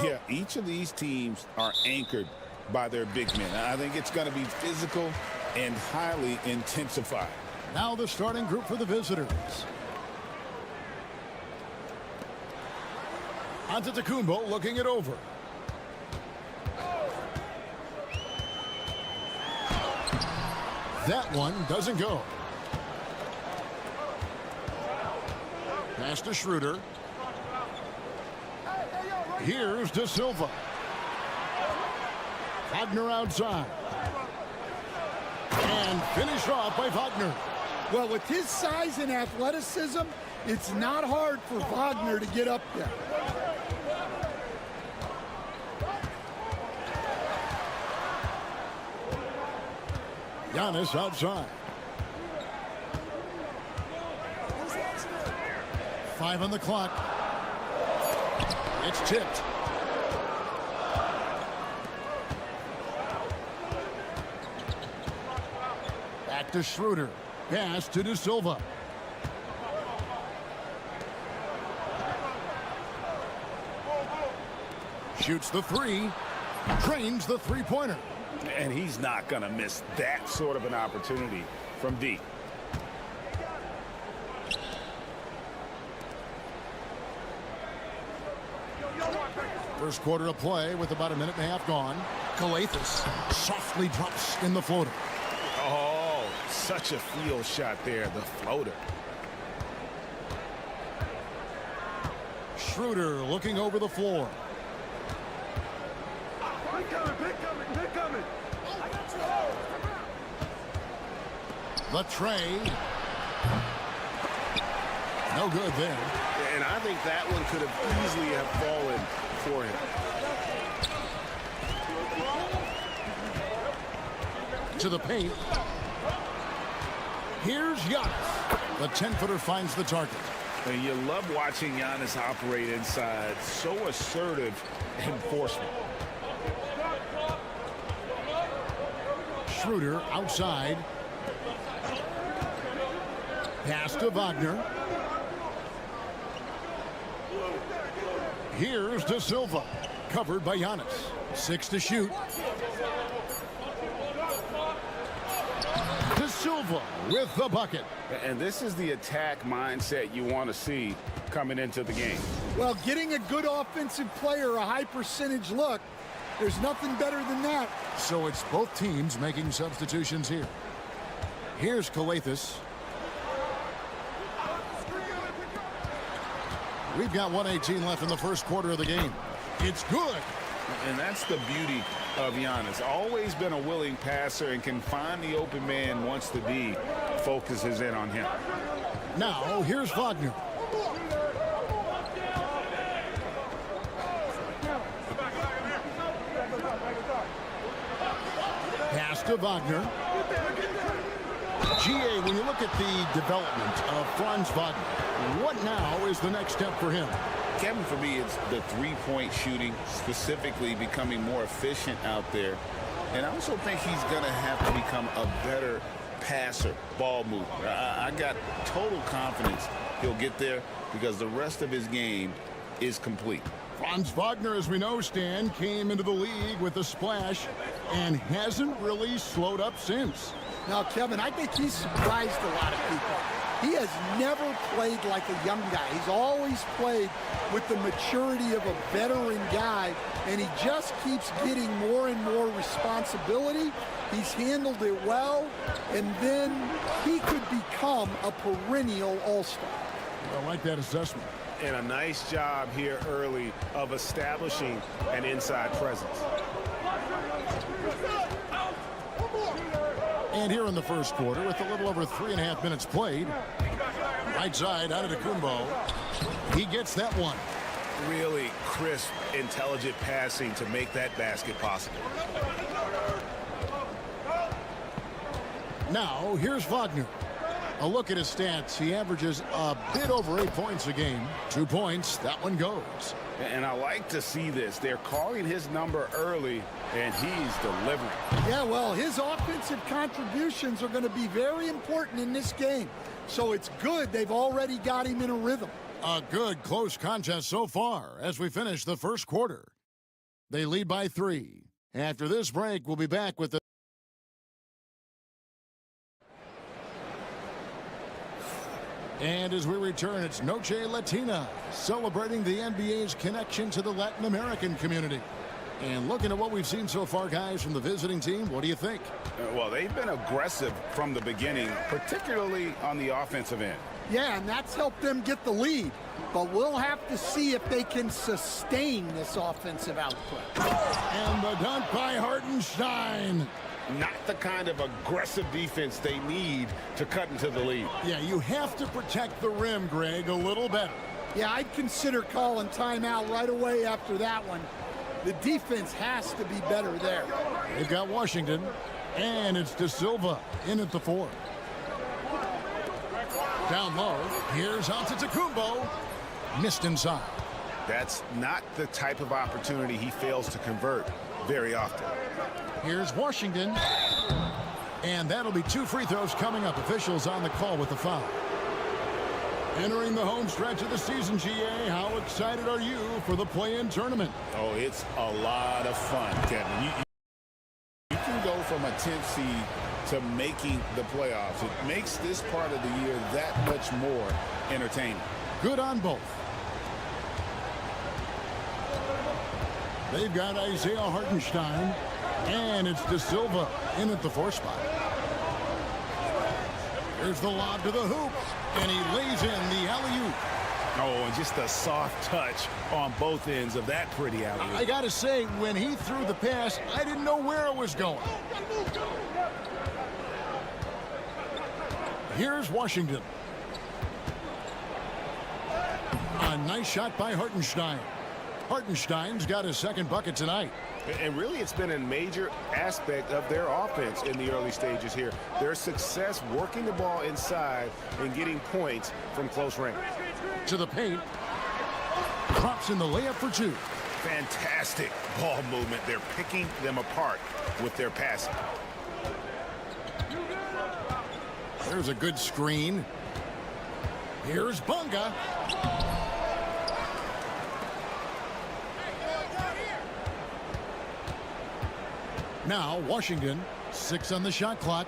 Yeah, each of these teams are anchored by their big men. I think it's going to be physical and highly intensified. Now the starting group for the visitors. Antetokounmpo looking it over. That one doesn't go. Pass to Schroeder. Here's De Silva. Wagner outside. And finished off by Wagner. Well, with his size and athleticism, It's not hard for Wagner to get up there. Giannis outside. 5 on the clock. It's tipped. Back to Schroeder. Pass to De Silva. Shoots the three. Drains the three-pointer. And he's not going to miss that sort of an opportunity from deep. First quarter of play with about a minute and a half gone. Calathes softly drops in the floater. Oh, such a field shot there, the floater. Schroeder looking over the floor. Pick coming. The tray. No good there. And I think that one could have easily have fallen for him. To the paint. Here's Giannis. The 10-footer finds the target. And you love watching Giannis operate inside. So assertive enforcement. Schroeder outside. Pass to Wagner. Here's De Silva. Covered by Giannis. 6 to shoot. De Silva with the bucket. And this is the attack mindset you want to see coming into the game. Well, getting a good offensive player a high percentage look, there's nothing better than that. So it's both teams making substitutions here. Here's Calathes. We've got 1:18 left in the first quarter of the game. It's good. And that's the beauty of Giannis. Always been a willing passer and can find the open man once the D focuses in on him. Now, here's Wagner. Pass to Wagner. GA, when you look at the development of Franz Wagner, what now is the next step for him? Kevin, for me, it's the three-point shooting, specifically becoming more efficient out there. And I also think he's going to have to become a better passer, ball mover. I got total confidence he'll get there because the rest of his game is complete. Franz Wagner, as we know, Stan, came into the league with a splash and hasn't really slowed up since. Now, Kevin, I think he's surprised a lot of people. He has never played like a young guy. He's always played with the maturity of a veteran guy, and he just keeps getting more and more responsibility. He's handled it well, and then he could become a perennial all-star. I like that assessment. And a nice job here early of establishing an inside presence. And here in the first quarter, with a little over 3.5 minutes played, right side out of Antetokounmpo, he gets that one. Really crisp, intelligent passing to make that basket possible. Now, here's Wagner. A look at his stats. He averages a bit over 8 points a game. 2 points, that one goes. And I like to see this. They're calling his number early, and he's delivering. Yeah, well, his offensive contributions are going to be very important in this game. So it's good they've already got him in a rhythm. A good close contest so far as we finish the first quarter. They lead by 3. After this break, we'll be back with the And as we return, it's Noche Latina, celebrating the NBA's connection to the Latin American community. And looking at what we've seen so far, guys, from the visiting team, what do you think? Well, they've been aggressive from the beginning, particularly on the offensive end. Yeah, and that's helped them get the lead. But we'll have to see if they can sustain this offensive output. And the dunk by Hartenstein. not the kind of aggressive defense they need to cut into the lead. Yeah, you have to protect the rim, Greg, a little better. Yeah, I'd consider calling timeout right away after that one. The defense has to be better there. They've got Washington, and it's De Silva in at the 4. Down low, here's Antetokounmpo. Missed inside. That's not the type of opportunity he fails to convert very often. Here's Washington. And that'll be 2 free throws coming up. Officials on the call with the foul. Entering the home stretch of the season, GA, how excited are you for the play-in tournament? Oh, it's a lot of fun, Kevin. You can go from a 10th seed to making the playoffs. It makes this part of the year that much more entertaining. Good on both. They've got Isaiah Hartenstein, and it's De Silva in at the 4 spot. Here's the lob to the hoop, and he lays in the alley-oop. Oh, and just a soft touch on both ends of that pretty alley-oop. I got to say, when he threw the pass, I didn't know where it was going. Here's Washington. A nice shot by Hartenstein. Hartenstein's got his second bucket tonight. And really, it's been a major aspect of their offense in the early stages here. Their success working the ball inside and getting points from close range. To the paint. Drops in the layup for 2. Fantastic ball movement. They're picking them apart with their passing. There's a good screen. Here's Bunga. Now Washington, 6 on the shot clock.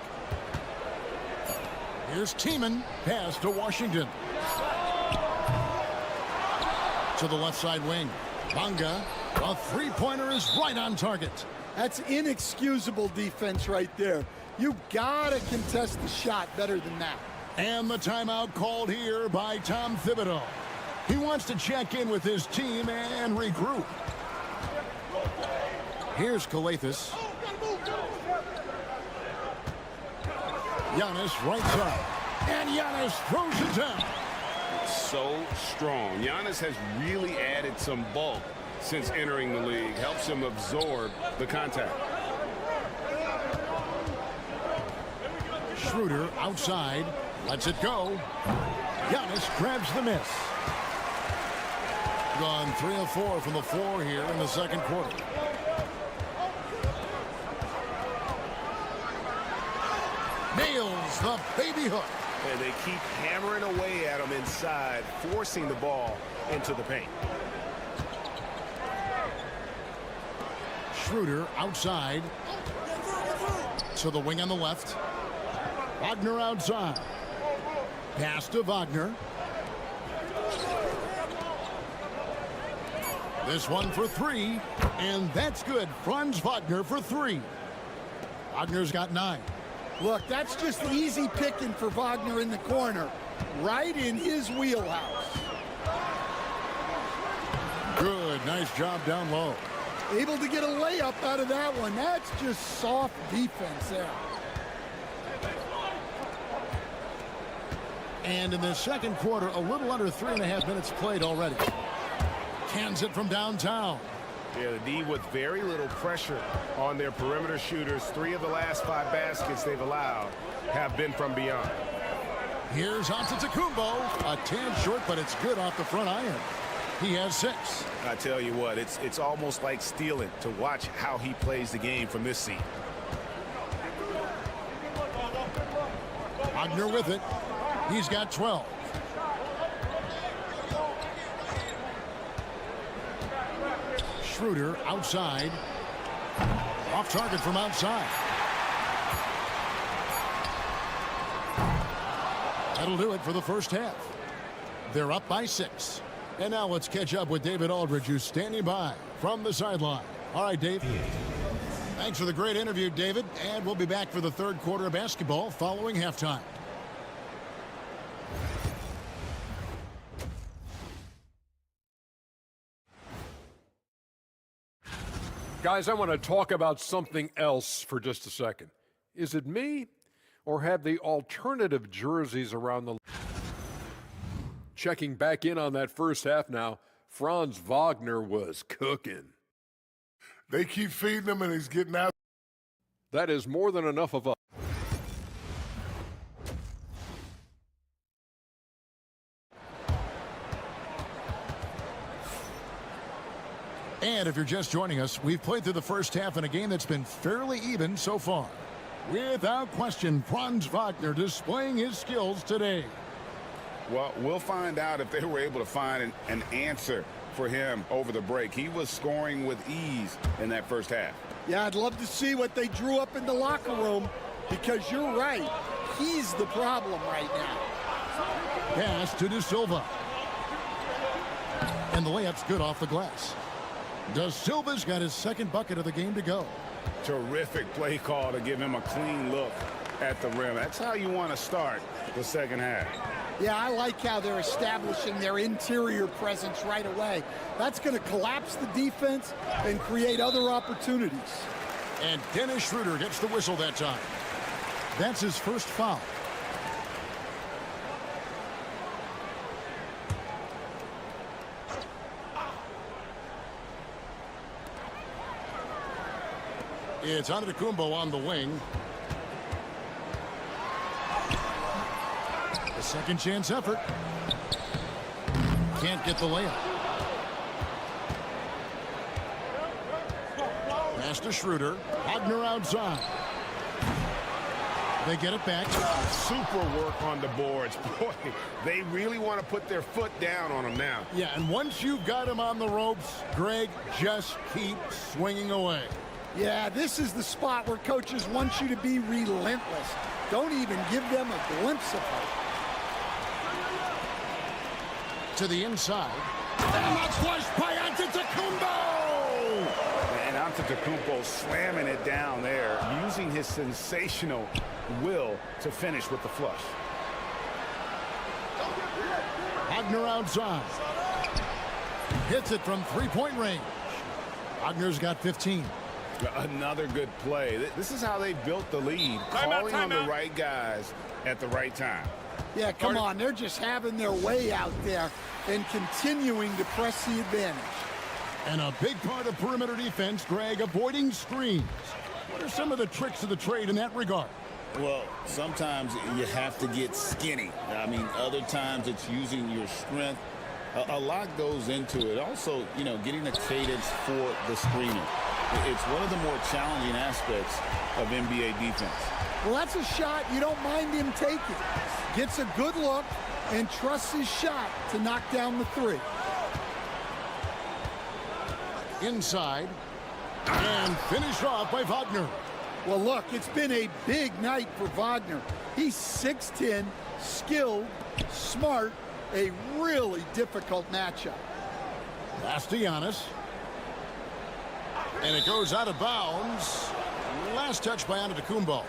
Here's Tiemann, pass to Washington. To the left side wing. Bunga, a three-pointer is right on target. That's inexcusable defense right there. You gotta contest the shot better than that. And the timeout called here by Tom Thibodeau. He wants to check in with his team and regroup. Here's Calathes. Giannis right side. And Giannis throws it down. So strong. Giannis has really added some bulk since entering the league. Helps him absorb the contact. Schroeder outside. Lets it go. Giannis grabs the miss. Gone 3 of 4 from the floor here in the second quarter. Nails the baby hook. And they keep hammering away at him inside, forcing the ball into the paint. Schroeder outside. To the wing on the left. Wagner outside. Pass to Wagner. This one for 3, and that's good. Franz Wagner for 3. Wagner's got 9. Look, that's just easy picking for Wagner in the corner. Right in his wheelhouse. Good, nice job down low. Able to get a layup out of that one. That's just soft defense there. And in the second quarter, a little under 3.5 minutes played already. Cans it from downtown. Yeah, the D with very little pressure on their perimeter shooters. 3 of the last 5 baskets they've allowed have been from beyond. Here's Antetokounmpo. A tad short, but it's good off the front iron. He has 6. I tell you what, it's almost like stealing to watch how he plays the game from this seat. Wagner with it. He's got 12. Schroeder outside. Off target from outside. That'll do it for the first half. They're up by 6. And now let's catch up with David Aldridge, who's standing by from the sideline. All right, Dave. Thanks for the great interview, David. And we'll be back for the third quarter of basketball following halftime. Guys, I want to talk about something else for just a second. Is it me, or have the alternative jerseys around the... Checking back in on that first half now, Franz Wagner was cooking. They keep feeding him, and he's getting out. That is more than enough of a... And if you're just joining us, we've played through the first half in a game that's been fairly even so far. Without question, Franz Wagner displaying his skills today. Well, we'll find out if they were able to find an answer for him over the break. He was scoring with ease in that first half. Yeah, I'd love to see what they drew up in the locker room, because you're right. He's the problem right now. Pass to De Silva. And the layup's good off the glass. De Silva's got his second bucket of the game to go. Terrific play call to give him a clean look at the rim. That's how you want to start the second half. Yeah, I like how they're establishing their interior presence right away. That's going to collapse the defense and create other opportunities. And Dennis Schroeder gets the whistle that time. That's his first foul. It's Antetokounmpo on the wing. A second chance effort. Can't get the layup. Pass to Schroeder. Wagner outside. They get it back. Super work on the boards. Boy, they really want to put their foot down on him now. Yeah, and once you've got him on the ropes, Greg, just keep swinging away. Yeah, this is the spot where coaches want you to be relentless. Don't even give them a glimpse of hope. To the inside. And that's flushed by Antetokounmpo! And Antetokounmpo slamming it down there, using his sensational will to finish with the flush. Wagner outside. Hits it from three-point range. Wagner's got 15. Another good play. This is how they built the lead, calling on the right guys at the right time. Yeah, come on. They're just having their way out there and continuing to press the advantage. And a big part of perimeter defense, Greg, avoiding screens. What are some of the tricks of the trade in that regard? Well, sometimes you have to get skinny. I mean, other times it's using your strength. A lot goes into it. Also, you know, getting a cadence for the screener. It's one of the more challenging aspects of NBA defense. Well, that's a shot you don't mind him taking. Gets a good look and trusts his shot to knock down the three. Inside. And finished off by Wagner. Well, look, it's been a big night for Wagner. He's 6'10", skilled, smart, a really difficult matchup. Pass to Giannis. And it goes out of bounds. Last touch by Antetokounmpo.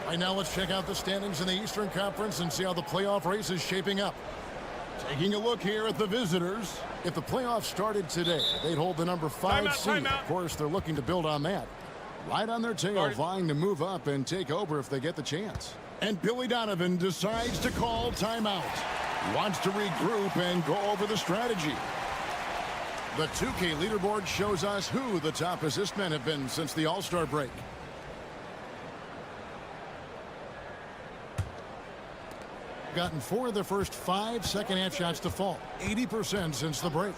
Right now, let's check out the standings in the Eastern Conference and see how the playoff race is shaping up. Taking a look here at the visitors. If the playoffs started today, they'd hold the number 5 seed. Of course, they're looking to build on that. Right on their tail, vying to move up and take over if they get the chance. And Billy Donovan decides to call timeout. He wants to regroup and go over the strategy. The 2K leaderboard shows us who the top assist men have been since the All-Star break. Gotten 4 of their first 5 second-half shots to fall. 80% since the break.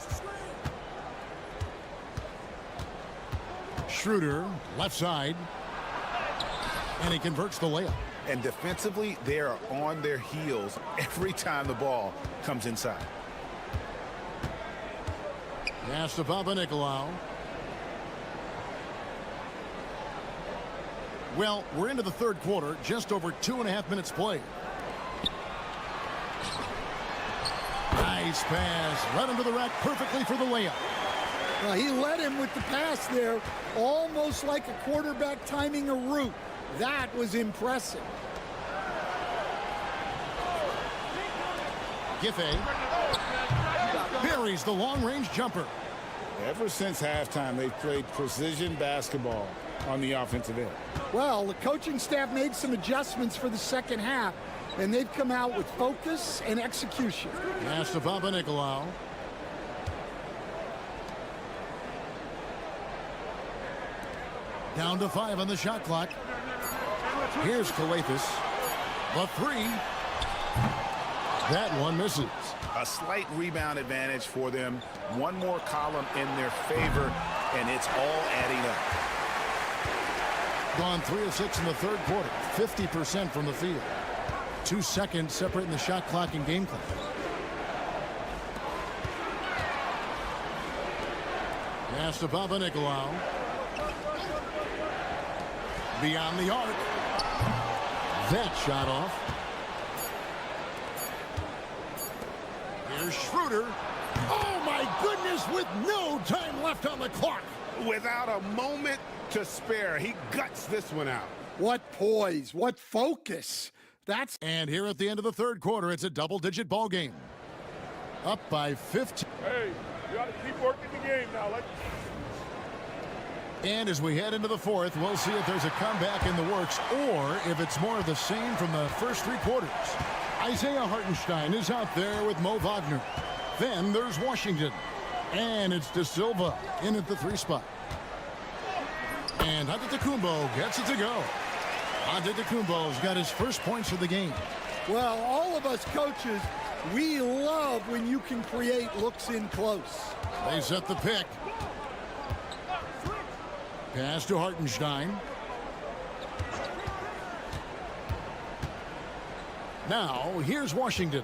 Schroeder, left side. And he converts the layup. And defensively, they are on their heels every time the ball comes inside. Pass to Papanikolaou. Well, we're into the third quarter, just over 2.5 minutes played. Nice pass, right under the rack perfectly for the layup. Well, he led him with the pass there, almost like a quarterback timing a route. That was impressive. Giffey buries the long-range jumper. Ever since halftime, they've played precision basketball on the offensive end. Well, the coaching staff made some adjustments for the second half, and they've come out with focus and execution. Pass to Papanikolaou. Down to 5 on the shot clock. Here's Kalathis. The three. That one misses. A slight rebound advantage for them. One more column in their favor, and it's all adding up. Gone 3 of 6 in the third quarter. 50% from the field. 2 seconds separating the shot clock and game clock. Pass to Papanikolaou. Beyond the arc. That shot off. Here's Schroeder. Oh, my goodness, with no time left on the clock. Without a moment to spare, he guts this one out. What poise, what focus. That's. And here at the end of the third quarter, it's a double-digit ball game. Up by 15. Hey, you got to keep working the game now. And as we head into the fourth, we'll see if there's a comeback in the works or if it's more of the same from the first 3 quarters. Isaiah Hartenstein is out there with Mo Wagner. Then there's Washington. And it's De Silva in at the 3 spot. And Antetokounmpo gets it to go. Antetokounmpo's got his first points of the game. Well, all of us coaches, we love when you can create looks in close. They set the pick. Pass to Hartenstein. Now, here's Washington.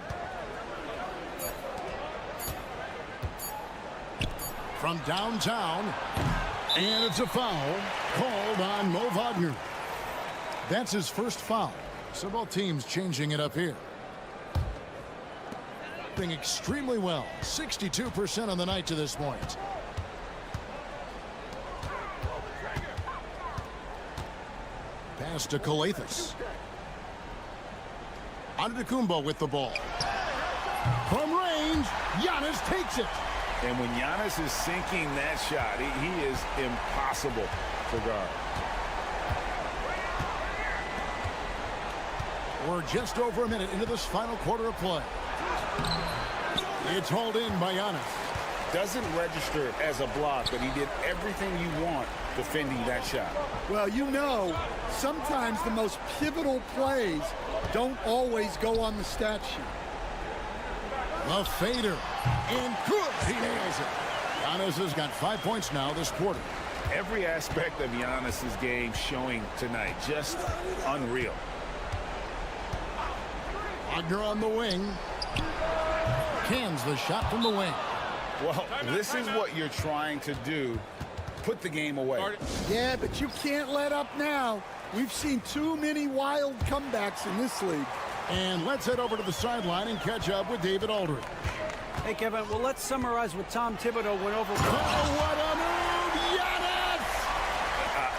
From downtown. And it's a foul called on Mo Wagner. That's his first foul. So both teams changing it up here. Doing extremely well. 62% on the night to this point. Pass to Kalathis. Antetokounmpo with the ball. From range, Giannis takes it. And when Giannis is sinking that shot, he is impossible to guard. We're just over a minute into this final quarter of play. It's hauled in by Giannis. Doesn't register as a block, but he did everything you want defending that shot. Well, you know, sometimes the most pivotal plays don't always go on the stat sheet. The fader. And good. He nails it. Giannis has got 5 points now this quarter. Every aspect of Giannis's game showing tonight. Just unreal. Wagner on the wing. Cans the shot from the wing. Well, this is what you're trying to do. Put the game away. Yeah, but you can't let up now. We've seen too many wild comebacks in this league. And let's head over to the sideline and catch up with David Aldridge. Hey, Kevin, well, let's summarize what Tom Thibodeau went over. Oh, what a move, Giannis!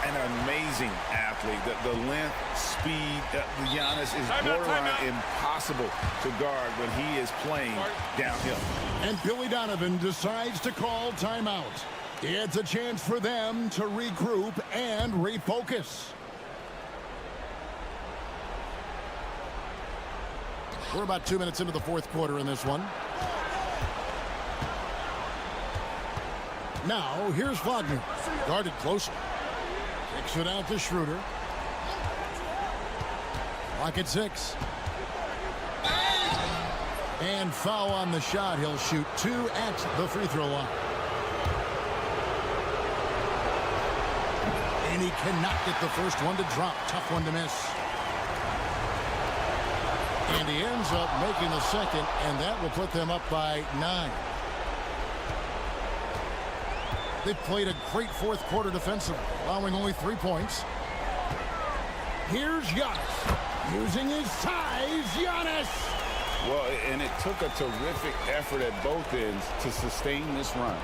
An amazing athlete. The length, speed, Giannis is borderline impossible to guard when he is playing downhill. And Billy Donovan decides to call timeout. It's a chance for them to regroup and refocus. We're about 2 minutes into the fourth quarter in this one. Now, here's Wagner. Guarded closer. Kicks it out to Schroeder. Clock at 6. And foul on the shot. He'll shoot 2 at the free throw line. And he cannot get the first one to drop. Tough one to miss. And he ends up making the second, and that will put them up by 9. They played a great fourth quarter defensively, allowing only 3 points. Here's Giannis. Using his size, Giannis. Well, and it took a terrific effort at both ends to sustain this run.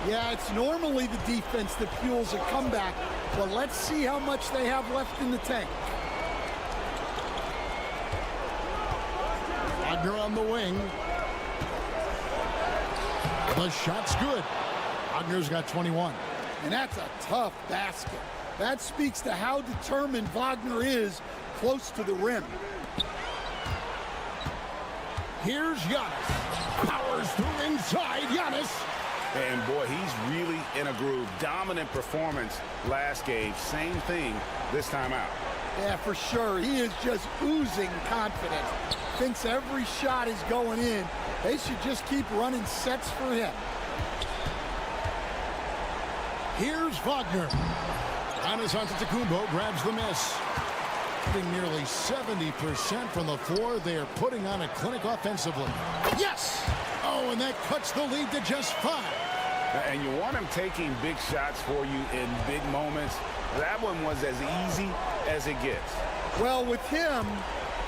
Yeah, it's normally the defense that fuels a comeback, but let's see how much they have left in the tank. Wagner on the wing. The shot's good. Wagner's got 21. And that's a tough basket. That speaks to how determined Wagner is close to the rim. Here's Giannis. Powers through inside. Giannis. And boy, he's really in a groove. Dominant performance last game. Same thing this time out. Yeah, for sure. He is just oozing confidence. Thinks every shot is going in. They should just keep running sets for him. Here's Wagner. Giannis Antetokounmpo grabs the miss. Shooting nearly 70% from the floor. They are putting on a clinic offensively. Yes! Oh, and that cuts the lead to just 5. And you want him taking big shots for you in big moments. That one was as easy as it gets. Well, with him,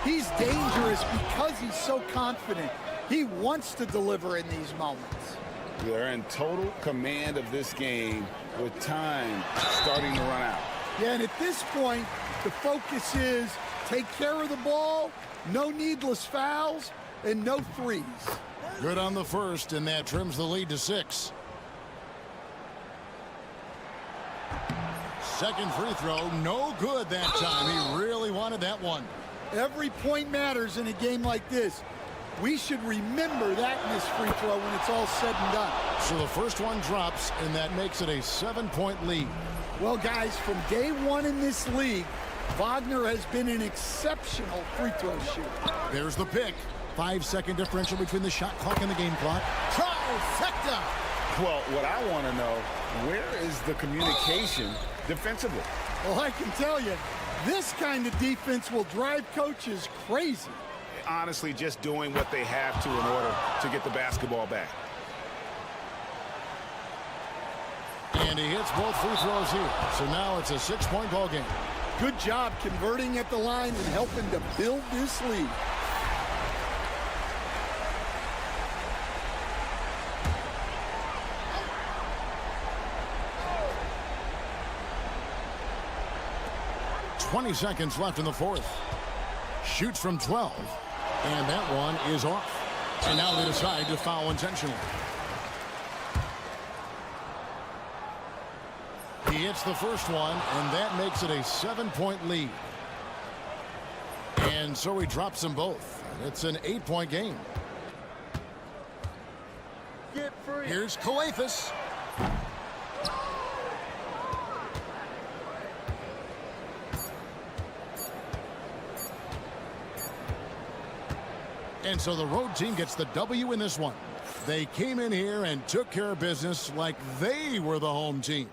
he's dangerous because he's so confident. He wants to deliver in these moments. They're in total command of this game with time starting to run out. Yeah, and at this point, the focus is take care of the ball, no needless fouls, and no threes. Good on the first, and that trims the lead to 6. Second free throw, no good that time. He really wanted that one. Every point matters in a game like this. We should remember that in this free throw when it's all said and done. So the first one drops, and that makes it a 7-point lead. Well, guys, from day one in this league, Wagner has been an exceptional free throw shooter. There's the pick. 5-second differential between the shot clock and the game clock. Trifecta! Well, what I want to know, where is the communication defensively? Well, I can tell you, this kind of defense will drive coaches crazy. Honestly, just doing what they have to in order to get the basketball back. And he hits both free throws here. So now it's a 6-point ball game. Good job converting at the line and helping to build this lead. .20 seconds left in the fourth. Shoots from 12. And that one is off. And now they decide to foul intentionally. He hits the first one, and that makes it a 7-point lead. And so he drops them both. It's an 8-point game. Get free. Here's Kalathis. And so the road team gets the W in this one. They came in here and took care of business like they were the home team.